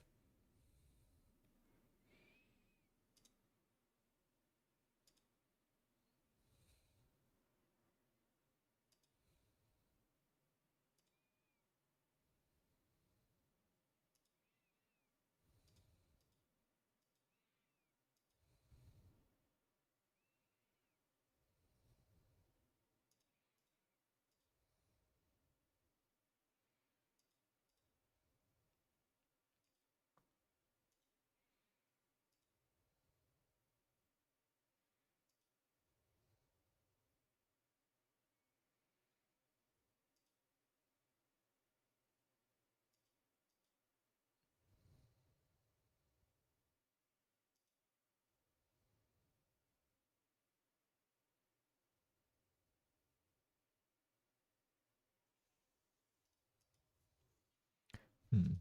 Hmm.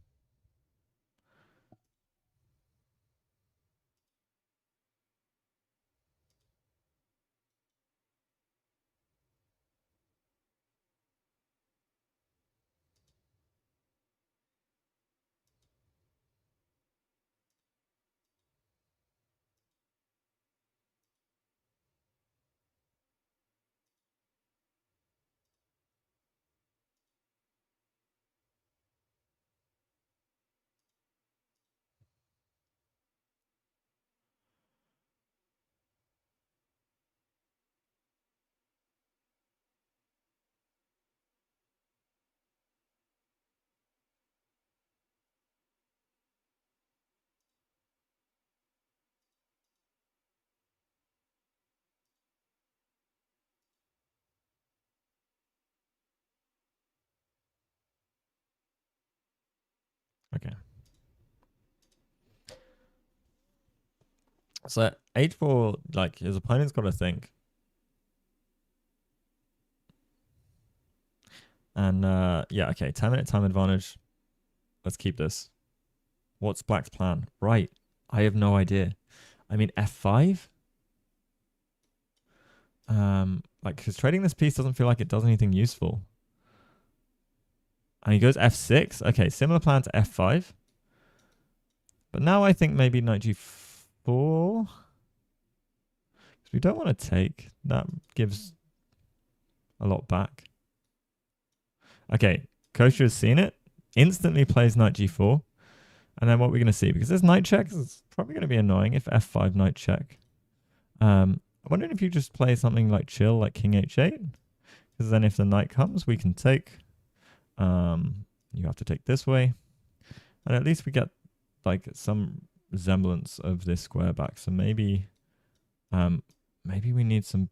Okay. So H4, like his opponent's got to think. And yeah, okay, 10-minute time advantage. Let's keep this. What's black's plan? Right. I have no idea. I mean, f5? Like, because trading this piece doesn't feel like it does anything useful. And he goes f6. Okay, similar plan to f5. But now I think maybe knight g4. Because we don't want to take. That gives a lot back. Okay, Kosher has seen it. Instantly plays knight g4. And then what we're going to see, because this knight check is probably going to be annoying if f5 knight check. I'm wondering if you just play something like chill, like king h8. Because then if the knight comes, we can take. You have to take this way. And at least we get like some resemblance of this square back. So maybe we need some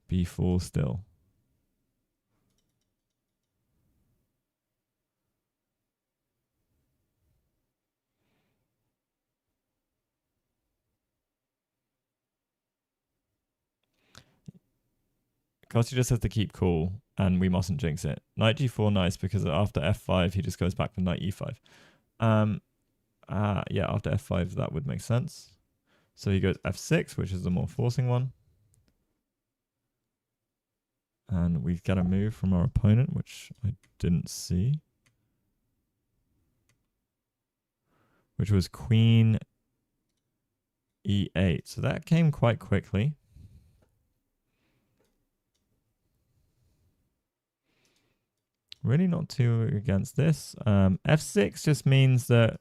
b4 still. Kosty just has to keep cool, and we mustn't jinx it. Knight g4, nice, because after f5, he just goes back to knight e5. Yeah, after f5, that would make sense. So he goes f6, which is the more forcing one. And we get a move from our opponent, which I didn't see. Which was queen e8. So that came quite quickly. Really not too against this. F6 just means that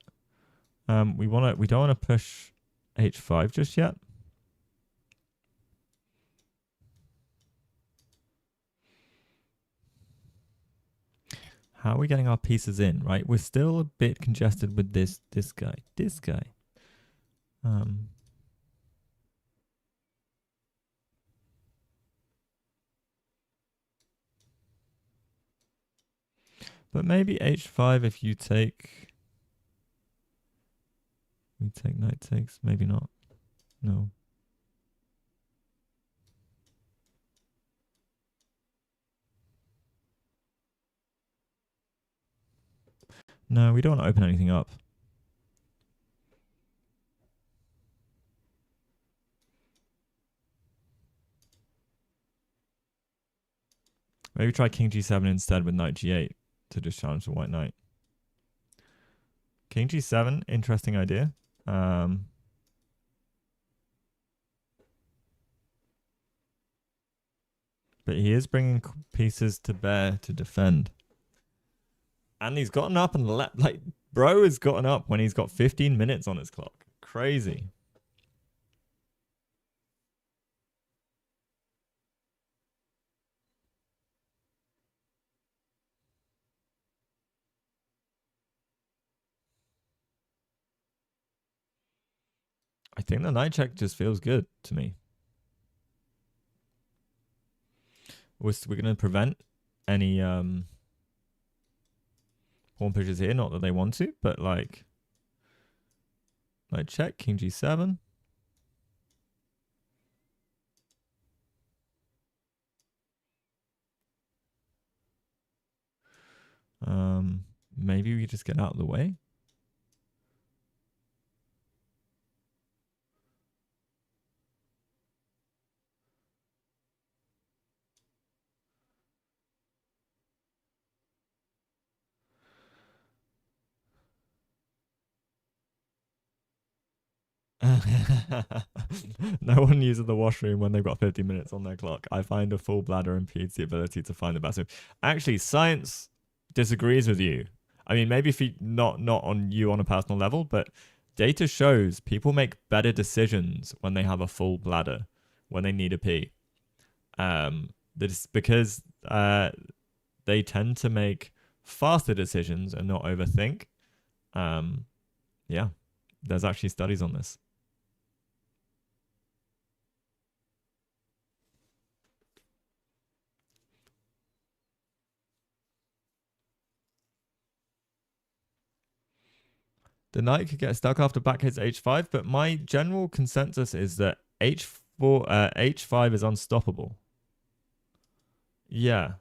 we don't want to push h5 just yet. How are we getting our pieces in, right? We're still a bit congested with this guy. But maybe h5 if you take. We take knight takes. Maybe not. No. No, we don't want to open anything up. Maybe try king g7 instead with knight g8 to just challenge the white knight. King g7, interesting idea. But he is bringing pieces to bear to defend. And he's gotten up and left. Like, bro has gotten up when he's got 15 minutes on his clock. Crazy. I think the knight check just feels good to me. We're going to prevent any pawn pushes here. Not that they want to, but like knight check, king g7. Maybe we just get out of the way. No one uses the washroom when they've got 50 minutes on their clock. I find a full bladder impedes the ability to find the best move. Actually, science disagrees with you. I mean, maybe if not on you on a personal level, but data shows people make better decisions when they have a full bladder, when they need a pee. That's because they tend to make faster decisions and not overthink. Yeah, there's actually studies on this. The knight could get stuck after back hits h5, but my general consensus is that h5 is unstoppable. Yeah.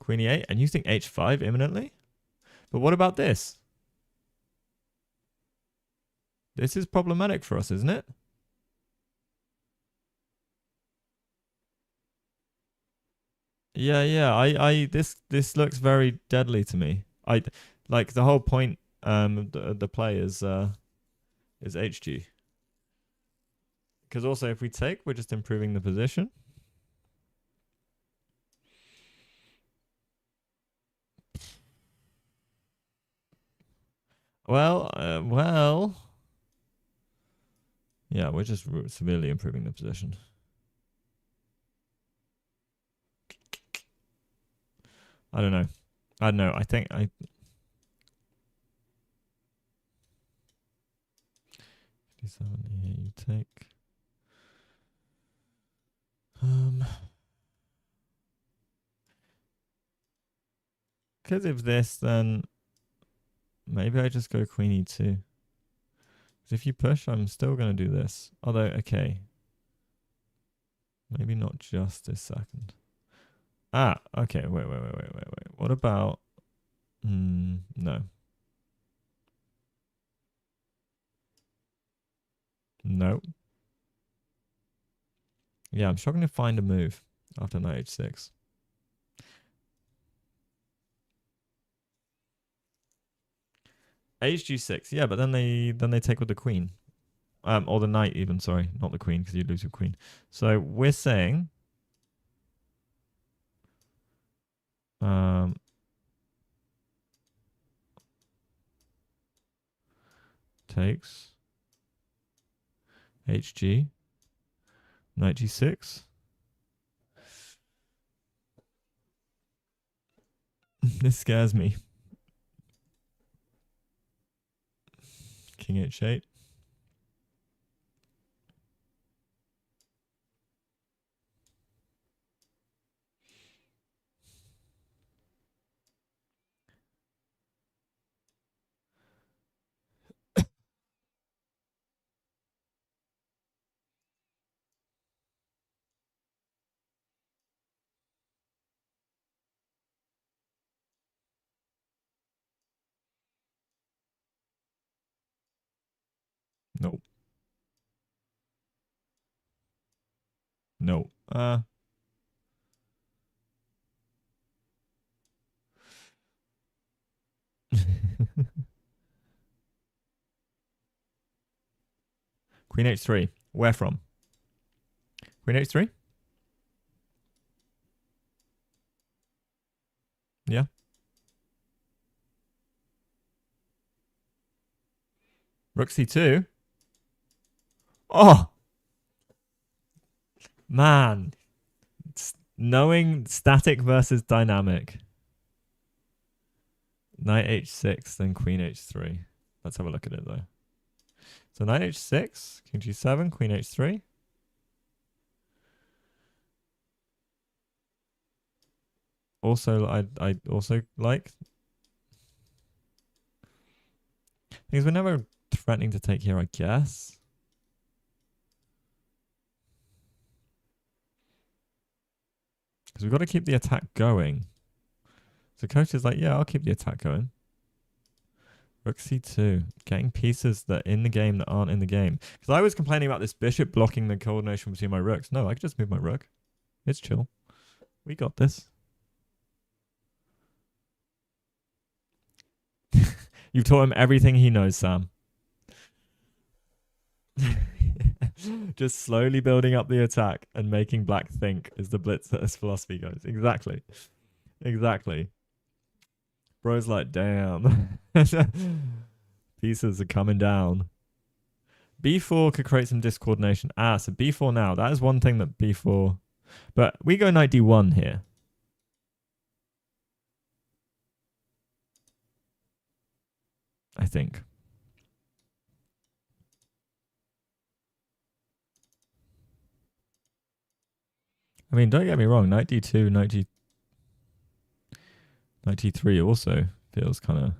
Queen e8, and you think h5 imminently? But what about this? This is problematic for us, isn't it? Yeah. This looks very deadly to me. I like the whole point of the play is HG. Because also if we take, we're just improving the position. Well. Yeah, we're just severely improving the position. I don't know. I think I. Here you take. Because of this, then maybe I just go Queen e2. Because if you push, I'm still gonna do this. Although, okay, maybe not just this second. Ah, okay. Wait. What about? No. No. Yeah, I'm struggling to find a move after knight h6. Hg6. Yeah, but then they take with the queen. Or the knight even, sorry, not the queen, because you lose your queen. So we're saying takes HG, knight g6. This scares me. King h8. Nope. No. Queen h3. Where from? Queen h3? Yeah. Rook c2. Oh, man. Knowing static versus dynamic. Knight h6, then queen h3. Let's have a look at it, though. So knight h6, king g7, queen h3. Also, I also like. Because we're never threatening to take here, I guess. Because we've got to keep the attack going. So coach is like, yeah, I'll keep the attack going. Rook c2. Getting pieces that are in the game that aren't in the game. Because I was complaining about this bishop blocking the coordination between my rooks. No, I could just move my rook. It's chill. We got this. You've taught him everything he knows, Sam. Just slowly building up the attack and making black think is the blitz as philosophy goes. Exactly. Bro's like, damn. Pieces are coming down. B4 could create some discoordination. So B4 now. That is one thing that B4... But we go knight D1 here. I think. I mean, don't get me wrong. Knight D2, knight D3 also feels kind of...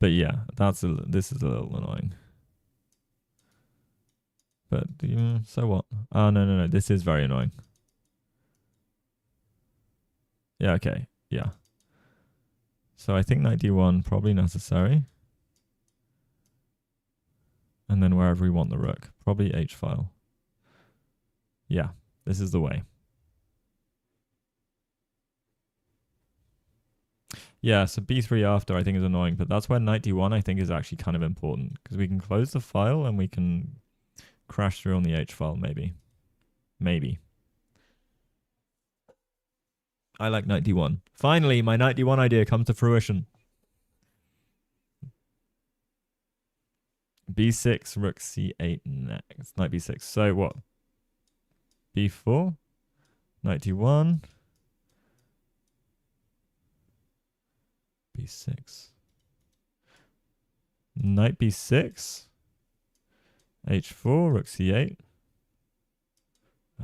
But yeah, this is a little annoying. But so what? Oh, no. This is very annoying. Yeah, okay. Yeah. So I think knight d1 probably necessary. And then wherever we want the rook. Probably h-file. Yeah, this is the way. Yeah, so b3 after I think is annoying, but that's where knight d1 I think is actually kind of important, because we can close the file and we can crash through on the h-file, maybe. Maybe. I like knight d1. Finally, my knight d1 idea comes to fruition. b6, rook c8 next. Knight b6. So what? b4, knight d1, b6. Knight b6, h4, rook c8.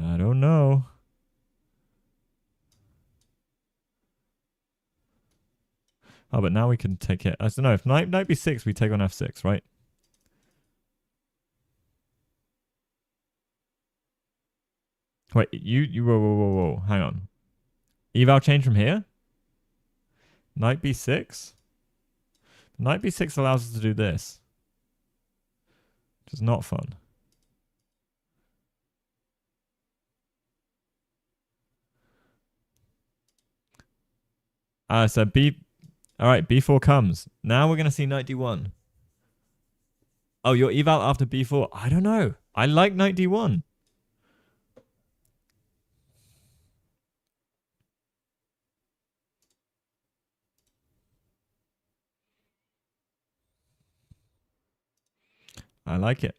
I don't know. Oh, but now we can take it. I don't know. If knight b6, we take on f6, right? Wait, whoa. Hang on. Eval change from here? Knight b6? Knight b6 allows us to do this, which is not fun. So all right, b4 comes. Now we're going to see knight d1. Oh, your eval after b4? I don't know. I like knight d1. I like it.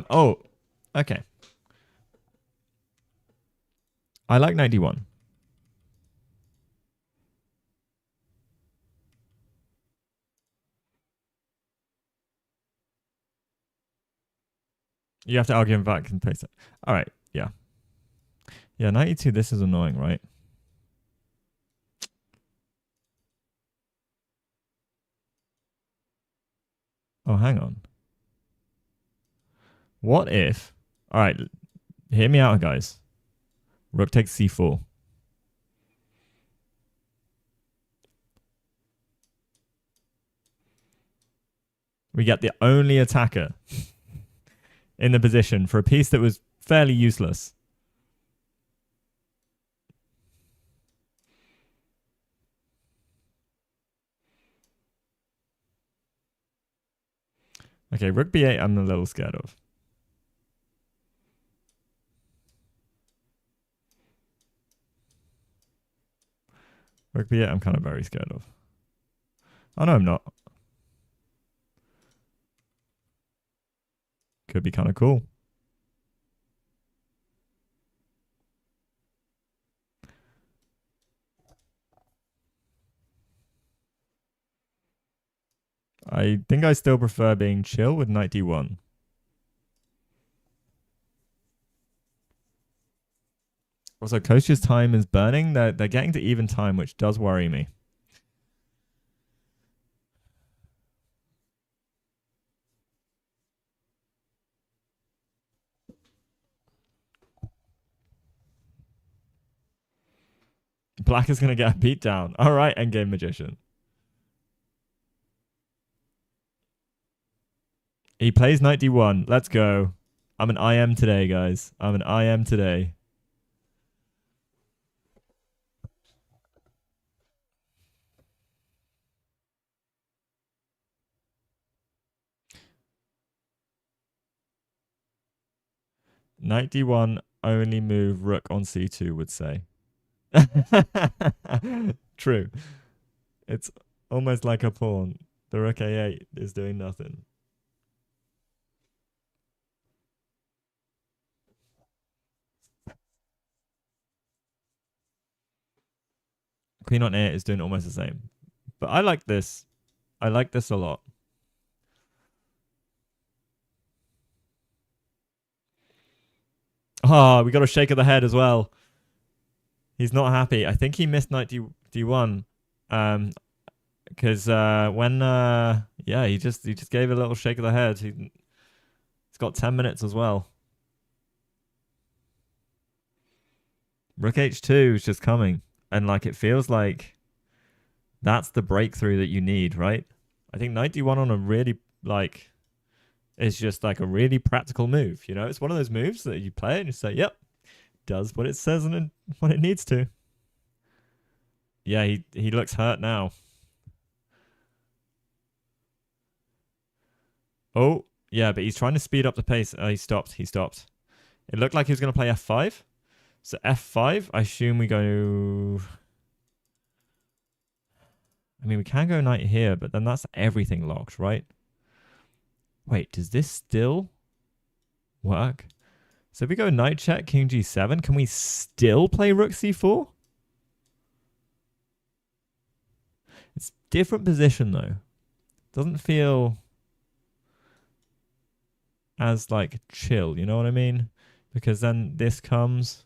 Oh, okay. I like knight d1. You have to argue him back and paste it. All right, yeah. Yeah, knight e2, this is annoying, right? Oh, hang on. What if... All right, hear me out, guys. Rook takes c4. We get the only attacker in the position for a piece that was fairly useless. Okay, rook b8 I'm a little scared of. Rook b8 I'm kind of very scared of. Oh, no, I'm not. Could be kind of cool. I think I still prefer being chill with knight d1. Also, Coach's time is burning. They're getting to even time, which does worry me. Black is going to get a beat down. All right, endgame magician. He plays knight d1. Let's go. I'm an IM today, guys. I'm an IM today. Knight d1 only move rook on c2 would say. True. It's almost like a pawn. The rook a8 is doing nothing. Queen on a8 is doing almost the same. But I like this. I like this a lot. Oh, we got a shake of the head as well. He's not happy. I think he missed knight d1. Because when yeah, he just gave a little shake of the head. He's got 10 minutes as well. Rook h2 is just coming, and like it feels like that's the breakthrough that you need, right? I think knight d1 on a really like is just like a really practical move. You know, it's one of those moves that you play and you say, "Yep, does what it says and what it needs to." Yeah, he looks hurt now. Oh, yeah, but he's trying to speed up the pace. Oh, he stopped. He stopped. It looked like he was going to play f5. So f5, I assume we go... I mean, we can go knight here, but then that's everything locked, right? Wait, does this still work? So if we go knight check, king g7, can we still play rook c4? It's different position, though. Doesn't feel as, like, chill, you know what I mean? Because then this comes...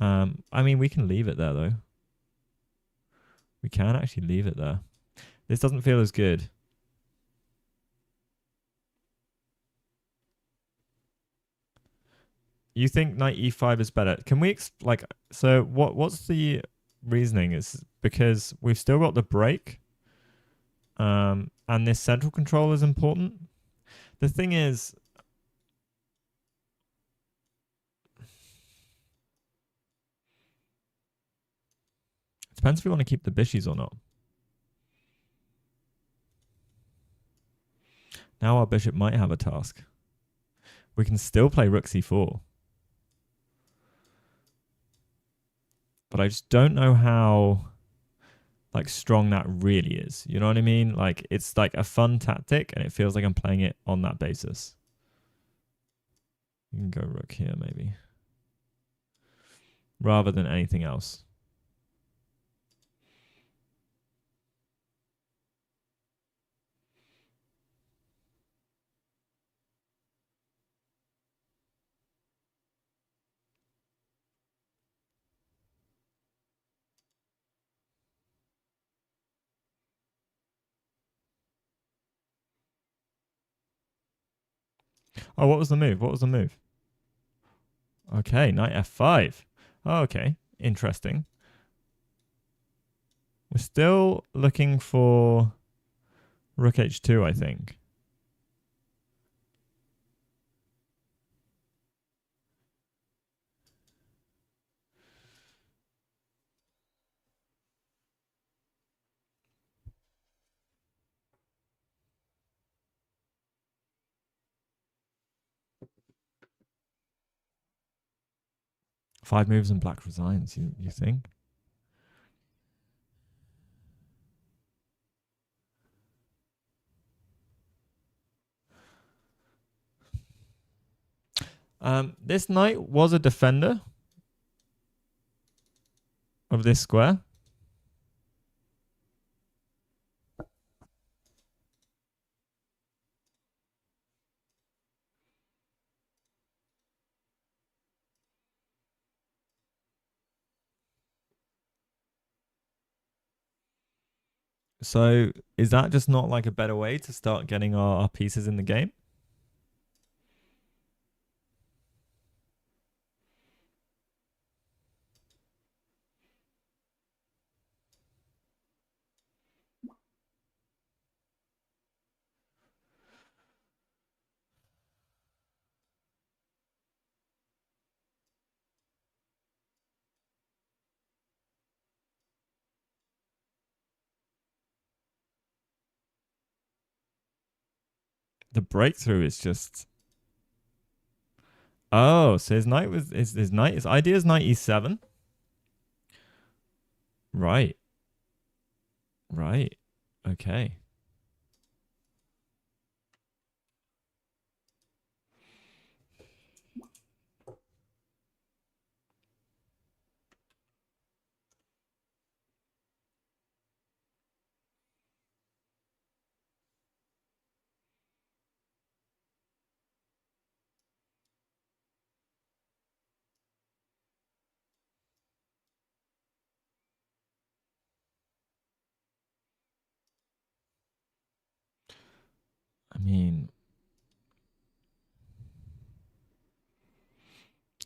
I mean, we can leave it there, though. We can actually leave it there. This doesn't feel as good. You think knight e5 is better? Can we like? So what's the reasoning? Is because we've still got the break, and this central control is important. The thing is, it depends if we want to keep the bishies or not. Now our bishop might have a task. We can still play rook c4. But I just don't know how like strong that really is. You know what I mean? Like it's like a fun tactic and it feels like I'm playing it on that basis. You can go rook here maybe. Rather than anything else. Oh, what was the move? What was the move? Okay, knight f5. Oh, okay, interesting. We're still looking for rook h2, I think. Five moves and black resigns, you think? This knight was a defender of this square. So is that just not like a better way to start getting our pieces in the game? The breakthrough is just... Oh, so his knight was his idea is knight e7. Right. Right. Okay. I mean,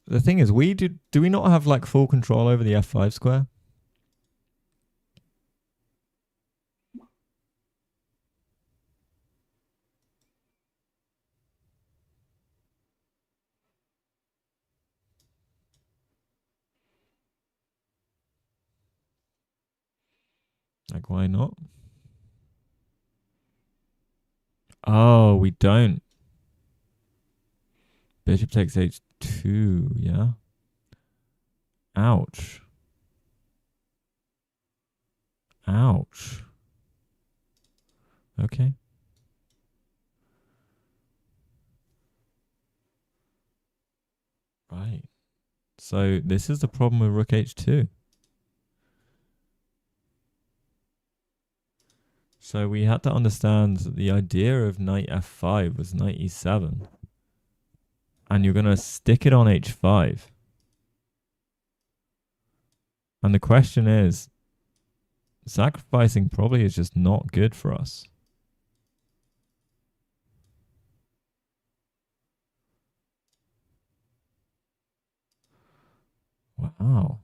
the thing is, do we not have like full control over the f5 square? Like, why not? Oh, we don't. Bishop takes h2, yeah? Ouch. Ouch. Okay. Right. So this is the problem with rook h2. So we had to understand that the idea of knight f5 was knight e7. And you're going to stick it on h5. And the question is, sacrificing probably is just not good for us. Wow.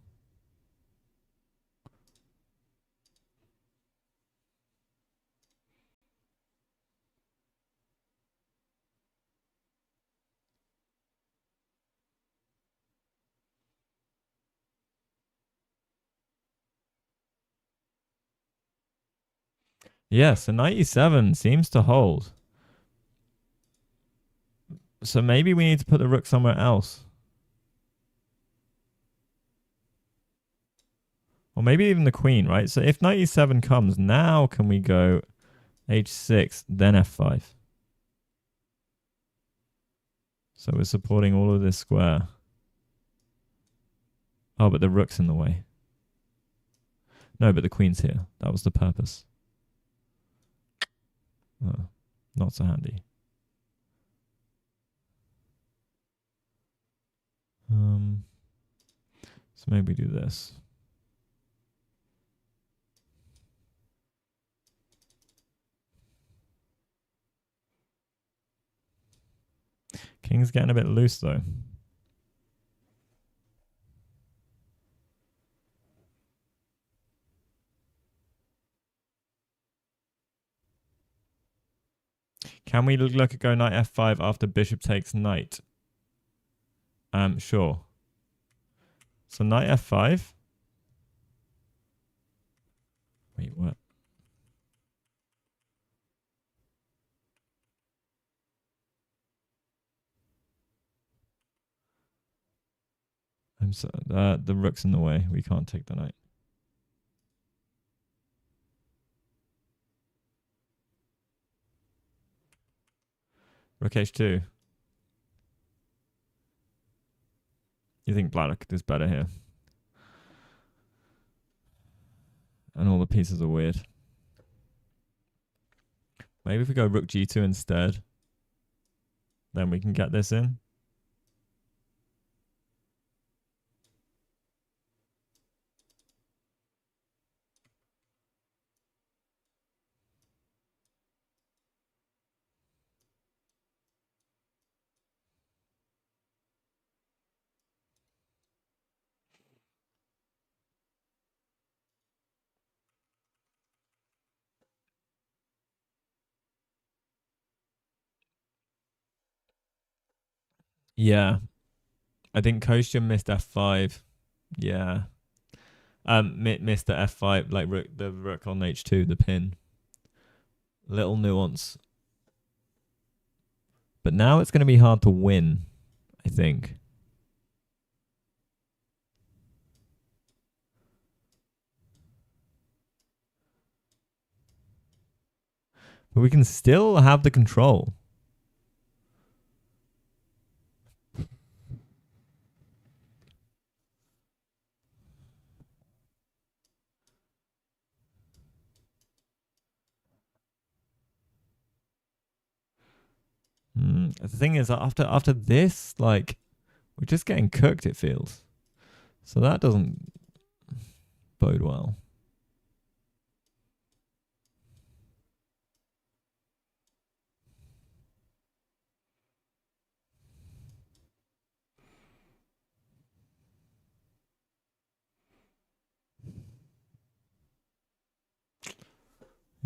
Yeah, so knight e7 seems to hold. So maybe we need to put the rook somewhere else. Or maybe even the queen, right? So if knight e7 comes, now can we go h6, then f5? So we're supporting all of this square. Oh, but the rook's in the way. No, but the queen's here. That was the purpose. Oh, not so handy. So maybe do this. King's getting a bit loose though. Can we look at go knight f5 after bishop takes knight? Sure. So knight f5. Wait, what? I'm so the rook's in the way. We can't take the knight. Rook h2. You think black is better here? And all the pieces are weird. Maybe if we go rook g2 instead, then we can get this in. Yeah. I think Kostya missed f5. Yeah. Missed the f5, like the rook on h2, the pin. Little nuance. But now it's going to be hard to win, I think. But we can still have the control. The thing is, after this, like, we're just getting cooked, it feels. So that doesn't bode well.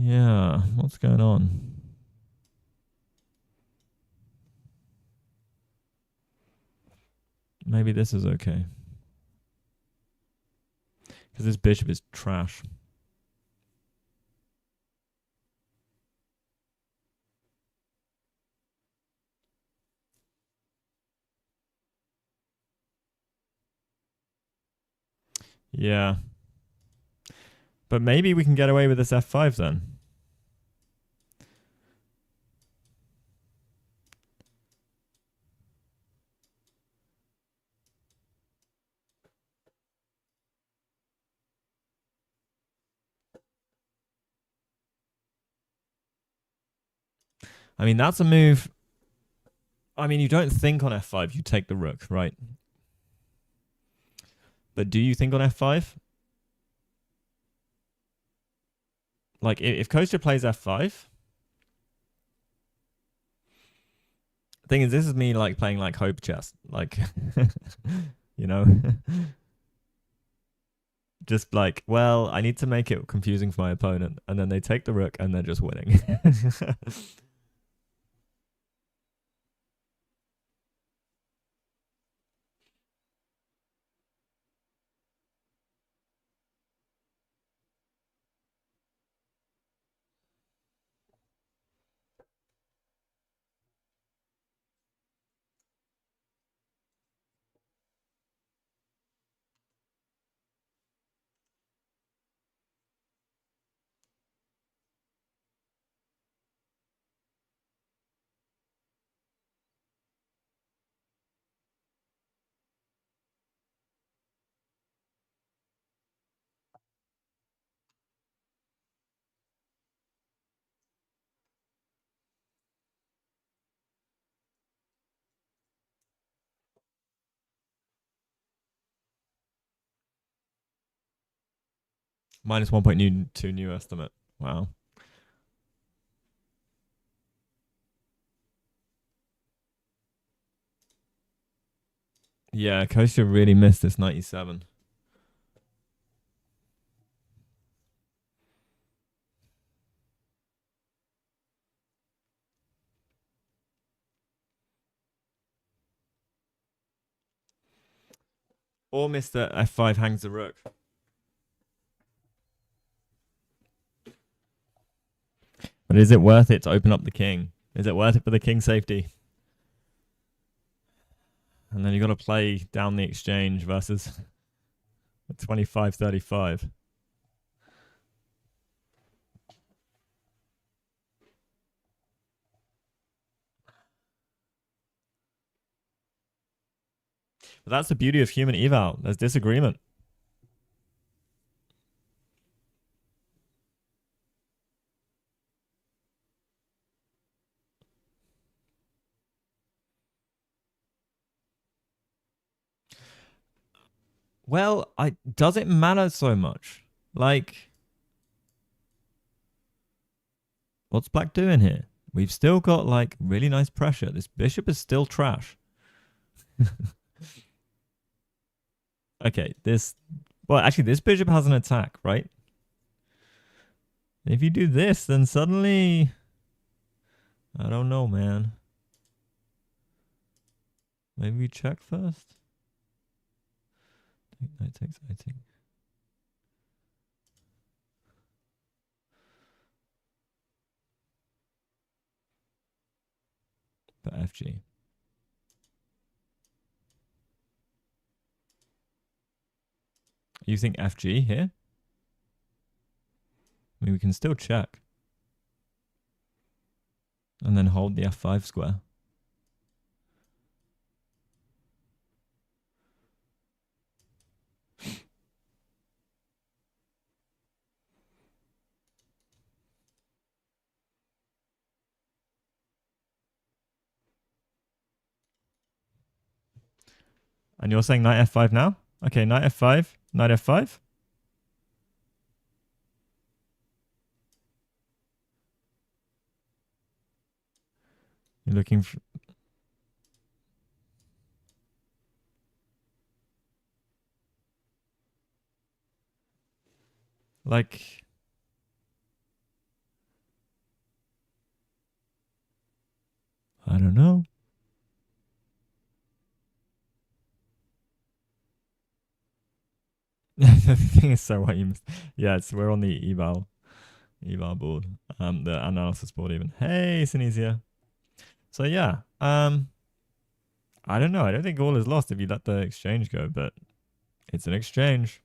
Yeah, what's going on? Maybe this is okay. Because this bishop is trash. Yeah. But maybe we can get away with this f5 then. I mean, that's a move. I mean, you don't think on f5, you take the rook, right? But do you think on f5? Like, if Kosher plays f5, the thing is, this is me like playing like hope chess, like, you know, just like, well, I need to make it confusing for my opponent, and then they take the rook, and they're just winning. Minus 1.2 new estimate. Wow. Yeah, Kosher really missed this 97. Or Mr. F5 hangs the rook. But is it worth it to open up the king? Is it worth it for the king safety? And then you got to play down the exchange versus 25-35. But that's the beauty of human eval. There's disagreement. Well, does it matter so much? Like, what's black doing here? We've still got like really nice pressure. This bishop is still trash. Okay, well, actually, this bishop has an attack, right? If you do this, then suddenly, I don't know, man. Maybe we check first. Knight takes, I think. But FG. You think FG here? I mean, we can still check. And then hold the F5 square. And you're saying knight F5 now? Okay, knight F5, knight F5. You're looking for... Like... I don't know. The thing is, so what you missed. Yeah, we're on the eval board, the analysis board even. Hey, Synesia. So yeah, I don't know. I don't think all is lost if you let the exchange go, but it's an exchange.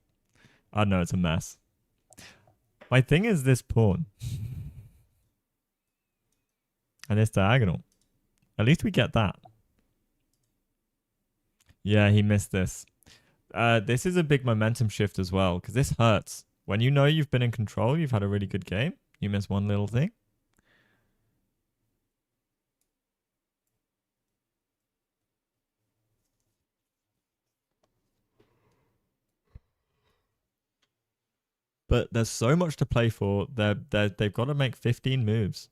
I don't know. It's a mess. My thing is this pawn and this diagonal. At least we get that. Yeah, he missed this. This is a big momentum shift as well because this hurts. When you know you've been in control, you've had a really good game. You miss one little thing. But there's so much to play for. They've got to make 15 moves.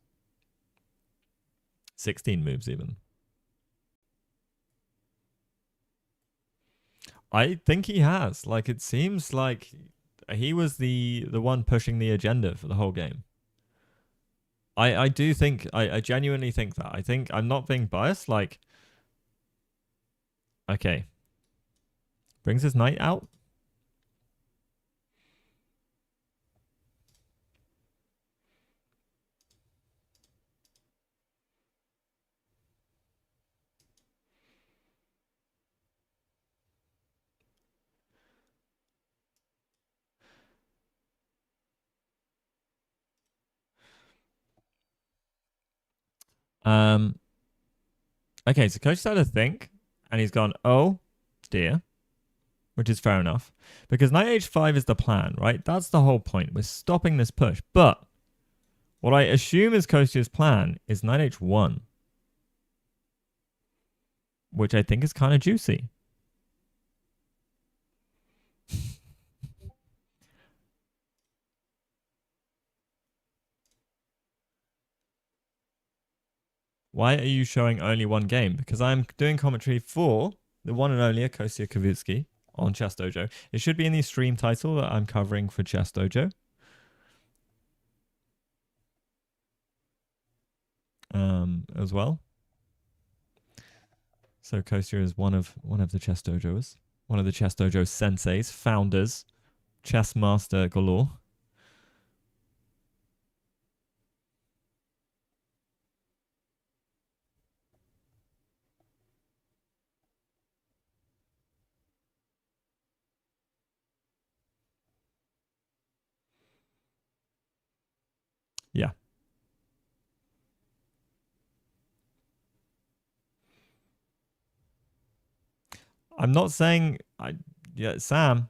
16 moves even. I think he has. Like it seems like he was the one pushing the agenda for the whole game. I do think I genuinely think that. I think I'm not being biased. Like, okay, brings his knight out. Um, okay, so coach had to think, and he's gone, oh dear, which is fair enough, because knight h5 is the plan, right? That's the whole point. We're stopping this push, but what I assume is Kostya's plan is knight h1, which I think is kind of juicy. Why are you showing only one game? Because I'm doing commentary for the one and only Kostya Kavitsky on Chess Dojo. It should be in the stream title that I'm covering for Chess Dojo. As well. So Kostya is one of the Chess Dojos, one of the Chess Dojo senseis, founders, chess master galore. Yeah. I'm not saying Sam.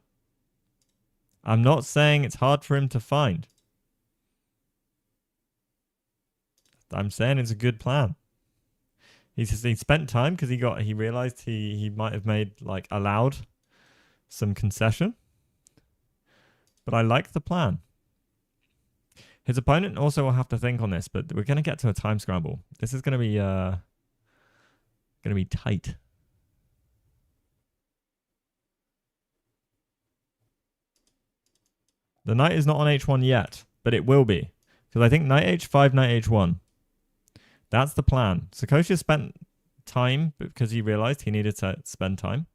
I'm not saying it's hard for him to find. I'm saying it's a good plan. He spent time because he realized he might have made like allowed some concession. But I like the plan. His opponent also will have to think on this, but we're gonna get to a time scramble. This is gonna be tight. The knight is not on h1 yet, but it will be. Because I think knight h5, knight h1. That's the plan. Sakosha spent time because he realized he needed to spend time.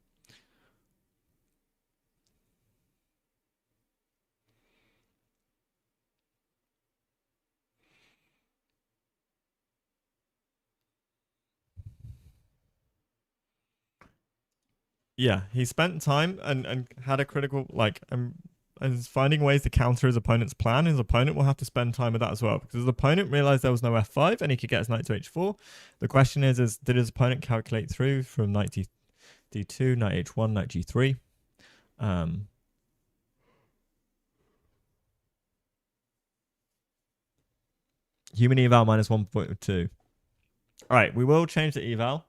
Yeah, he spent time and had a critical and is finding ways to counter his opponent's plan. His opponent will have to spend time with that as well because his opponent realized there was no f5 and he could get his knight to h4. The question is did his opponent calculate through from knight d2, knight h1, knight g3? Human eval minus 1.2. All right, we will change the eval.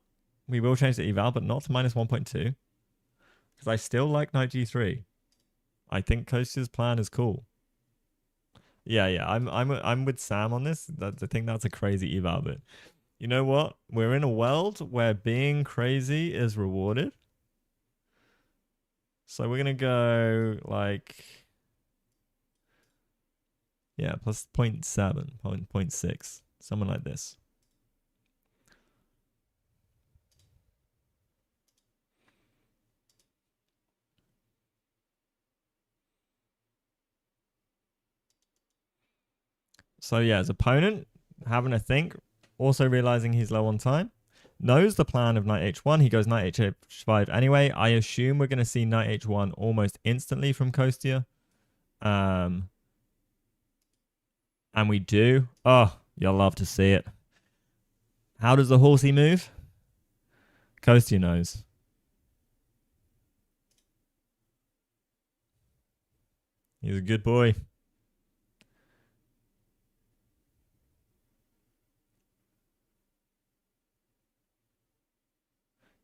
We will change the eval, but not to minus 1.2 because I still like knight g3. I think Kostya's plan is cool. Yeah, I'm with Sam on this. I think that's a crazy eval, but you know what? We're in a world where being crazy is rewarded. So we're gonna go like plus 0.7, 0.6, something like this. So yeah, his opponent having a think, also realizing he's low on time, knows the plan of knight h1. He goes knight h5 anyway. I assume we're going to see knight h1 almost instantly from Kostia. And we do. Oh, you'll love to see it. How does the horsey move? Kostia knows. He's a good boy.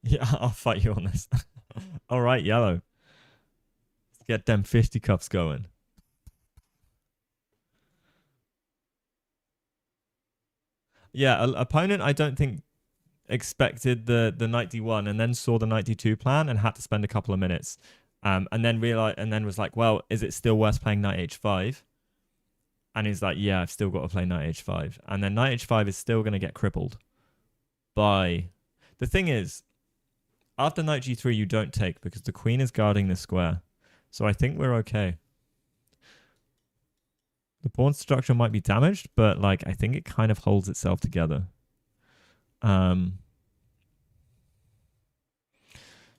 Yeah, I'll fight you on this. All right, yellow. Let's get them fisticuffs going. Yeah, opponent, I don't think expected the knight d1 and then saw the knight d2 plan and had to spend a couple of minutes, and then realized and then was like, well, is it still worth playing knight h5? And he's like, yeah, I've still got to play knight h5, and then knight h5 is still going to get crippled by. The thing is, after knight g3 you don't take because the queen is guarding the square, so I think we're okay. The pawn structure might be damaged, but like I think it kind of holds itself together.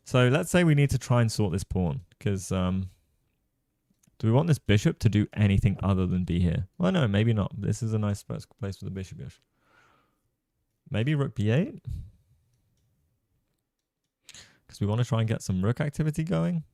So let's say we need to try and sort this pawn, because do we want this bishop to do anything other than be here? Well, no, maybe not. This is a nice place for the bishop. Maybe rook b8? Because we want to try and get some rook activity going.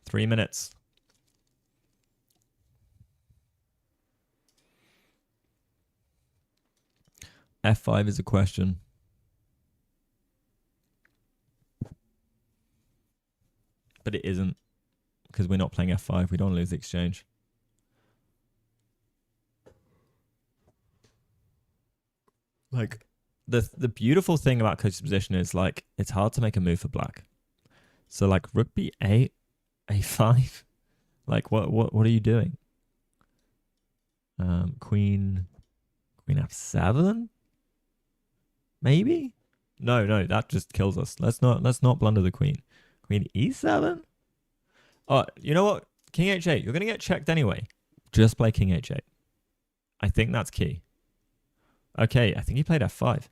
Three minutes. F5 is a question. But it isn't, because we're not playing F5. We don't lose the exchange. Like, the beautiful thing about Coach's position is, like, it's hard to make a move for black. So, like, rook b8, a5. Like, what are you doing? Queen f7? Maybe? No, that just kills us. Let's not blunder the queen. Queen e7? Oh, you know what? King h8. You're going to get checked anyway. Just play king h8. I think that's key. Okay, I think he played f5.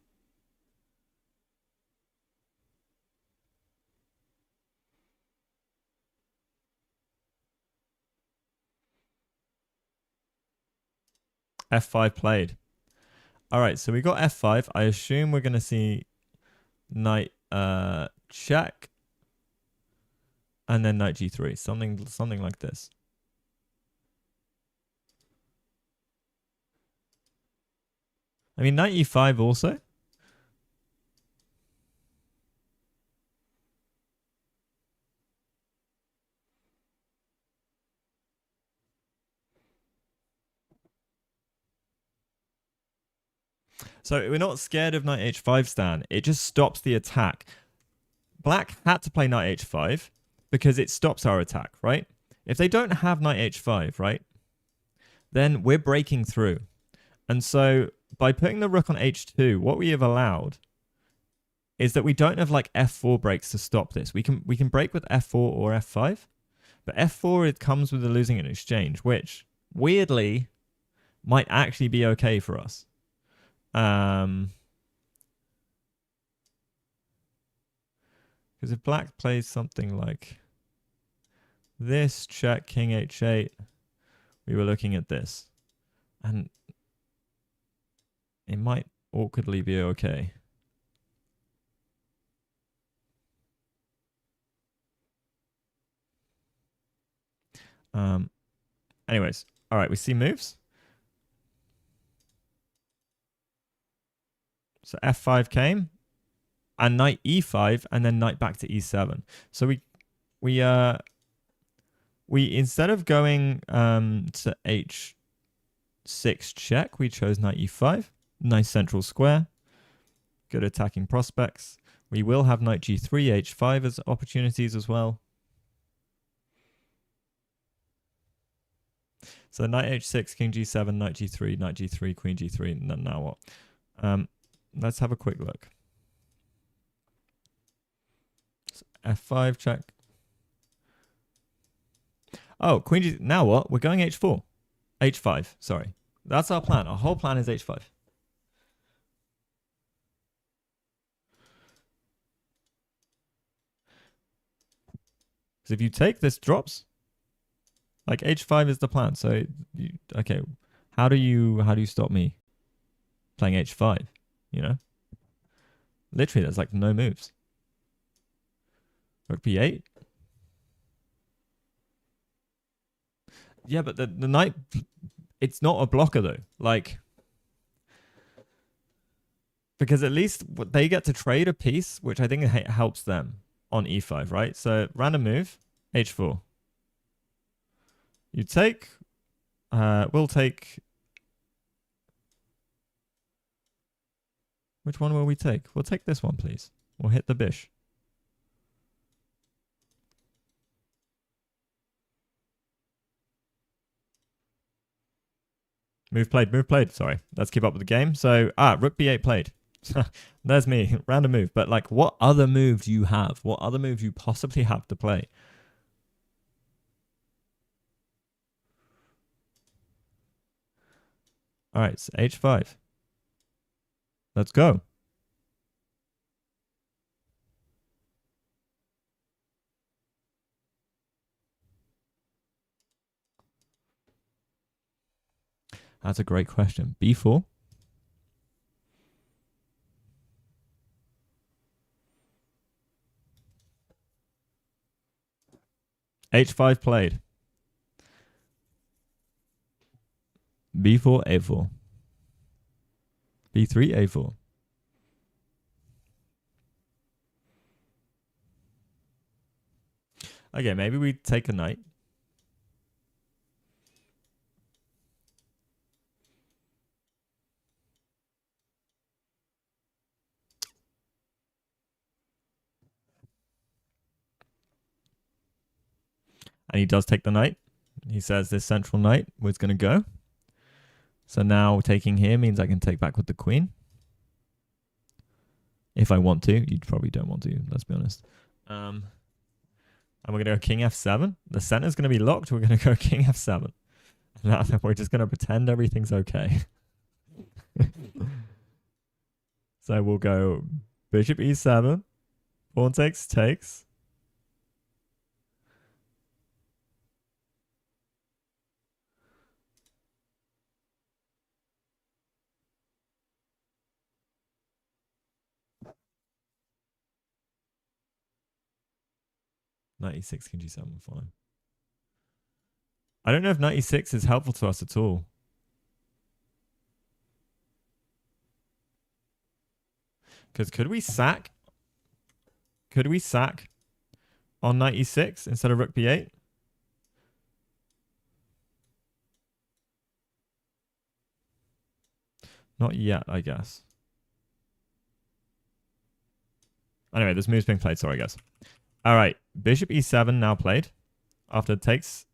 F5 played. All right, so we got f5. I assume we're going to see knight check and then knight g3, something like this. I mean, knight e5 also. So we're not scared of knight h5, Stan. It just stops the attack. Black had to play knight h5 because it stops our attack, right? If they don't have knight h5, right, then we're breaking through. And so by putting the rook on h2, what we have allowed is that we don't have like f4 breaks to stop this. We can break with f4 or f5, but f4, it comes with a losing in exchange, which weirdly might actually be okay for us. Because if black plays something like this, check, king h8, we were looking at this. And it might awkwardly be okay. Anyways, all right, we see moves. So f5 came, and knight e5, and then knight back to e7. So we instead of going to h6 check, we chose knight e5. Nice central square. Good attacking prospects. We will have knight g3, h5 as opportunities as well. So knight h6, king g7, knight g3, knight g3, queen g3, and then now what? Let's have a quick look. So f5 check. Oh, queen g. Now what? We're going h4, h5. Sorry, that's our plan. Our whole plan is h5. Because if you take, this drops. Like h5 is the plan. So okay, how do you stop me playing h5? You know, literally, there's like no moves. Rook b8. Yeah, but the knight, it's not a blocker though. Like, because at least they get to trade a piece, which I think helps them on e5, right? So random move, h4. You take, we'll take. Which one will we take? We'll take this one, please. We'll hit the bish. Move played. Sorry. Let's keep up with the game. So, rook b8 played. There's me. Random move. But, like, what other move do you have? What other move do you possibly have to play? All right, so h5. Let's go. That's a great question. b4. h5 played. b4, a4. b3, a4. Okay, maybe we take a knight. And he does take the knight. He says this central knight was going to go. So now taking here means I can take back with the queen. If I want to. You probably don't want to, let's be honest. And we're going to go king f7. The center's going to be locked. We're going to go king f7. Now we're just going to pretend everything's okay. So we'll go bishop e7. Pawn takes. Knight e6, king g7, fine. I don't know if knight e6 is helpful to us at all. Because could we sack? Could we sack on knight e6 instead of rook b8? Not yet, I guess. Anyway, this move's being played. Sorry, guys. All right. Bishop e7 now played. After it takes...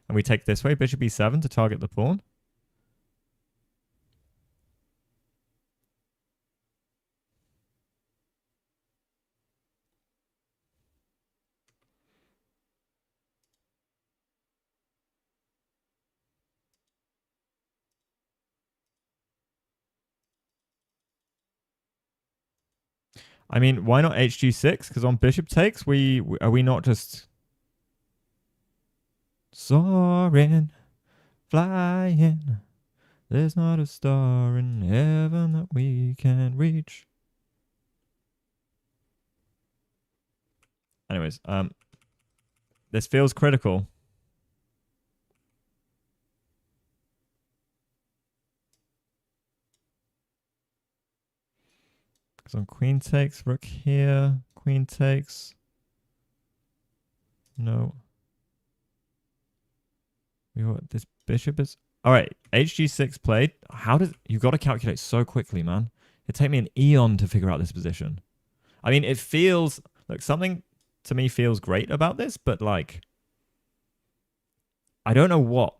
And we take this way. Bishop e7 to target the pawn. I mean, why not hg6? Because on bishop takes, are we not just soaring, flying? There's not a star in heaven that we can reach. Anyways, this feels critical. Because on queen takes, rook here, queen takes. No. This bishop is... All right, hg6 played. How does... You got to calculate so quickly, man. It'd take me an eon to figure out this position. I mean, it feels... Like, something to me feels great about this, but, like... I don't know what.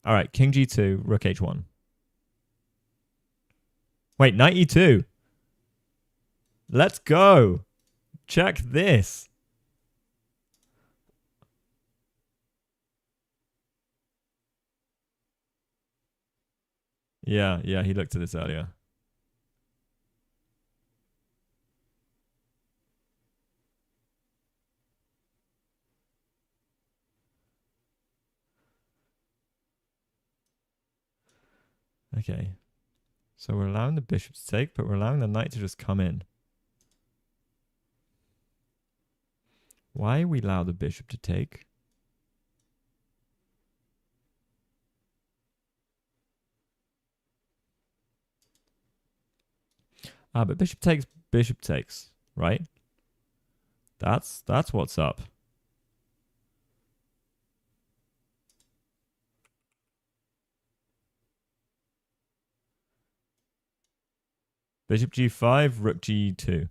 All right, king g2, rook h1. Wait, knight e2. Let's go. Check this. Yeah, he looked at this earlier. Okay. So we're allowing the bishop to take, but we're allowing the knight to just come in. Why we allow the bishop to take? Ah, but bishop takes, right? That's what's up. Bishop g5, rook g2.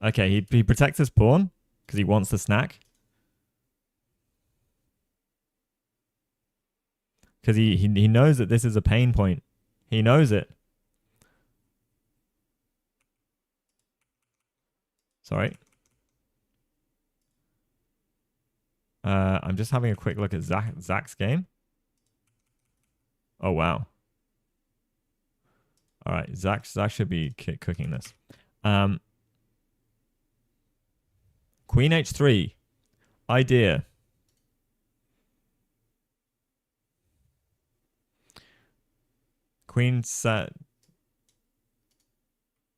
Okay, he protects his pawn because he wants the snack. Because he knows that this is a pain point. He knows it. Sorry. I'm just having a quick look at Zach's game. Oh, wow. All right, Zach should be cooking this. Queen h3. Idea. Queen set.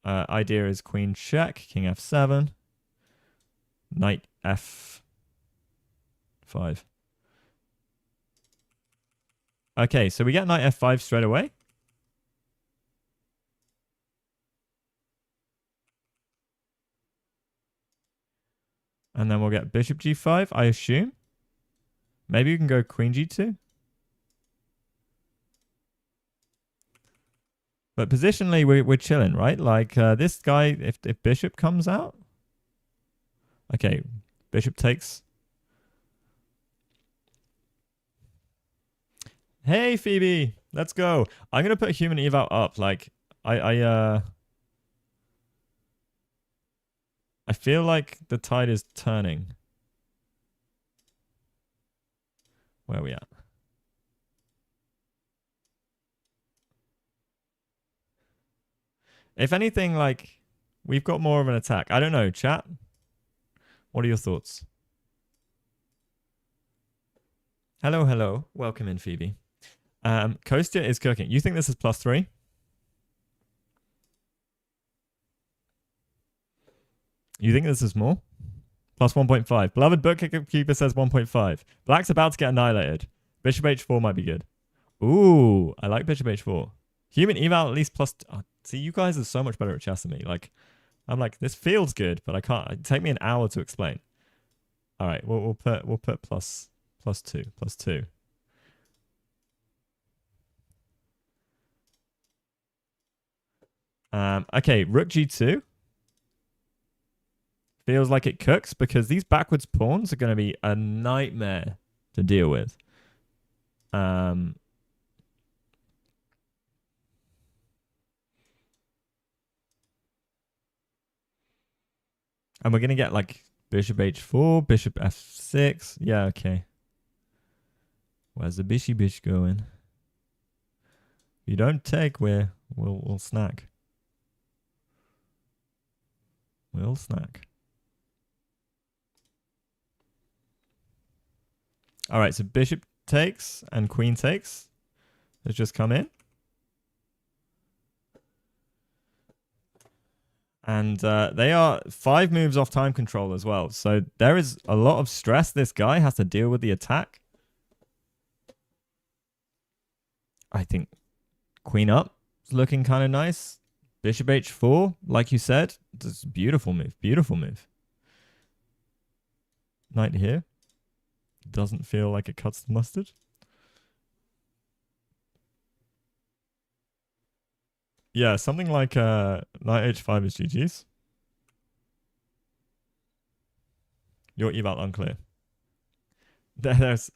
Idea is queen check, king f7, knight f5. Okay, so we get knight f5 straight away. And then we'll get bishop g5, I assume. Maybe we can go queen g2. But positionally, we're chilling, right? Like this guy, if bishop comes out. Okay, bishop takes. Hey, Phoebe, let's go. I'm going to put human eval up. Like, I feel like the tide is turning. Where are we at? If anything, like, we've got more of an attack. I don't know, chat. What are your thoughts? Hello, hello. Welcome in, Phoebe. Kostya is cooking. You think this is +3? You think this is more? +1.5. Beloved Bookkeeper says 1.5. Black's about to get annihilated. Bishop h4 might be good. Ooh, I like bishop h4. Human eval at least plus... Oh, see, you guys are so much better at chess than me. Like, I'm like, this feels good, but I can't... It'd take me an hour to explain. All right, we'll put plus 2. Okay, rook g2. Feels like it cooks because these backwards pawns are going to be a nightmare to deal with. And we're going to get like bishop h4, bishop f6. Yeah, okay. Where's the bishy bish going? If you don't take, we'll snack. We'll snack. All right, so bishop takes and queen takes. Let's just come in. And they are 5 moves off time control as well. So there is a lot of stress this guy has to deal with the attack. I think queen up is looking kind of nice. Bishop h4, like you said, it's a beautiful move. Beautiful move. Knight here. Doesn't feel like it cuts the mustard. Yeah, something like knight h5 is GG's. Your eval unclear. There's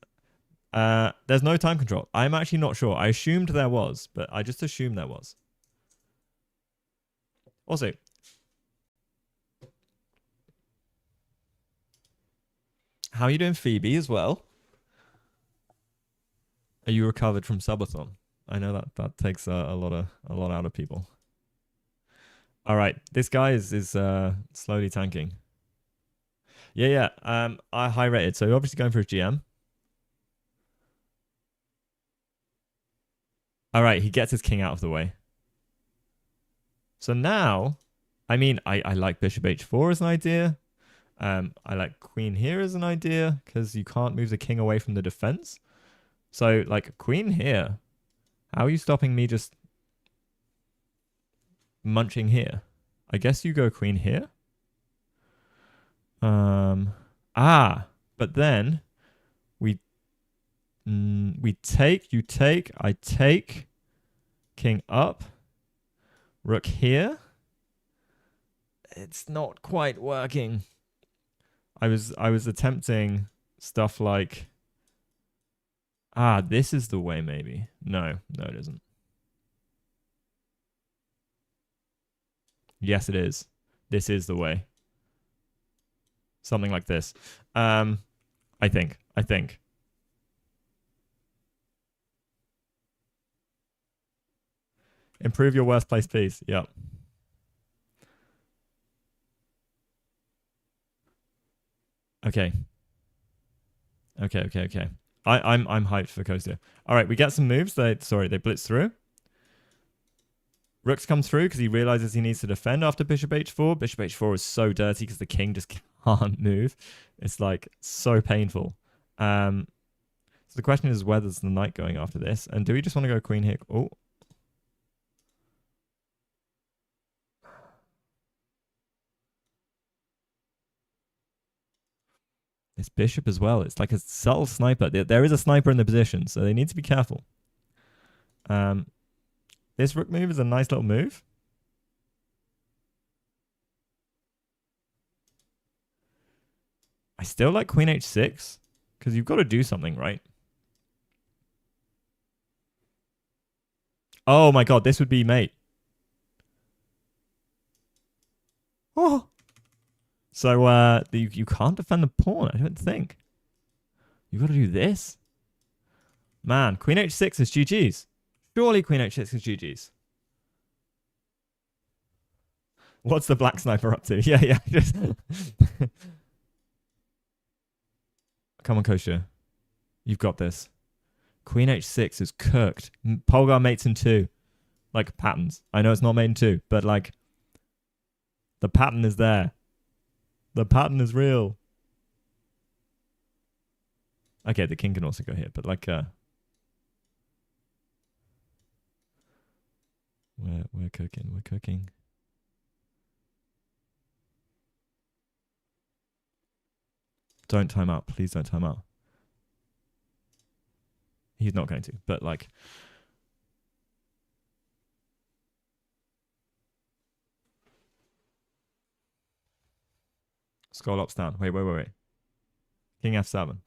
no time control. I'm actually not sure. I assumed there was, but I just assumed there was. Also, how are you doing, Phoebe, as well? Are you recovered from subathon? I know that takes a lot out of people. All right, this guy is slowly tanking. Yeah, yeah. I high rated, so obviously going for his GM. All right, he gets his king out of the way. So now, I mean, I like bishop h4 as an idea. I like queen here as an idea because you can't move the king away from the defense. So like queen here, how are you stopping me just munching here? I guess you go queen here. But then we take, you take, I take, king up, rook here. It's not quite working. I was attempting stuff like this is the way maybe. No, it isn't. Yes, it is. This is the way. Something like this. I think. Improve your worst place piece. Yep. Okay. I'm hyped for Coaster. All right, we get some moves. They blitz through. Rooks come through because he realizes he needs to defend after bishop h4. Bishop h4 is so dirty because the king just can't move. It's like so painful. So the question is whether's the knight going after this, and do we just want to go queen here? Oh. This bishop as well. It's like a subtle sniper. There is a sniper in the position, so they need to be careful. This rook move is a nice little move. I still like queen h6 because you've got to do something, right? Oh my god, this would be mate. Oh. So you can't defend the pawn, I don't think. You've got to do this. Man, queen h6 is GG's. Surely queen h6 is GG's. What's the black sniper up to? Yeah. Just come on, Kosher. You've got this. Queen h6 is cooked. Polgar mates in 2. Like patterns. I know it's not mate in 2, but like the pattern is there. The pattern is real. Okay, the king can also go here, but like we're cooking. Don't time out. Please don't time out. He's not going to, but like scroll ups down. Wait. King f7.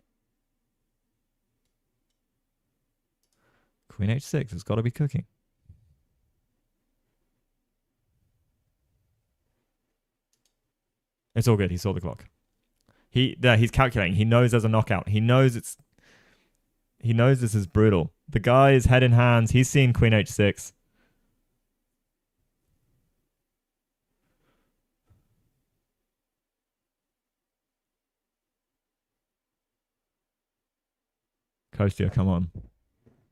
Queen h6 has got to be cooking. It's all good. He saw the clock. He's calculating. He knows there's a knockout. He knows this is brutal. The guy is head in hands. He's seen queen h6. Kostya, come on.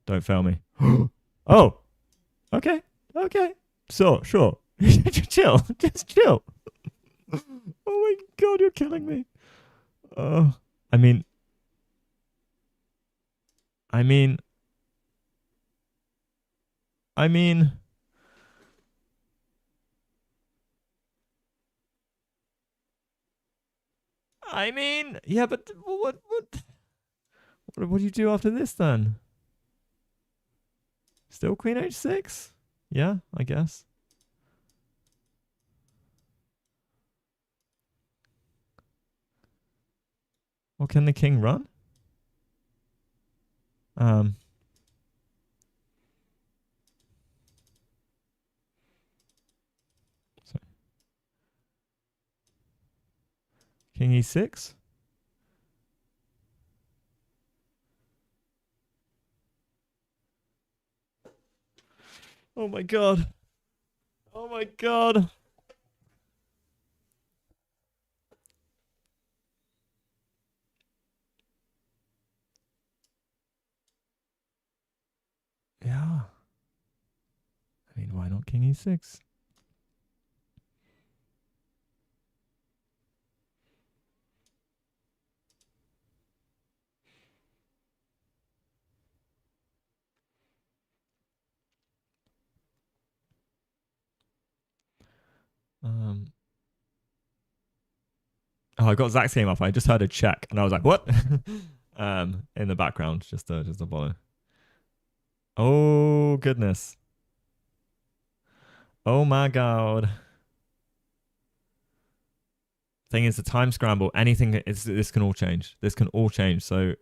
Don't fail me. Oh. Okay. So, sure. Chill. Just chill. Oh my god, you're killing me. I mean, yeah, but what do you do after this then? Still queen h6? Yeah, I guess. Well, can the king run? Um, so King E6. Oh my god. Oh my god. Yeah. I mean, why not King E6? Um, oh, I got Zach's game up. I just heard a check, and I was like, "What?" In the background, just a follow. Oh goodness. Oh my god. Thing is, the time scramble. Anything is this can all change. This can all change. So,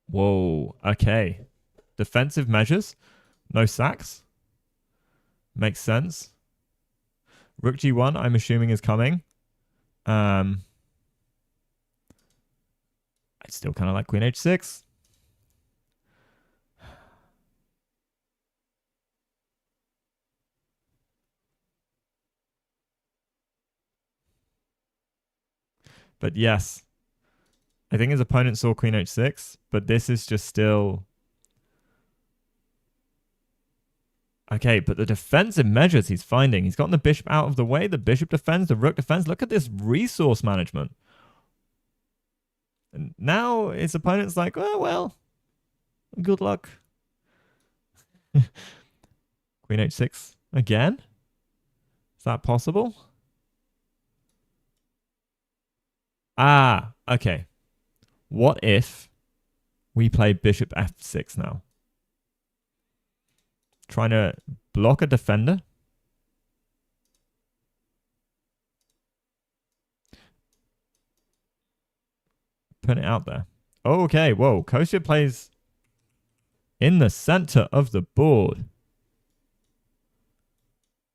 whoa. Okay. Defensive measures. No sacks. Makes sense. Rook G1. I'm assuming is coming. Um, I still kind of like Queen H6. But yes, I think his opponent saw Queen H6, but this is just still okay. But the defensive measures he's finding, he's gotten the bishop out of the way. The bishop defends, the rook defends. Look at this resource management. And now his opponent's like, oh well, good luck. Queen H6 again. Is that possible? Ah, okay. What if we play bishop F6 now? Trying to block a defender. Put it out there. Okay, whoa. Kosher plays in the center of the board.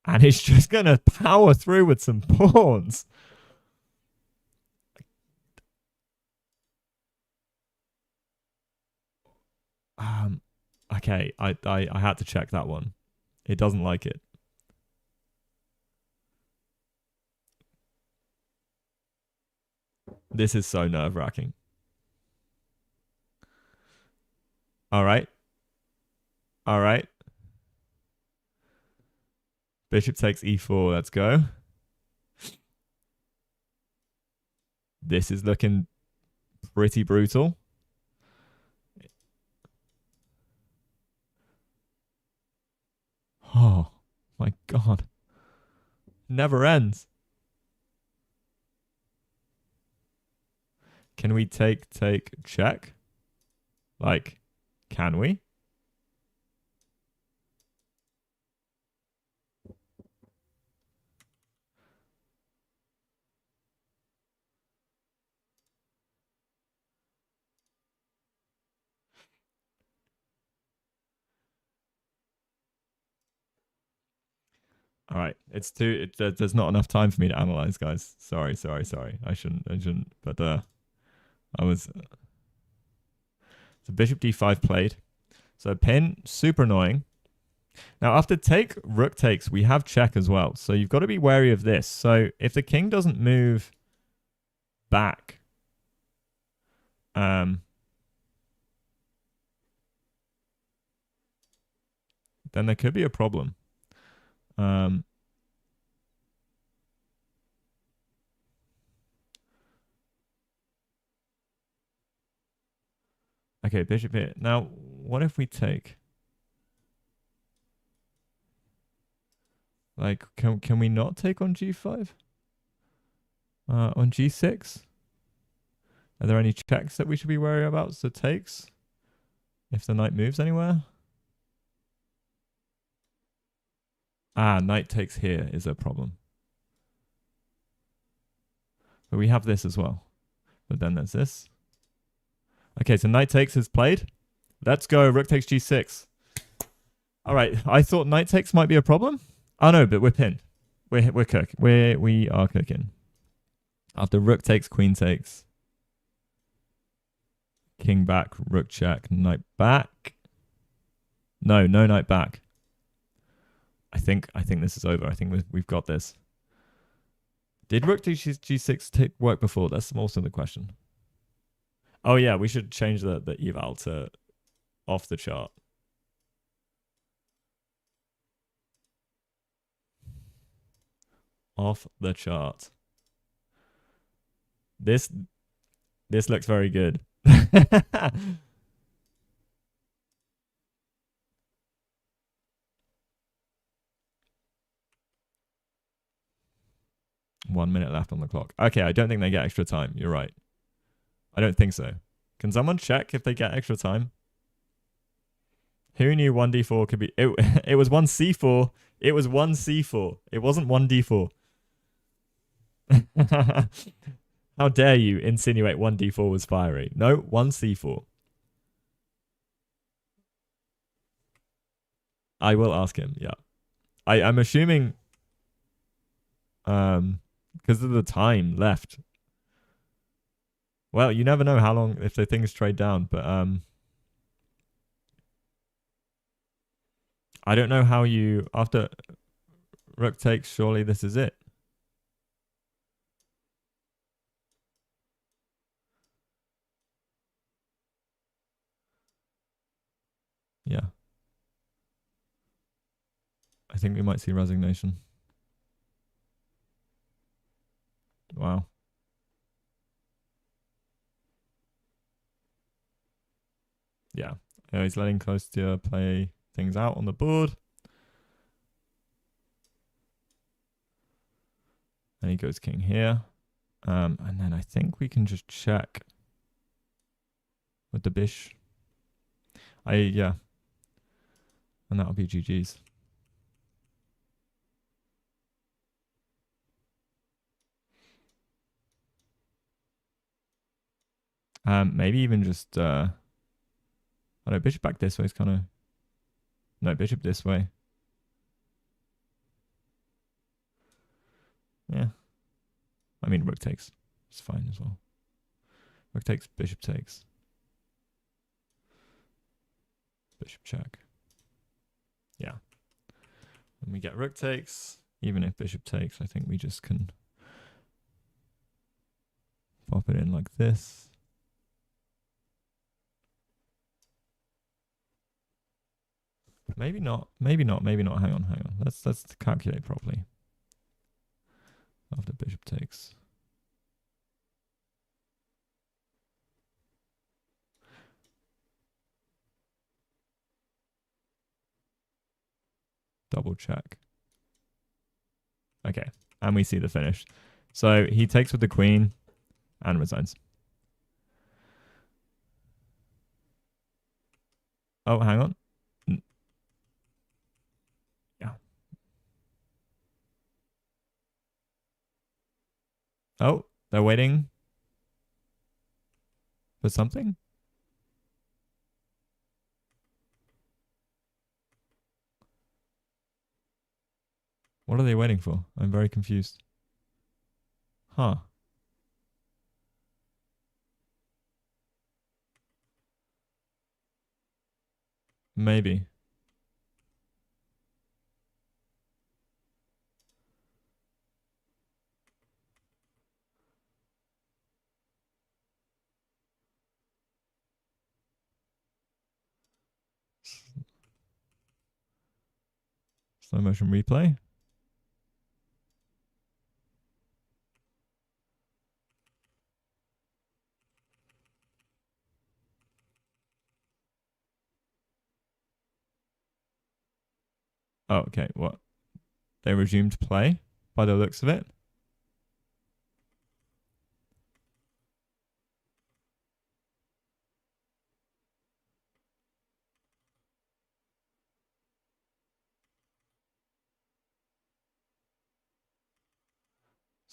And he's just going to power through with some pawns. Okay, I had to check that one. It doesn't like it. This is so nerve-wracking. All right. All right. Bishop takes e4. Let's go. This is looking pretty brutal. Oh, my God. Never ends. Can we take check? Like, can we? All right, it's too. There's not enough time for me to analyze, guys. Sorry. I shouldn't. But I was. So bishop d5 played. So pin, super annoying. Now after take, rook takes, we have check as well. So you've got to be wary of this. So if the king doesn't move back, then there could be a problem. Okay, bishop here. Now, what if we take? Like, can we not take on g5? On g6? Are there any checks that we should be wary about? So takes? If the knight moves anywhere? Ah, knight takes here is a problem. But we have this as well. But then there's this. Okay, so knight takes is played. Let's go. Rook takes g6. All right. I thought knight takes might be a problem. Oh no, but we're pinned. We're cooking. We are cooking. After rook takes, queen takes. King back, rook check, knight back. No knight back. I think this is over. I think we've got this. Did rook g6 work before? That's also the question. Oh yeah, we should change the eval to off the chart. Off the chart. This looks very good. 1 minute left on the clock. Okay, I don't think they get extra time. You're right. I don't think so. Can someone check if they get extra time? Who knew 1d4 could be... It was 1c4. It was 1c4. It wasn't 1d4. How dare you insinuate 1d4 was fiery? No, 1c4. I will ask him, yeah. I'm assuming... because of the time left. Well, you never know how long if the things trade down, but I don't know how you after rook takes. Surely this is it. Yeah, I think we might see resignation. Wow. Yeah, he's letting Kostya play things out on the board. And he goes king here. And then I think we can just check with the bish. Yeah. And that'll be GG's. Maybe even just I don't know, bishop back this way is kind of... No, bishop this way. Yeah. I mean, rook takes. It's fine as well. Rook takes, bishop takes. Bishop check. Yeah. And we get rook takes. Even if bishop takes, I think we just can pop it in like this. Maybe not. Maybe not. Maybe not. Hang on. Let's calculate properly. After bishop takes. Double check. Okay. And we see the finish. So he takes with the queen and resigns. Oh, hang on. Yeah. Oh, they're waiting for something? What are they waiting for? I'm very confused. Huh. Maybe. Slow motion replay. Oh, okay. What? They resumed play by the looks of it.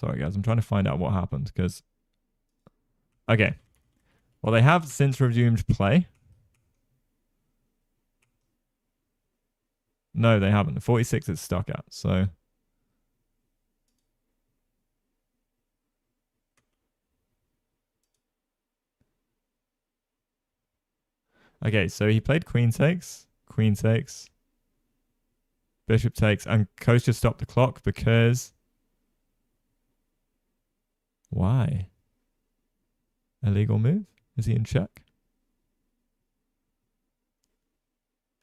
Sorry, guys. I'm trying to find out what happened because. Okay. Well, they have since resumed play. No, they haven't. 46 it's stuck at. So. Okay, so he played queen takes, bishop takes, and coach just stopped the clock because. Why? Illegal move? Is he in check?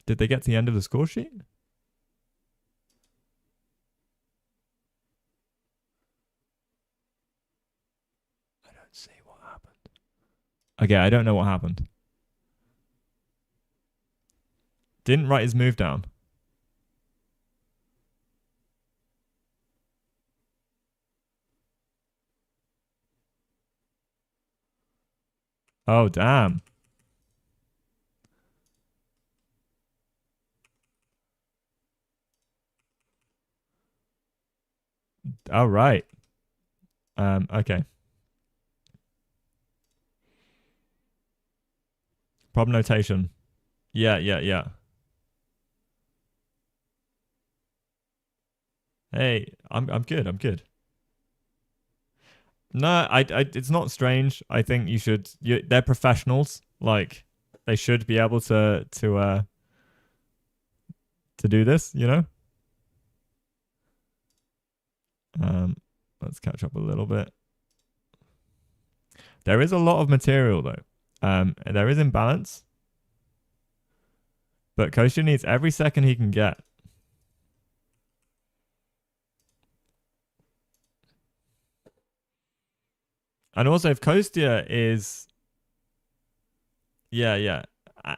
Did they get to the end of the score sheet? I don't see what happened. Okay, I don't know what happened. Didn't write his move down. Oh, damn. All right. Okay. Problem notation. Yeah. Hey, I'm good. No, it's not strange. I think they're professionals. Like, they should be able to do this, you know? Um, let's catch up a little bit. There is a lot of material though. There is imbalance, but Kostia needs every second he can get. And also, if Kostia is, yeah, I,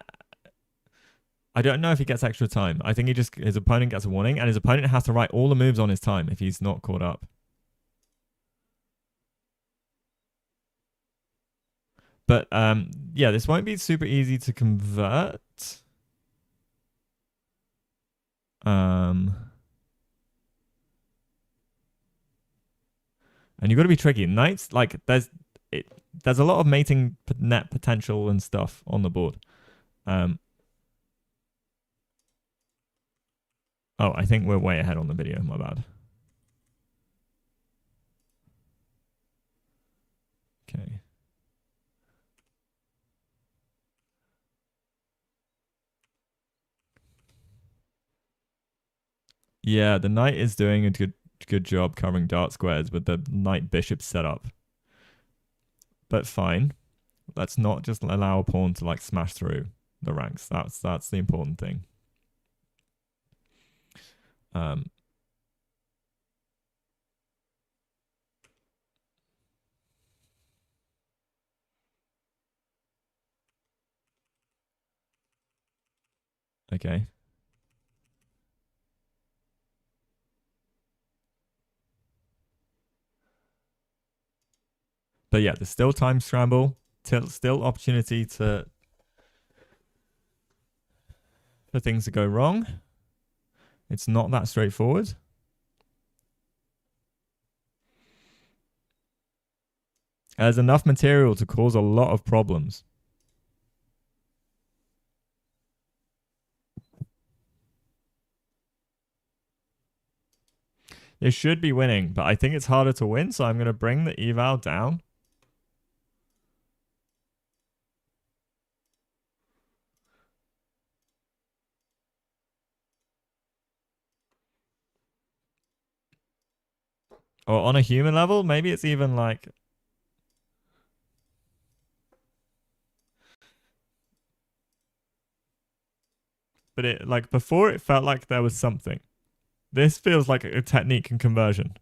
I don't know if he gets extra time. I think his opponent gets a warning, and his opponent has to write all the moves on his time if he's not caught up. But yeah, this won't be super easy to convert. And you got to be tricky. Knights, like there's a lot of mating net potential and stuff on the board. Oh, I think we're way ahead on the video. My bad. Okay. Yeah, the knight is doing a good job covering dart squares with the knight bishop setup. But fine. Let's not just allow a pawn to like smash through the ranks. That's the important thing. Okay. But yeah, there's still time scramble, still opportunity for things to go wrong. It's not that straightforward. There's enough material to cause a lot of problems. They should be winning, but I think it's harder to win, so I'm going to bring the eval down. Or on a human level, maybe it's even like. But it like before it felt like there was something. This feels like a technique and conversion.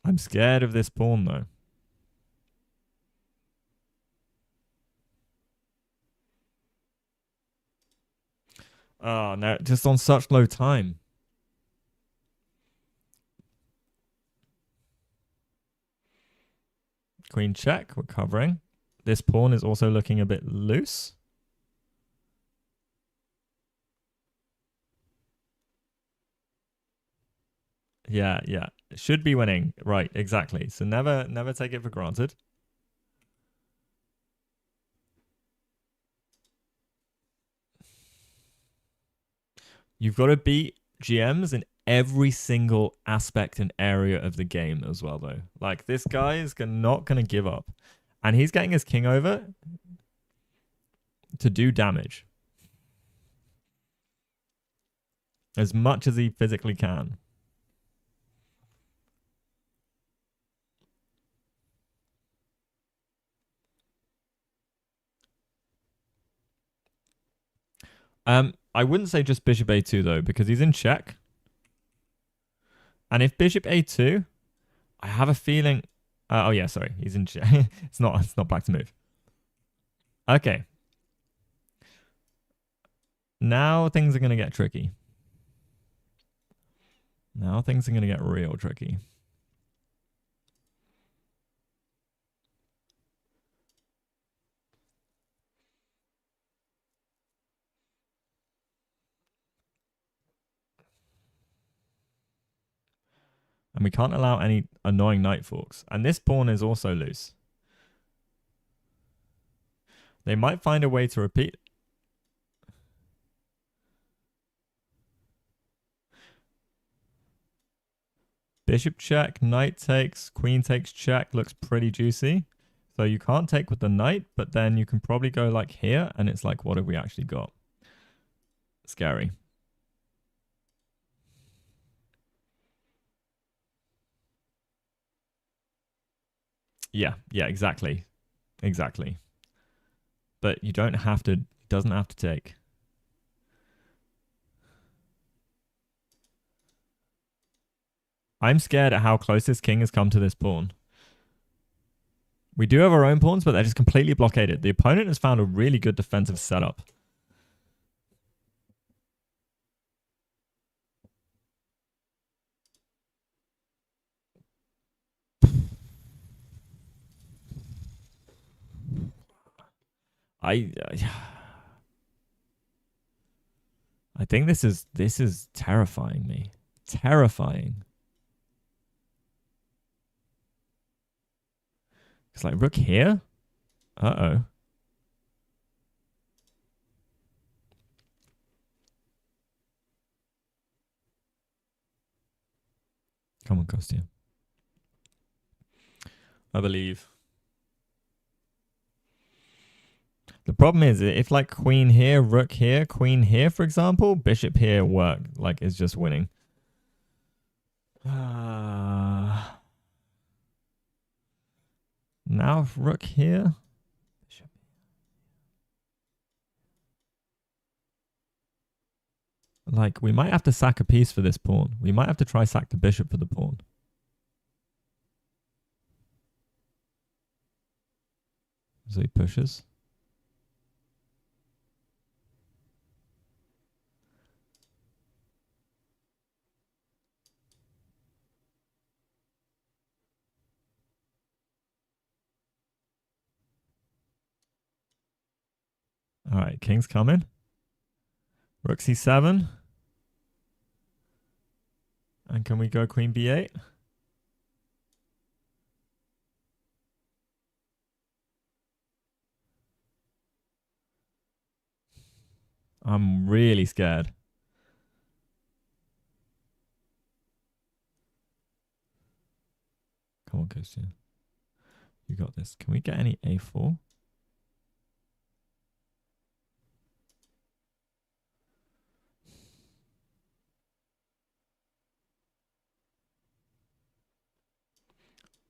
I'm scared of this pawn though. Oh no, just on such low time. Queen check. We're covering. This pawn is also looking a bit loose. Yeah, yeah. Should be winning. Right, exactly. So never take it for granted. You've got to beat GMs in every single aspect and area of the game as well, though. Like, this guy is not going to give up. And he's getting his king over to do damage. As much as he physically can. I wouldn't say just bishop a2 though, because he's in check. And if bishop a2, I have a feeling. Oh yeah, sorry, he's in check. It's not black to move. Okay. Now things are gonna get tricky. Now things are gonna get real tricky. And we can't allow any annoying knight forks. And this pawn is also loose. They might find a way to repeat. Bishop check, knight takes, queen takes check. Looks pretty juicy. So you can't take with the knight, but then you can probably go like here. And it's like, what have we actually got? Scary. Yeah, exactly. Exactly. But you don't have to, doesn't have to take. I'm scared at how close this king has come to this pawn. We do have our own pawns, but they're just completely blockaded. The opponent has found a really good defensive setup. I think this is terrifying me. Terrifying. It's like rook here. Uh-oh. Come on, Costian. I believe. The problem is, if like queen here, rook here, queen here, for example, bishop here work, like is just winning. Now rook here. Bishop. Like, we might have to sack a piece for this pawn. We might have to try sack the bishop for the pawn. So he pushes. All right, king's coming. Rook c7. And can we go queen b8? I'm really scared. Come on, Christian. You got this. Can we get any a4?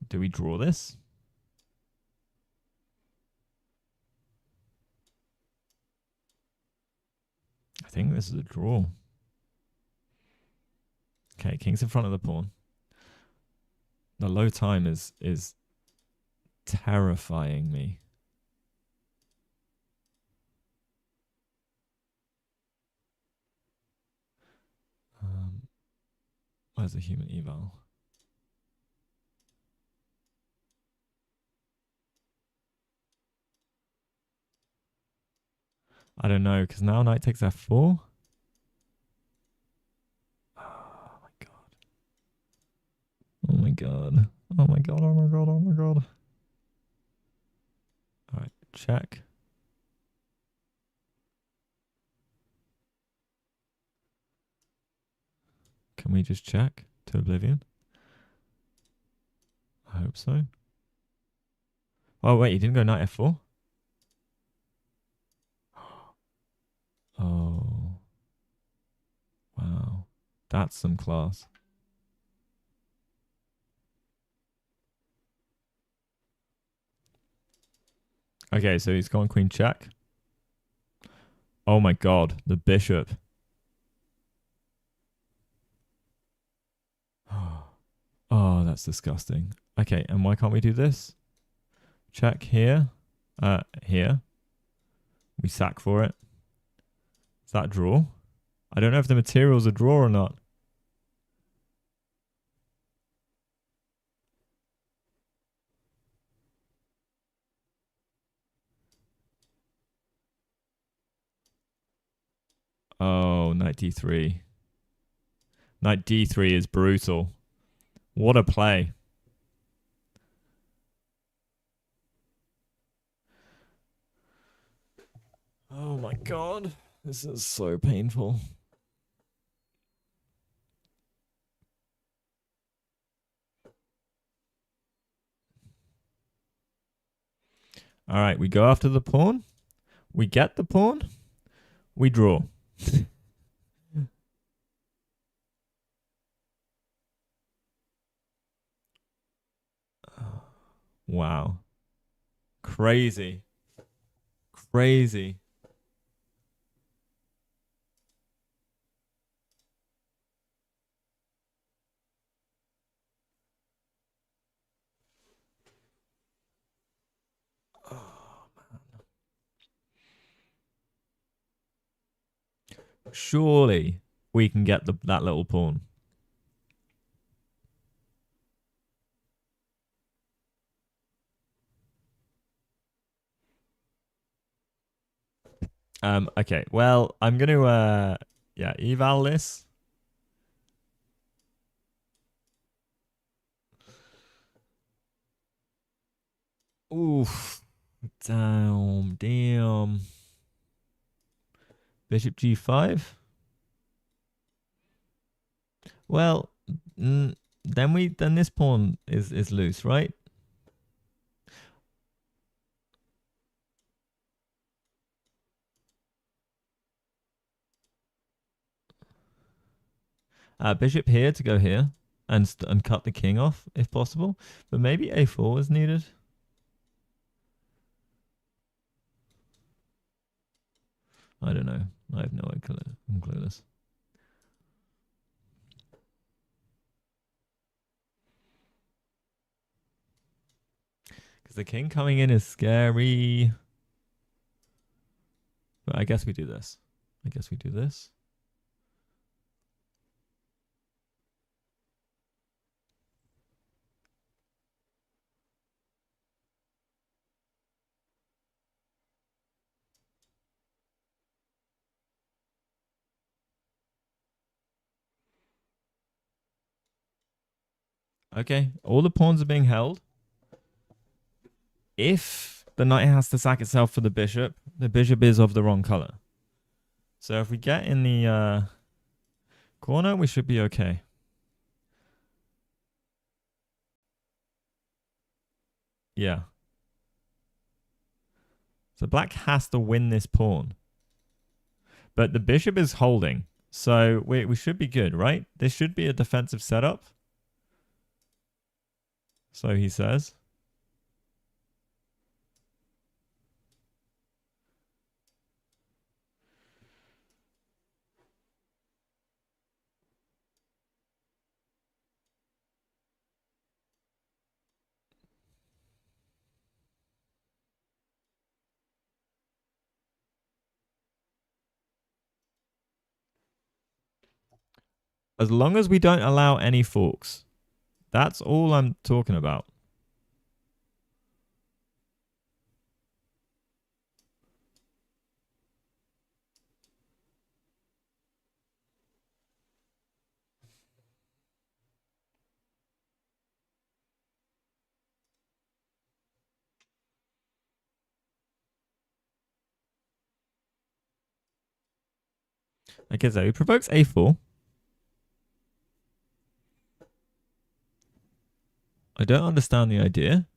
Do we draw this? I think this is a draw. Okay, king's in front of the pawn. The low time is terrifying me. Where's the human eval? I don't know, because now knight takes f4. Oh my god. Oh my god. Oh my god, oh my god, oh my god. Alright, check. Can we just check to oblivion? I hope so. Oh wait, you didn't go knight f4? Oh. Wow. That's some class. Okay, so he's gone queen check. Oh my god, the bishop. Oh, that's disgusting. Okay, and why can't we do this? Check here. Here. We sack for it. Is that a draw? I don't know if the material's a draw or not. Oh, knight d3. Knight d3 is brutal. What a play. Oh my god. This is so painful. All right, we go after the pawn. We get the pawn. We draw. Wow. Crazy. Crazy. Oh, man. Surely we can get that little pawn. Okay. Well, I'm gonna yeah, eval this. Oof. Damn. Bishop g5. Well, then this pawn is loose, right? Bishop here to go here and cut the king off if possible, but maybe a4 is needed. I don't know. I have no idea. I'm clueless. Because the king coming in is scary. But I guess we do this. I guess we do this. Okay, all the pawns are being held. If the knight has to sack itself for the bishop is of the wrong color. So if we get in the corner, we should be okay. Yeah. So black has to win this pawn. But the bishop is holding. So we should be good, right? This should be a defensive setup. So he says. As long as we don't allow any forks. That's all I'm talking about. Okay, so he provokes a4. I don't understand the idea.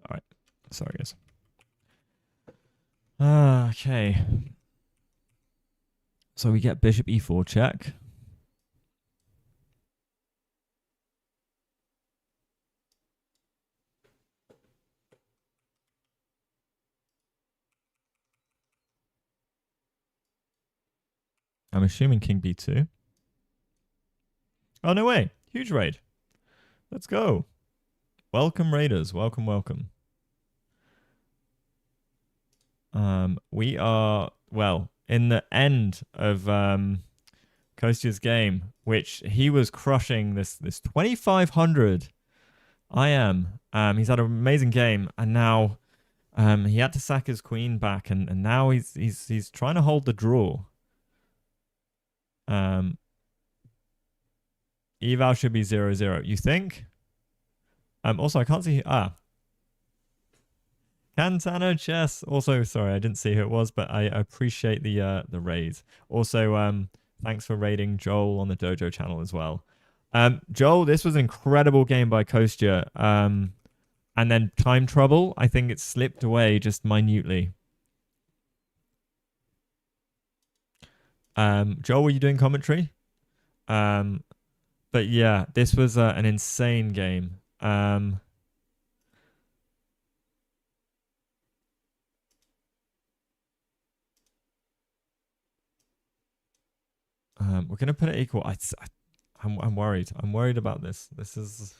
All right. Sorry, guys. Okay. So we get bishop e4 check. I'm assuming king b2. Oh, no way. Huge raid. Let's go. Welcome, raiders. Welcome, welcome. We are, well, in the end of Kostya's game, which he was crushing this 2500. I am. He's had an amazing game, and now he had to sack his queen back, and now he's trying to hold the draw. Eval should be 0-0. You think? Also, I can't see. Cantano chess. Also, sorry, I didn't see who it was, but I appreciate the raid. Also, thanks for raiding Joel on the Dojo channel as well. Joel, this was an incredible game by Kostya. And then time trouble, I think it slipped away just minutely. Joel, were you doing commentary? But yeah, this was an insane game. We're gonna put it equal. I'm worried. I'm worried about this. This is.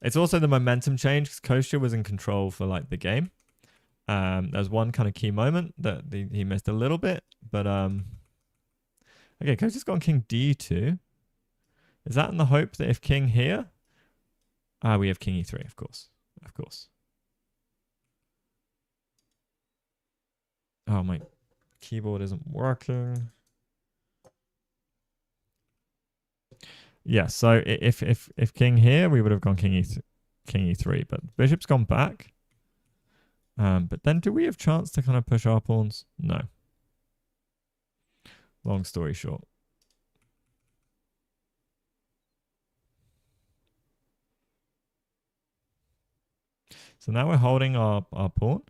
It's also the momentum change because Kostya was in control for like the game. There's one kind of key moment that he missed a little bit, but okay, Kostya's gone king d2. Is that in the hope that if king here, we have king e3, of course, of course. Oh, my keyboard isn't working. Yeah, so if king here, we would have gone king e3, but bishop's gone back. But then do we have chance to kind of push our pawns? No. Long story short. So now we're holding our pawn.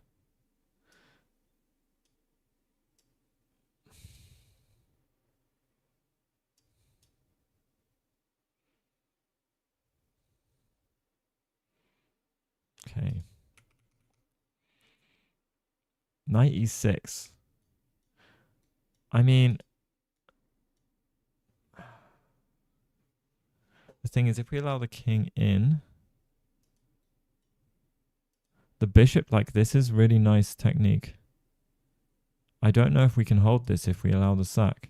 Okay. Knight e6. I mean, the thing is, if we allow the king in, the bishop, like, this is really nice technique. I don't know if we can hold this if we allow the sack.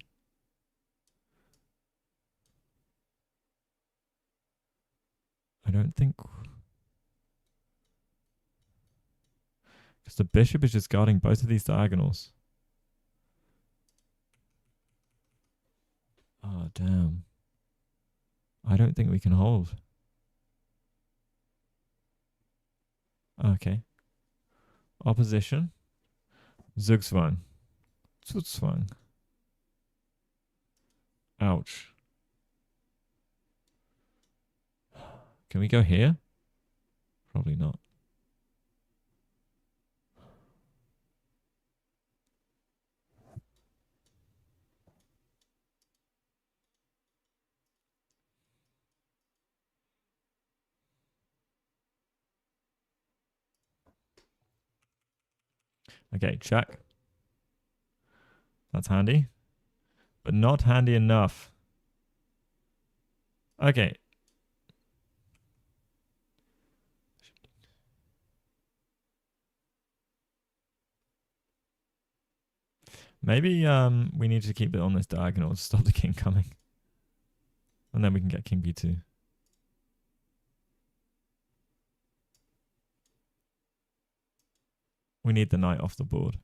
I don't think... Because the bishop is just guarding both of these diagonals. Oh, damn. I don't think we can hold. Okay. Opposition. Zugzwang. Zugzwang. Ouch. Can we go here? Probably not. Okay, check. That's handy. but not handy enough. Okay. Maybe we need to keep it on this diagonal to stop the king coming. And then we can get king b2. We need the knight off the board.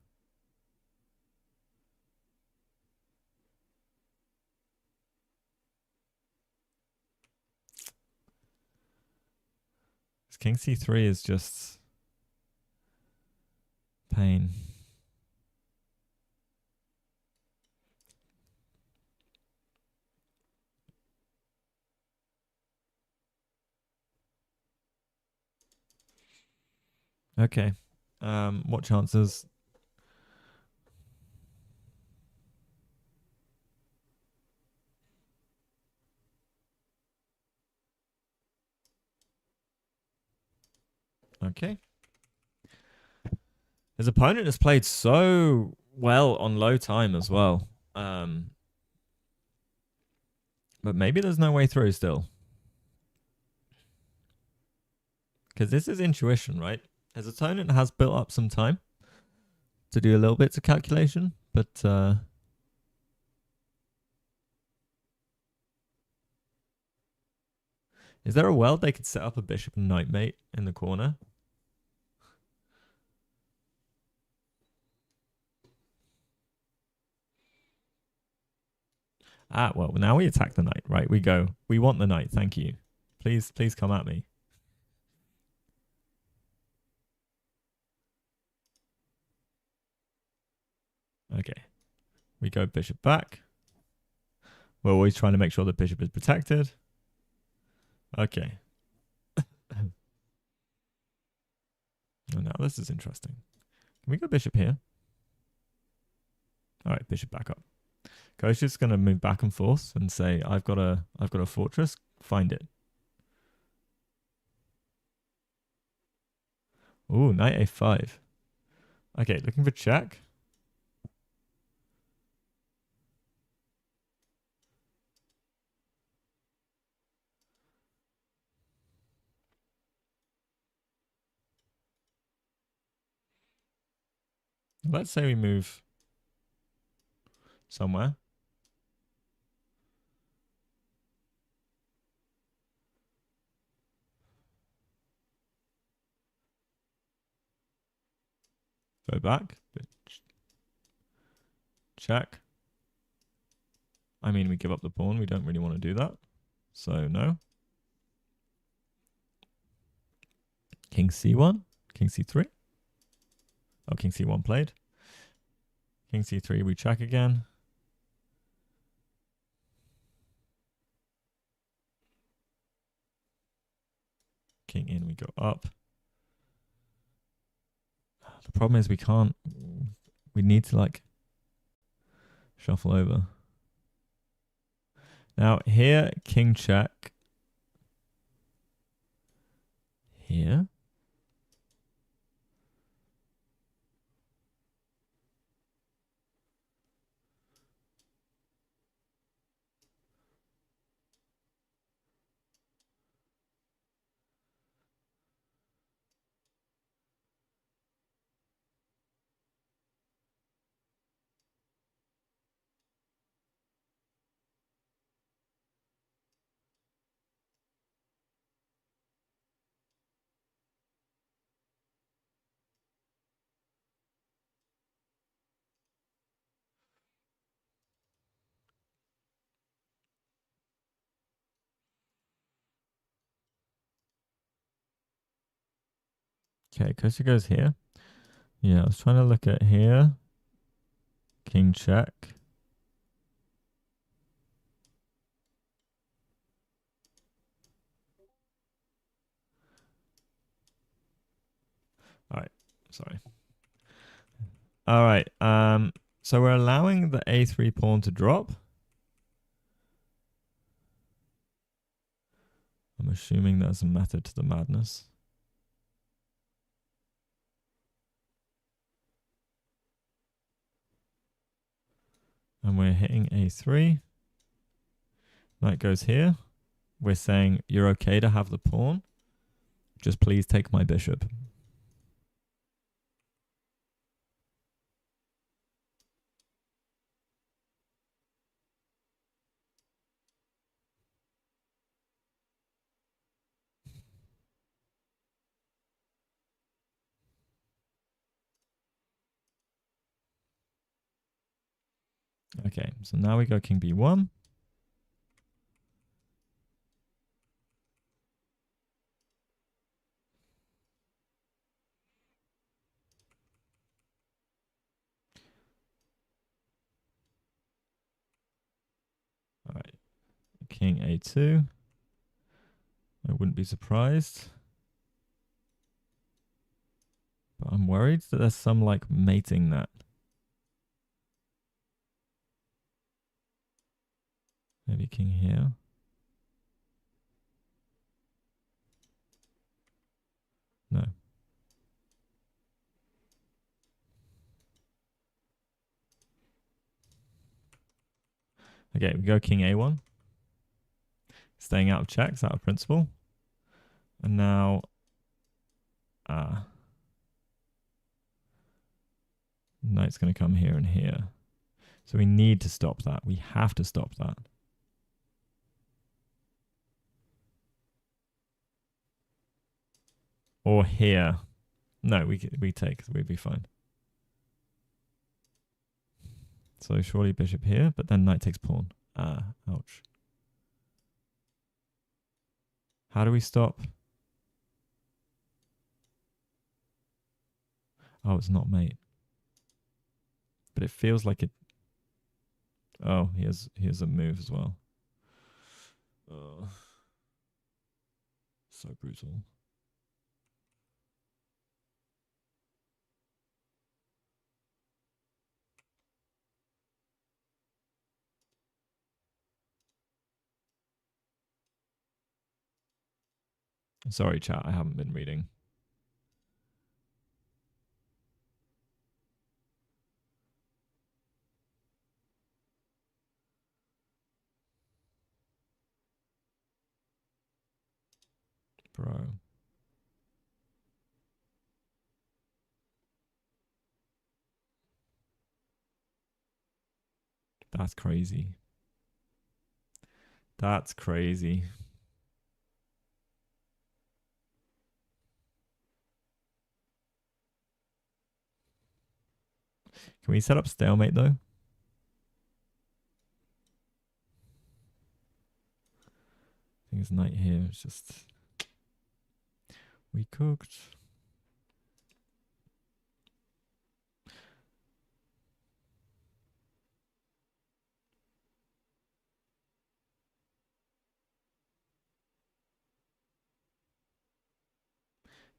King c3 is just pain. Okay. What chances? Okay. His opponent has played so well on low time as well. But maybe there's no way through still. Because this is intuition, right? His opponent has built up some time to do a little bits of calculation, but is there a world they could set up a bishop and knight mate in the corner? Ah, well, now we attack the knight, right? We go, we want the knight, thank you. Please come at me. Okay. We go bishop back. We're always trying to make sure the bishop is protected. Okay. Oh, now this is interesting. Can we go bishop here? All right, bishop back up. Coach is going to move back and forth and say, I've got a fortress. Find it. Ooh, knight a5. Okay, looking for check. Let's say we move somewhere. Go back. Check. I mean, we give up the pawn. We don't really want to do that. So, no. King c1. King c3. Oh, king c1 played. King c3, we check again. King in, we go up. The problem is we can't. We need to, like, shuffle over. Now, here, king check. Here. Okay, Kosa goes here. Yeah, I was trying to look at here. King check. All right, sorry. All right, so we're allowing the a3 pawn to drop. I'm assuming there's a method to the madness. And we're hitting a3. Knight goes here. We're saying you're okay to have the pawn. Just please take my bishop. Okay, so now we go king b1. All right, king a2. I wouldn't be surprised. But I'm worried that there's some like mating that. Maybe king here. No. Okay, we go king a1. Staying out of checks, out of principle. And now knight's going to come here and here. So we need to stop that. We have to stop that. Or here. No, we take. We'd be fine. So surely bishop here, but then knight takes pawn. Ouch. How do we stop? Oh, it's not mate. But it feels like it. Oh, here's a move as well. So brutal. Sorry, chat. I haven't been reading. Bro. That's crazy. That's crazy. Can we set up stalemate though? I think it's knight here. It's just we cooked.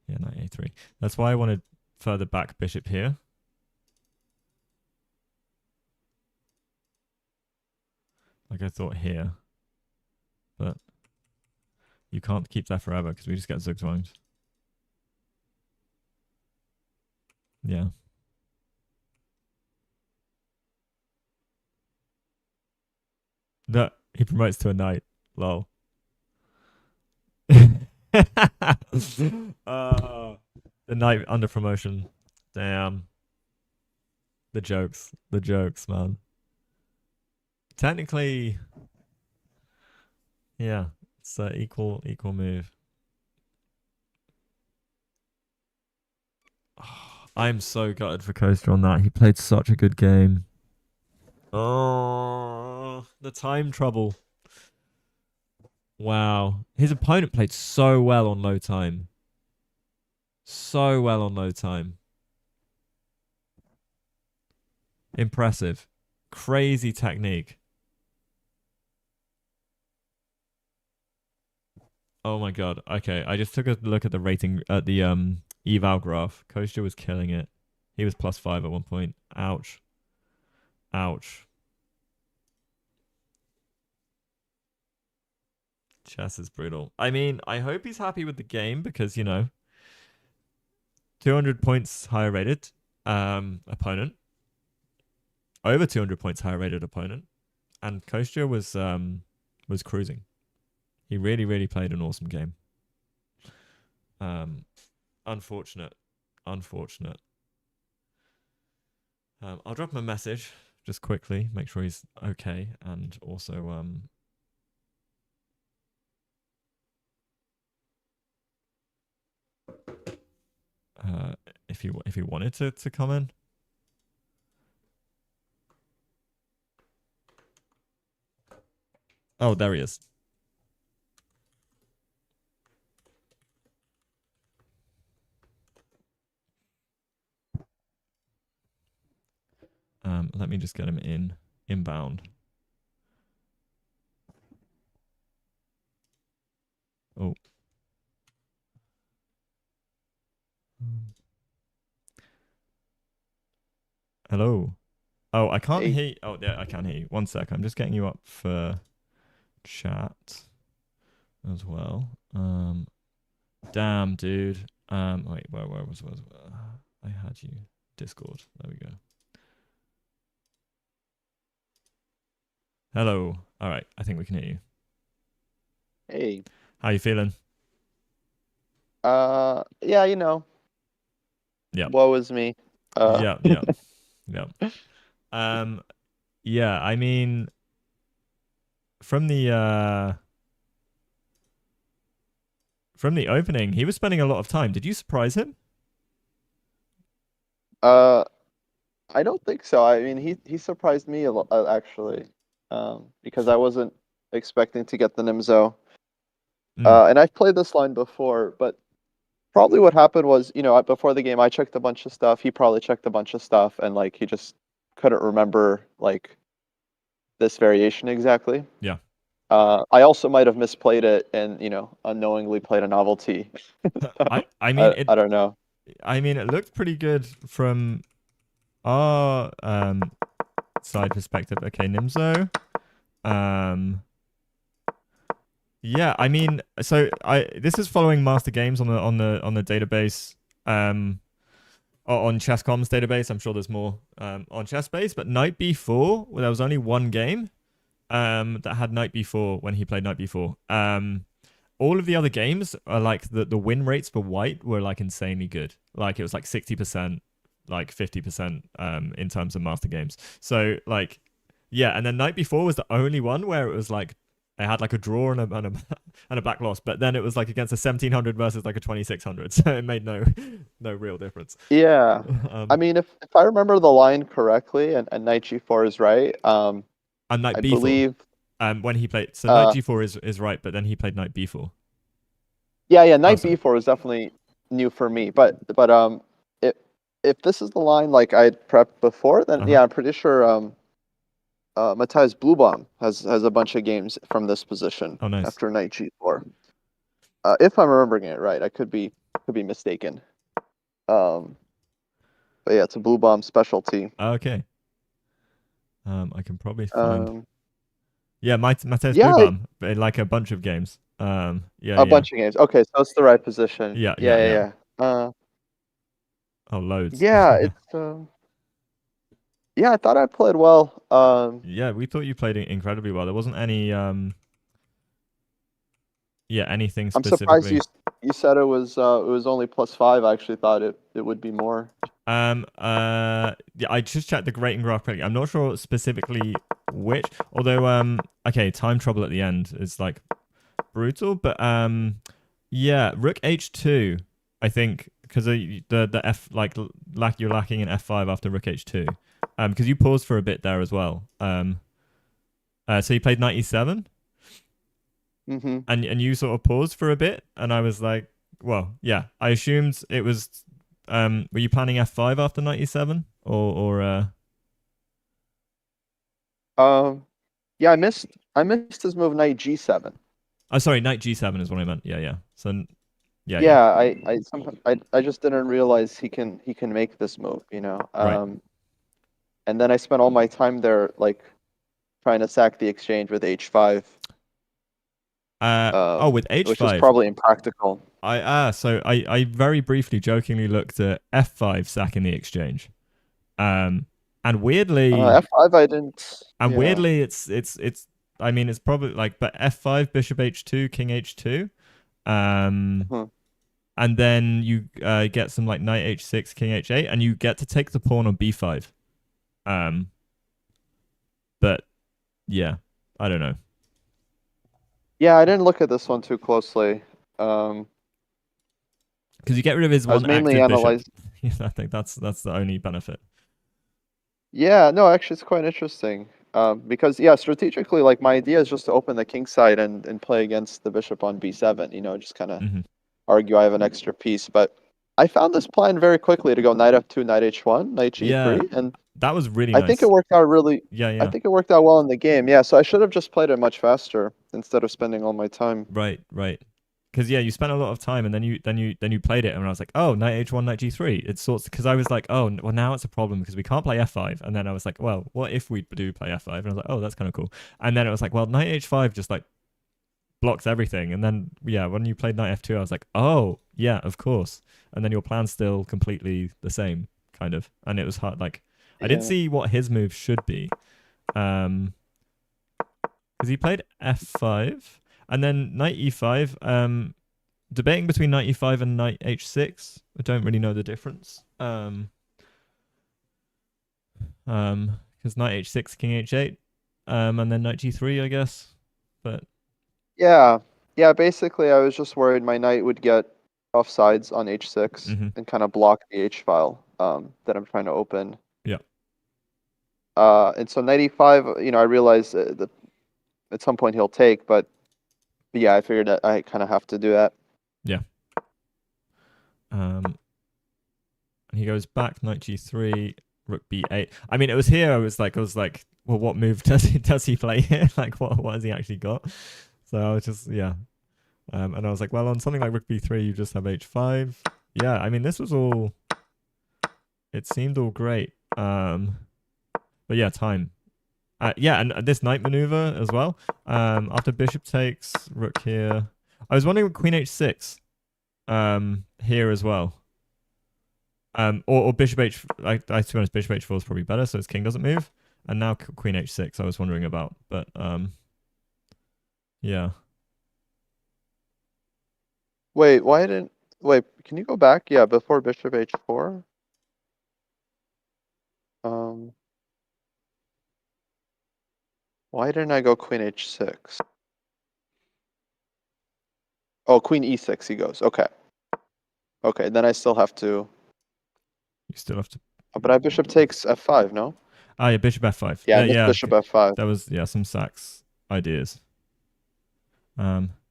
Yeah, knight a3. That's why I wanted further back bishop here. Like I thought here. But you can't keep that forever because we just get zugzwanged. Yeah. No, he promotes to a knight. Lol. The knight under promotion. Damn. The jokes, man. Technically, yeah, it's an equal move. Oh, I'm so gutted for Coaster on that. He played such a good game. Oh, the time trouble. Wow. His opponent played so well on low time. So well on low time. Impressive. Crazy technique. Oh my god. Okay, I just took a look at the rating at the eval graph. Kostia was killing it. He was +5 at one point. Ouch. Ouch. Chess is brutal. I mean, I hope he's happy with the game because, you know, 200 points higher rated opponent. over 200 points higher rated opponent, and Kostya was cruising. He really played an awesome game. Unfortunate. I'll drop him a message just quickly, make sure he's okay, and also if he wanted to come in. Oh, there he is. Let me just get him inbound. Oh. Hello. Oh, I can't hear you. Oh, yeah, I can hear you. 1 sec. I'm just getting you up for chat as well. Damn, dude. Wait, where was I had you? Discord. There we go. Hello. All right. I think we can hear you. Hey. How you feeling? Yeah, you know. Yeah. Woe is me. Yeah. Yeah, I mean from the opening, he was spending a lot of time. Did you surprise him? I don't think so. I mean, he surprised me a lot actually. Because I wasn't expecting to get the Nimzo. And I've played this line before, but probably what happened was, before the game I checked a bunch of stuff, he probably checked a bunch of stuff, and like he just couldn't remember like this variation exactly. Yeah. I also might have misplayed it and, unknowingly played a novelty. I mean I don't know. I mean, it looked pretty good from our side perspective. Okay, Nimzo. Yeah, I mean, so this is following Master Games on the database, on Chess.com's database. I'm sure there's more on Chessbase, but Knight B4, well, there was only one game that had Knight B4 when he played Knight B4. All of the other games are like the win rates for White were like insanely good. Like it was like 60%, like 50% in terms of Master Games. So like, yeah, and then Knight B4 was the only one where it was like it had like a draw and a back loss, but then it was like against a 1700 versus like a 2600, so it made no real difference. Yeah. I mean, if I remember the line correctly, and Knight G4 is right, and Knight I B4. believe when he played, so Knight G4 is right, but then he played Knight B4. Yeah, Knight B4 is definitely new for me, but if this is the line like I'd prepped before, then yeah, I'm pretty sure Matthias Bluebomb has a bunch of games from this position. Oh, nice. After Knight G4. If I'm remembering it right, I could be mistaken. But yeah, it's a Bluebomb specialty. Okay. I can probably find. Yeah, Matthias Yeah, Bluebomb, like a bunch of games. Yeah, a bunch of games. Okay, so it's the right position. Yeah. Oh, loads. Yeah, it's yeah, I thought I played well. Yeah, we thought you played it incredibly well. There wasn't any anything specifically. I'm surprised you said it was only +5. I actually thought it would be more. Yeah, I just checked the rating graph quickly. I'm not sure specifically which, although okay, time trouble at the end is like brutal, but yeah, Rook H2, I think, because the F you're lacking in F5 after Rook H2, because you paused for a bit there as well. So you played Knight E7. Mm-hmm. And you sort of paused for a bit, and I was like, well, yeah, I assumed it was. Were you planning F5 after Knight E7 or? Yeah, I missed his move Knight G7. Oh, sorry, Knight G7 is what I meant. Yeah. So, yeah. I just didn't realize he can make this move, Right. And then I spent all my time there, like, trying to sack the exchange with H5. With H5, which is probably impractical. So I very briefly, jokingly looked at F5 sacking the exchange. And weirdly, F5 I didn't. and Yeah. weirdly, it's. I mean, it's probably like, but F5, Bishop H2, King H2, um, Mhm. and then you get some like Knight H6, King H8, and you get to take the pawn on B5. Um, but yeah, I don't know. Yeah, I didn't look at this one too closely. Um, Because you get rid of his I was one mainly active bishop. analyzing. I think that's the only benefit. Yeah, no, actually, it's quite interesting. Because yeah, strategically, like my idea is just to open the king side and play against the bishop on b7. Just kind of Hmm. argue I have an extra piece. But I found this plan very quickly to go knight f2, knight h1, knight Yeah, g3, and that was really I think it nice. worked out really. Yeah, I yeah. think it worked out well in the game. Yeah, so I should have just played it much faster instead of spending all my time. Right, right. Because yeah, you spent a lot of time, and then you played it, and I was like, oh, knight H1, knight G3. It's sorts because I was like, oh, well now it's a problem because we can't play F5, and then I was like, well, what if we do play F5? And I was like, oh, that's kind of cool. And then it was like, well, knight H5 just like blocks everything, and then yeah, when you played knight F2, I was like, oh, yeah, of course. And then your plan's still completely the same, kind of, and it was hard. Like, I didn't Yeah. see what his move should be, because he played F5 and then knight E5. Debating between knight E5 and knight H6. I don't really know the difference. Because knight H6, king H8, and then knight G3, I guess. But Yeah. Yeah, basically I was just worried my knight would get offsides on h6 mhm. and kind of block the h file that I'm trying to open. Yeah, And so knight e5, I realized that at some point he'll take, but yeah, I figured that I kind of have to do that. yeah. And he goes back knight G3, rook B8. I mean, it was here. I was like, well, what move does he play here? Like, what has he actually got? So I was just yeah. And I was like, well, on something like rook B3, you just have H5. Yeah, I mean, this was all. It seemed all great. But yeah, time. Yeah, and this knight maneuver as well. After bishop takes, rook here. I was wondering queen h6 here as well. Or bishop h. To be honest, bishop h4 is probably better, so his king doesn't move. And now queen h6. I was wondering about, but yeah. Wait, why didn't wait, can you go back? Yeah, before bishop h4. Um, why didn't I go queen h6? Oh, queen e6 he goes. Okay. Okay, then I still have to. You still have to. But I bishop takes f5, no? Ah, yeah, bishop f5. Yeah, I missed Yeah. bishop f5. There was some sax ideas.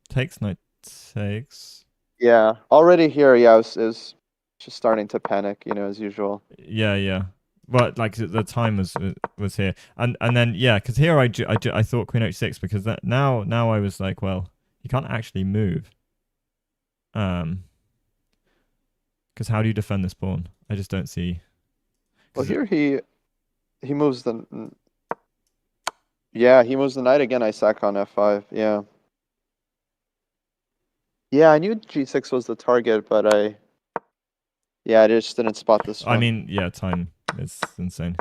Takes knight takes. Yeah, already here, yeah, is just starting to panic, as usual. Yeah, yeah. Well, like the time was here, and then yeah, because here I thought queen h6 because that now I was like, well, you can't actually move. Because how do you defend this pawn? I just don't see. Well, Because here he moves the yeah, he moves the knight again. I sack on f5. Yeah. Yeah, I knew g6 was the target, but I just didn't spot this I one. mean, yeah, time is insane.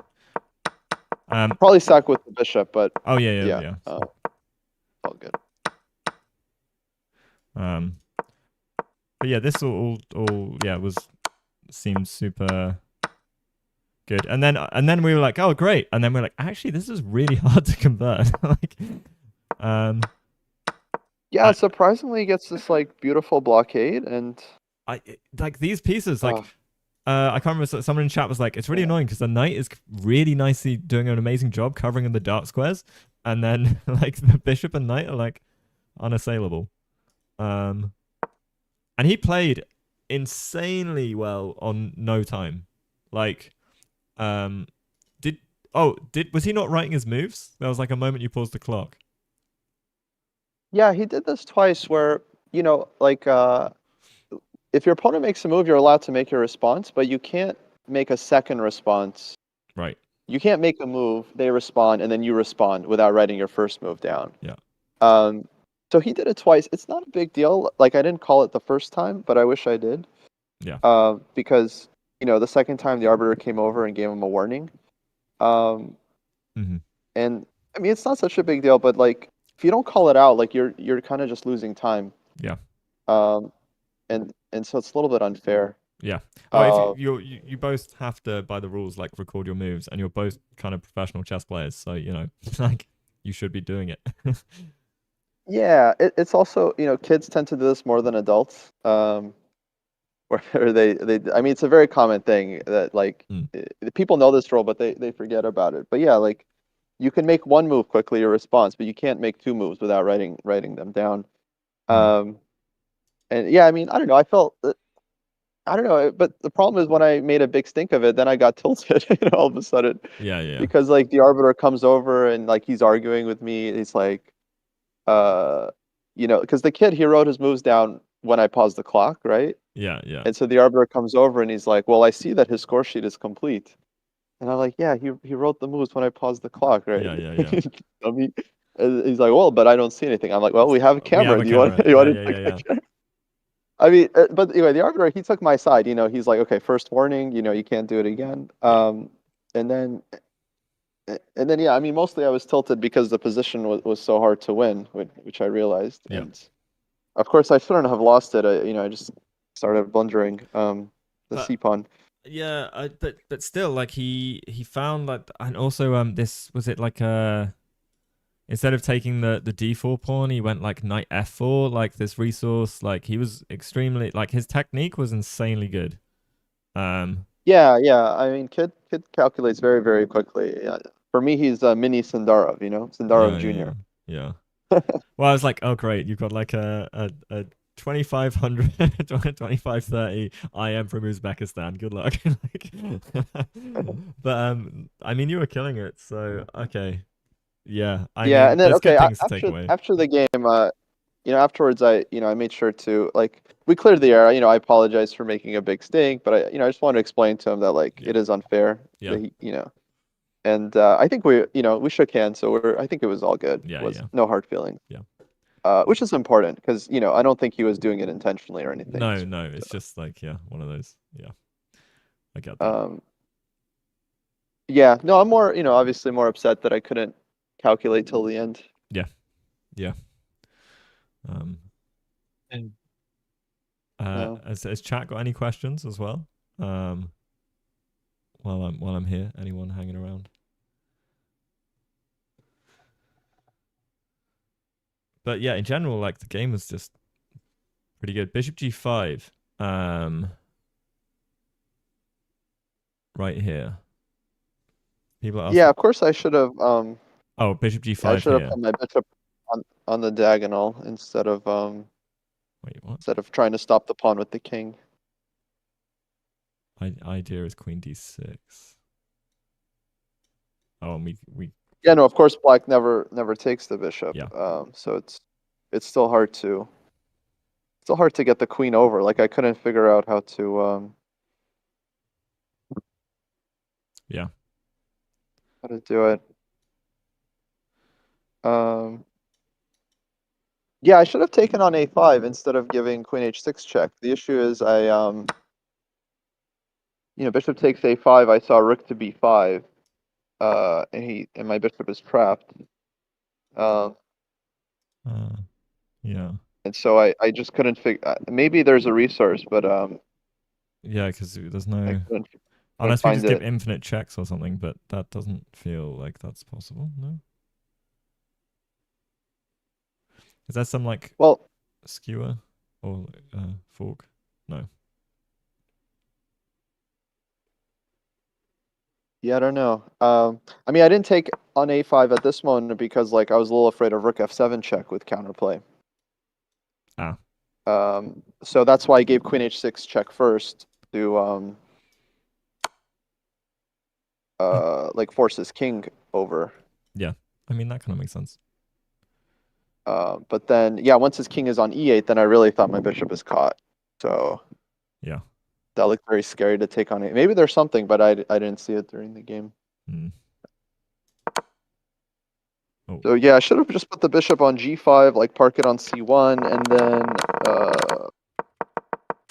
Probably sack with the bishop, but oh yeah, yeah. All good. But yeah, this all yeah seemed super good. And then we were like, oh great. And then we are like, actually, this is really hard to convert. Like, yeah, surprisingly, he gets this like beautiful blockade, and I like these pieces. Like, I can't remember. Someone in chat was like, it's really annoying because the knight is really nicely doing an amazing job covering in the dark squares, and then like the bishop and knight are like unassailable. And he played insanely well on no time. Like, was he not writing his moves? There was like a moment you paused the clock. yeah, he did this twice where, like if your opponent makes a move, you're allowed to make a response, but you can't make a second response. Right. You can't make a move, they respond, and then you respond without writing your first move down. Yeah. So he did it twice. It's not a big deal. Like I didn't call it the first time, but I wish I did. Yeah. Because the second time the arbiter came over and gave him a warning, Um, Hmm. and I mean, it's not such a big deal, but like if you don't call it out, like you're kind of just losing time. Yeah. Um, and so it's a little bit unfair. Yeah. Oh, if Uh, you both have to by the rules like record your moves, and you're both kind of professional chess players, so like you should be doing it. yeah, it's also, kids tend to do this more than adults. Where I mean, it's a very common thing that like Mm, people know this rule, but they forget about it. But yeah, like you can make one move quickly, your response, but you can't make two moves without writing them down. mm. Um, and yeah, I mean, I don't know. I don't know, but the problem is when I made a big stink of it, then I got tilted, all of a sudden, Yeah, yeah, because like the arbiter comes over and like he's arguing with me. He's like, uh, because the kid he wrote his moves down when I paused the clock, right? yeah, yeah, And so the arbiter comes over and he's like, "Well, I see that his score sheet is complete." And I'm like, "Yeah, he wrote the moves when I paused the clock, right?" yeah, yeah, yeah. I mean, he's like, "Well, but I don't see anything." I'm like, "Well, we have a We have camera. a Do you want camera. you Yeah, want yeah, to yeah, take a yeah. camera?" I mean, but anyway, the arbiter he took my side. He's like, "Okay, first warning. You can't do it again." Yeah, And then yeah, I mean, mostly I was tilted because the position was so hard to win, which I realized, yeah. and of course I shouldn't have lost it. I just started blundering the But c pawn. yeah, but still, like he found like, and also this was it like instead of taking the d4 pawn, he went like knight f4, like this resource. Like he was extremely like his technique was insanely good. Um, Yeah, yeah. I mean, kid calculates very, very quickly. For me, he's a mini Sindarov, Sindarov yeah, yeah, yeah, Jr. yeah. Well, I was like, oh great, you've got like a 2500 2530 IM from Uzbekistan. Good luck. But I mean, you were killing it, so okay. Yeah, I Yeah, mean, and then there's good okay, things to take after away. after the game, afterwards I made sure to like we cleared the air. I apologized for making a big stink, but I just wanted to explain to him that like Yeah, it is unfair yeah, that and I think we shook hands, so I think it was all good. yeah, Was yeah, no hard feelings. yeah. Which is important because I don't think he was doing it intentionally or anything. No, no, it's just like yeah, one of those. Yeah, I get that. Um, yeah, no, I'm more, obviously more upset that I couldn't calculate till the end. Yeah, yeah. Um, And no. has chat got any questions as well? Um, while I'm here, anyone hanging around? But yeah, in general, like the game was just pretty good. Bishop g5. Right here. People are Yeah, asking. of course I should have Oh, Bishop I g5 should have here. put my bishop on the diagonal Wait, what? instead of trying to stop the pawn with the king. Idea is queen d6. Oh, and we Yeah, no, of course black never takes the bishop. yeah, So it's still hard to get the queen over. Like I couldn't figure out yeah. how to do it. Um Yeah, I should have taken on a5 instead of giving queen h6 check. The issue is bishop takes a5. I saw rook to b5, and my bishop is trapped. Um, Uh, yeah. and so I just couldn't figure. Maybe there's a resource, but Yeah, because there's I no couldn't unless we find just give it. infinite checks or something, but that doesn't feel like that's possible. No, is there some like Well, skewer or fork? No. yeah, I don't know. I mean, I didn't take on a5 at this moment because like I was a little afraid of rook f7 check with counterplay. Ah. So that's why I gave queen h6 check first to like force his king over. Yeah. I mean that kind of makes sense. But then, yeah, once his king is on e8, then I really thought my bishop is caught. So Yeah. that looked very scary to take on it. Maybe there's something, but I didn't see it during the game. Mm. Oh. So yeah, I should have just put the bishop on g5, like park it on c1, and then,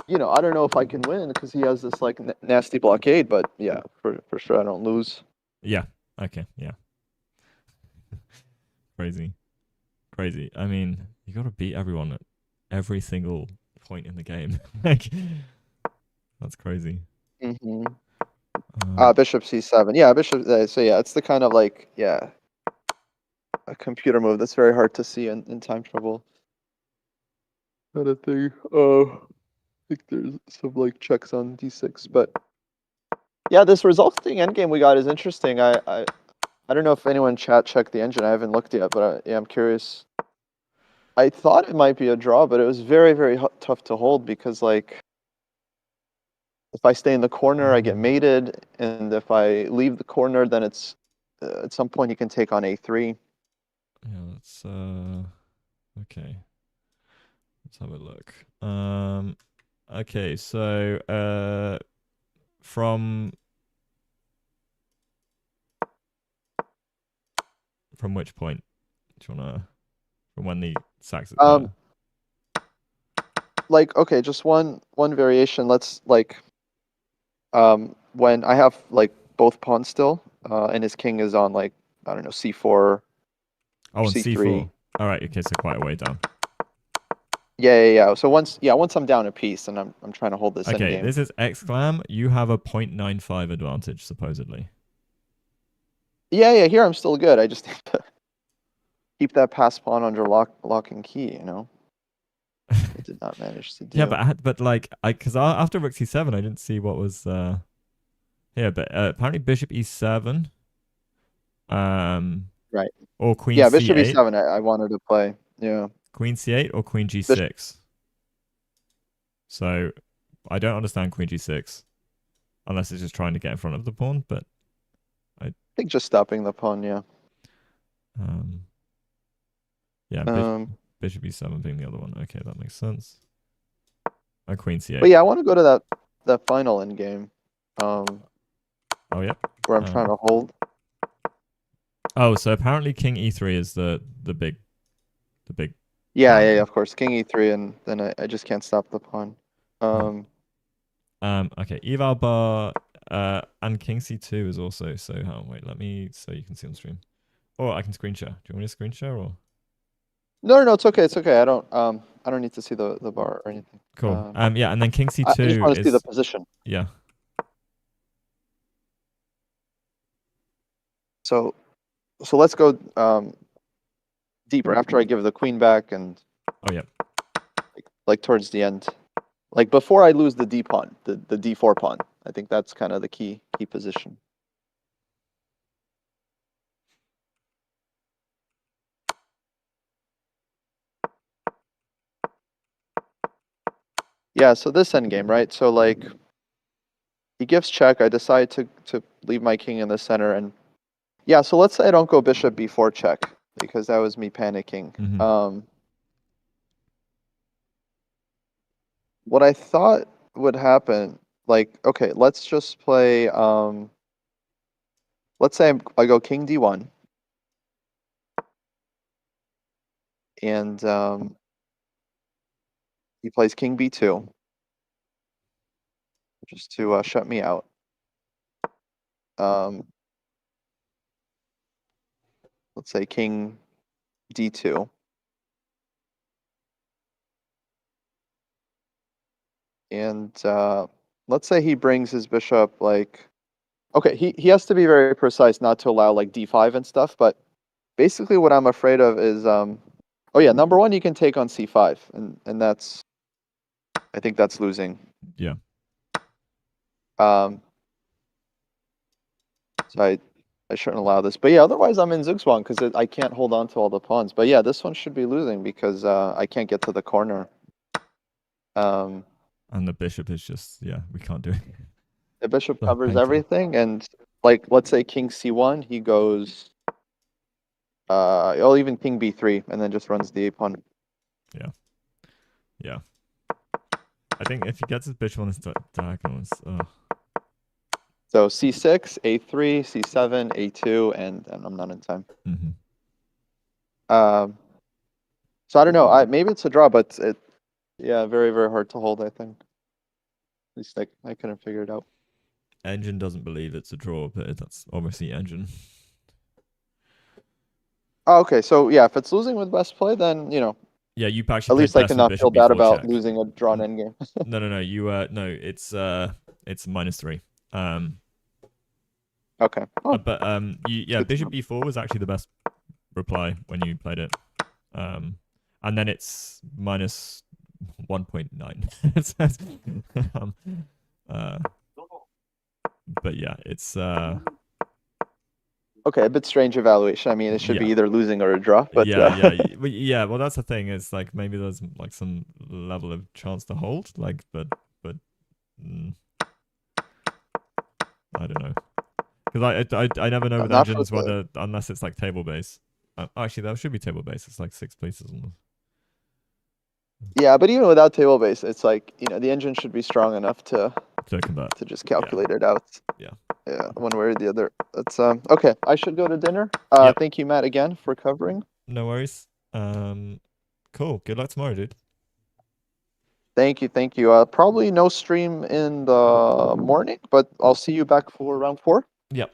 I don't know if I can win because he has this like nasty blockade. But yeah, for sure I don't lose. Yeah. Okay, yeah. Crazy. Crazy. I mean, you got to beat everyone at every single point in the game. Like, that's crazy. Mm-hmm. Um, Bishop c7. Yeah, bishop. So yeah, it's the kind of like a computer move that's very hard to see in time trouble. Kind of thing. I think there's some like checks on d6, but yeah, this resulting endgame we got is interesting. I don't know if anyone chat checked the engine. I haven't looked yet, but yeah, I'm curious. I thought it might be a draw, but it was very, very tough to hold because like if I stay in the corner, I get mated, and if I leave the corner, then it's at some point you can take on a3. yeah, let's okay. Let's have a look. Okay, so from which point do you wanna from when the sax Like okay, just one variation. Let's like when I have like both pawns still, and his king is on like I don't know c4 or oh, on c3. c4. All right, okay, so quite a way down. Yeah. So once I'm down a piece and I'm trying to hold this end Okay, game. this is exclam. You have a 0.95 advantage supposedly. Yeah. Here I'm still good. I just need to keep that pass pawn under lock and key. You know, I did not manage to Yeah, do. but like because after rook c7, I didn't see what was here, but apparently bishop e7, um, Right. or queen Yeah, bishop c8, e7. I wanted to play. Yeah. queen c8 or queen Bishop, g6. So I don't understand queen g6 unless it's just trying to get in front of the pawn. But I I think just stopping the pawn. Yeah. um yeah, Um. bishop e7 being the other one. Okay, that makes sense. And queen But c8. yeah, I want to go to that final end game. Um, Oh yeah. where I'm trying Um, to hold. oh, so apparently king e3 is the big Yeah. blunder. Of course, king e3, and then I just can't stop the pawn. Yeah. Um. Okay, eval bar and king c2 is also so. Wait, let me so you can see on stream. Or I can screen share. Do you want me to screen share or? No. It's okay. It's okay. I don't need to see the bar or anything. Cool. Yeah, and then king I just c2 want to see the is position. yeah. So let's go deeper after I give the queen back and Oh yeah. like towards the end. Like before I lose the d pawn, the d4 pawn. I think that's kind of the key position. Yeah, so this endgame, right? So like he gives check, I decide to leave my king in the center, and yeah, so let's say I don't go bishop b4 check because that was me panicking. Mm-hmm. What I thought would happen, like okay, let's just play let's say I go king d1 and he plays king b2 just to shut me out. Um, let's say king d2. And let's say he brings his bishop like okay, he has to be very precise not to allow like d5 and stuff, but basically what I'm afraid of is oh yeah, number one you can take on c5 and that's I think that's losing. Yeah. Um so I shouldn't allow this. But yeah, otherwise I'm in Zugzwang because I can't hold on to all the pawns. But yeah, this one should be losing because I can't get to the corner. Um And the bishop is just yeah, we can't do it. the bishop So covers painful. everything and like let's say king c1, he goes or even king b3 and then just runs the a pawn. Yeah. Yeah. I think if he gets his bishop on this diagonal, it's So c6, a3, c7, a2, and I'm not in time. mm-hmm. Um, so I don't know. Maybe it's a draw, but yeah, very very hard to hold. I think. At least I couldn't figure it out. Engine doesn't believe it's a draw, but that's obviously engine. Oh, okay, so yeah, if it's losing with best play, then Yeah, you actually at played least I best with cannot bishop feel bad b4 about check. losing a drawn N- endgame. No, no, no. You no, it's -3. Okay. Oh, But it's yeah, good to bishop know. b4 was actually the best reply when you played it. And then it's -1.9. It says. um, uh, but yeah, it's Okay, a bit strange evaluation. I mean, it should be yeah, either losing or a draw, but yeah. Well, that's the thing. It's like maybe there's like some level of chance to hold, like, but mm, I don't know, because I never know with not for engines the. whether unless it's like table base. Actually, that should be table base. It's like 6 places on Yeah, but even without table base, it's like the engine should be strong enough to convert. to just Yeah, calculate it out. yeah. Yeah, one way or the other. That's okay. I should go to dinner. Yep. Thank you, Matt, again for covering. No worries. Cool. Good luck tomorrow, dude. Thank you, thank you. Probably no stream in the morning, but I'll see you back for round 4. Yep.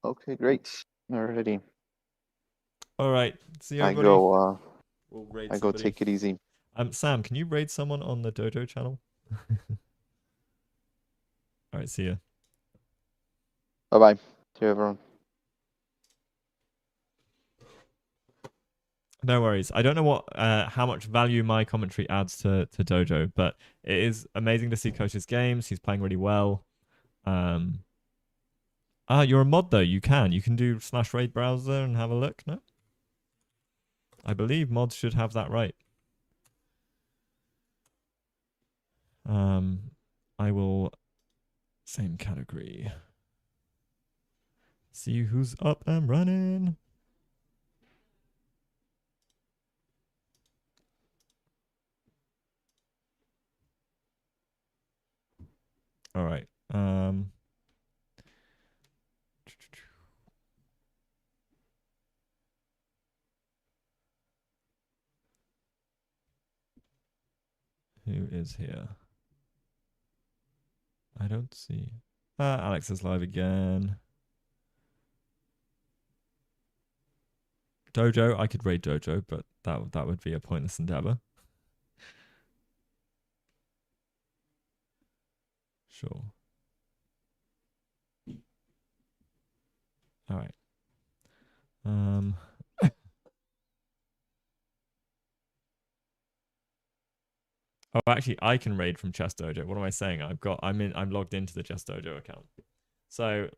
Okay, great. Alrighty. All right. See you, I everybody. go. We'll raid I go somebody. take it easy. Sam, can you raid someone on the Dojo channel? All right. See ya. Bye bye. See you, everyone. No worries. I don't know what how much value my commentary adds to Dojo, but it is amazing to see Coach's games. He's playing really well. You're a mod though. You can do /raid browser and have a look. No, I believe mods should have that right. I will same category. See who's up and running. All right. Who is here? I don't see. Alex is live again. Dojo, I could raid Dojo, but that would be a pointless endeavor. Sure. All right. Oh, actually, I can raid from Chess Dojo. What am I saying? I'm logged into the Chess Dojo account. So,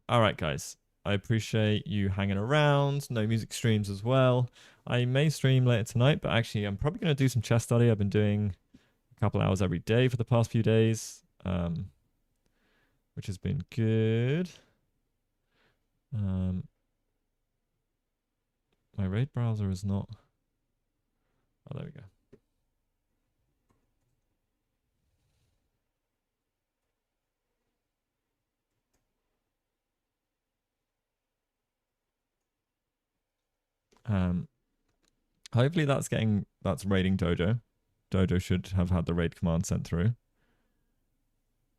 all right, guys. I appreciate you hanging around. No music streams as well. I may stream later tonight, but actually, I'm probably going to do some chess study. I've been doing a couple hours every day for the past few days, which has been good. My raid browser is not. Oh, there we go. Hopefully that's raiding Dojo. Dojo should have had the raid command sent through.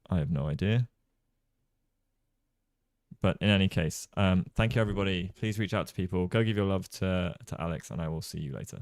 I have no idea. But in any case, thank you everybody. Please reach out to people. Go give your love to Alex, and I will see you later.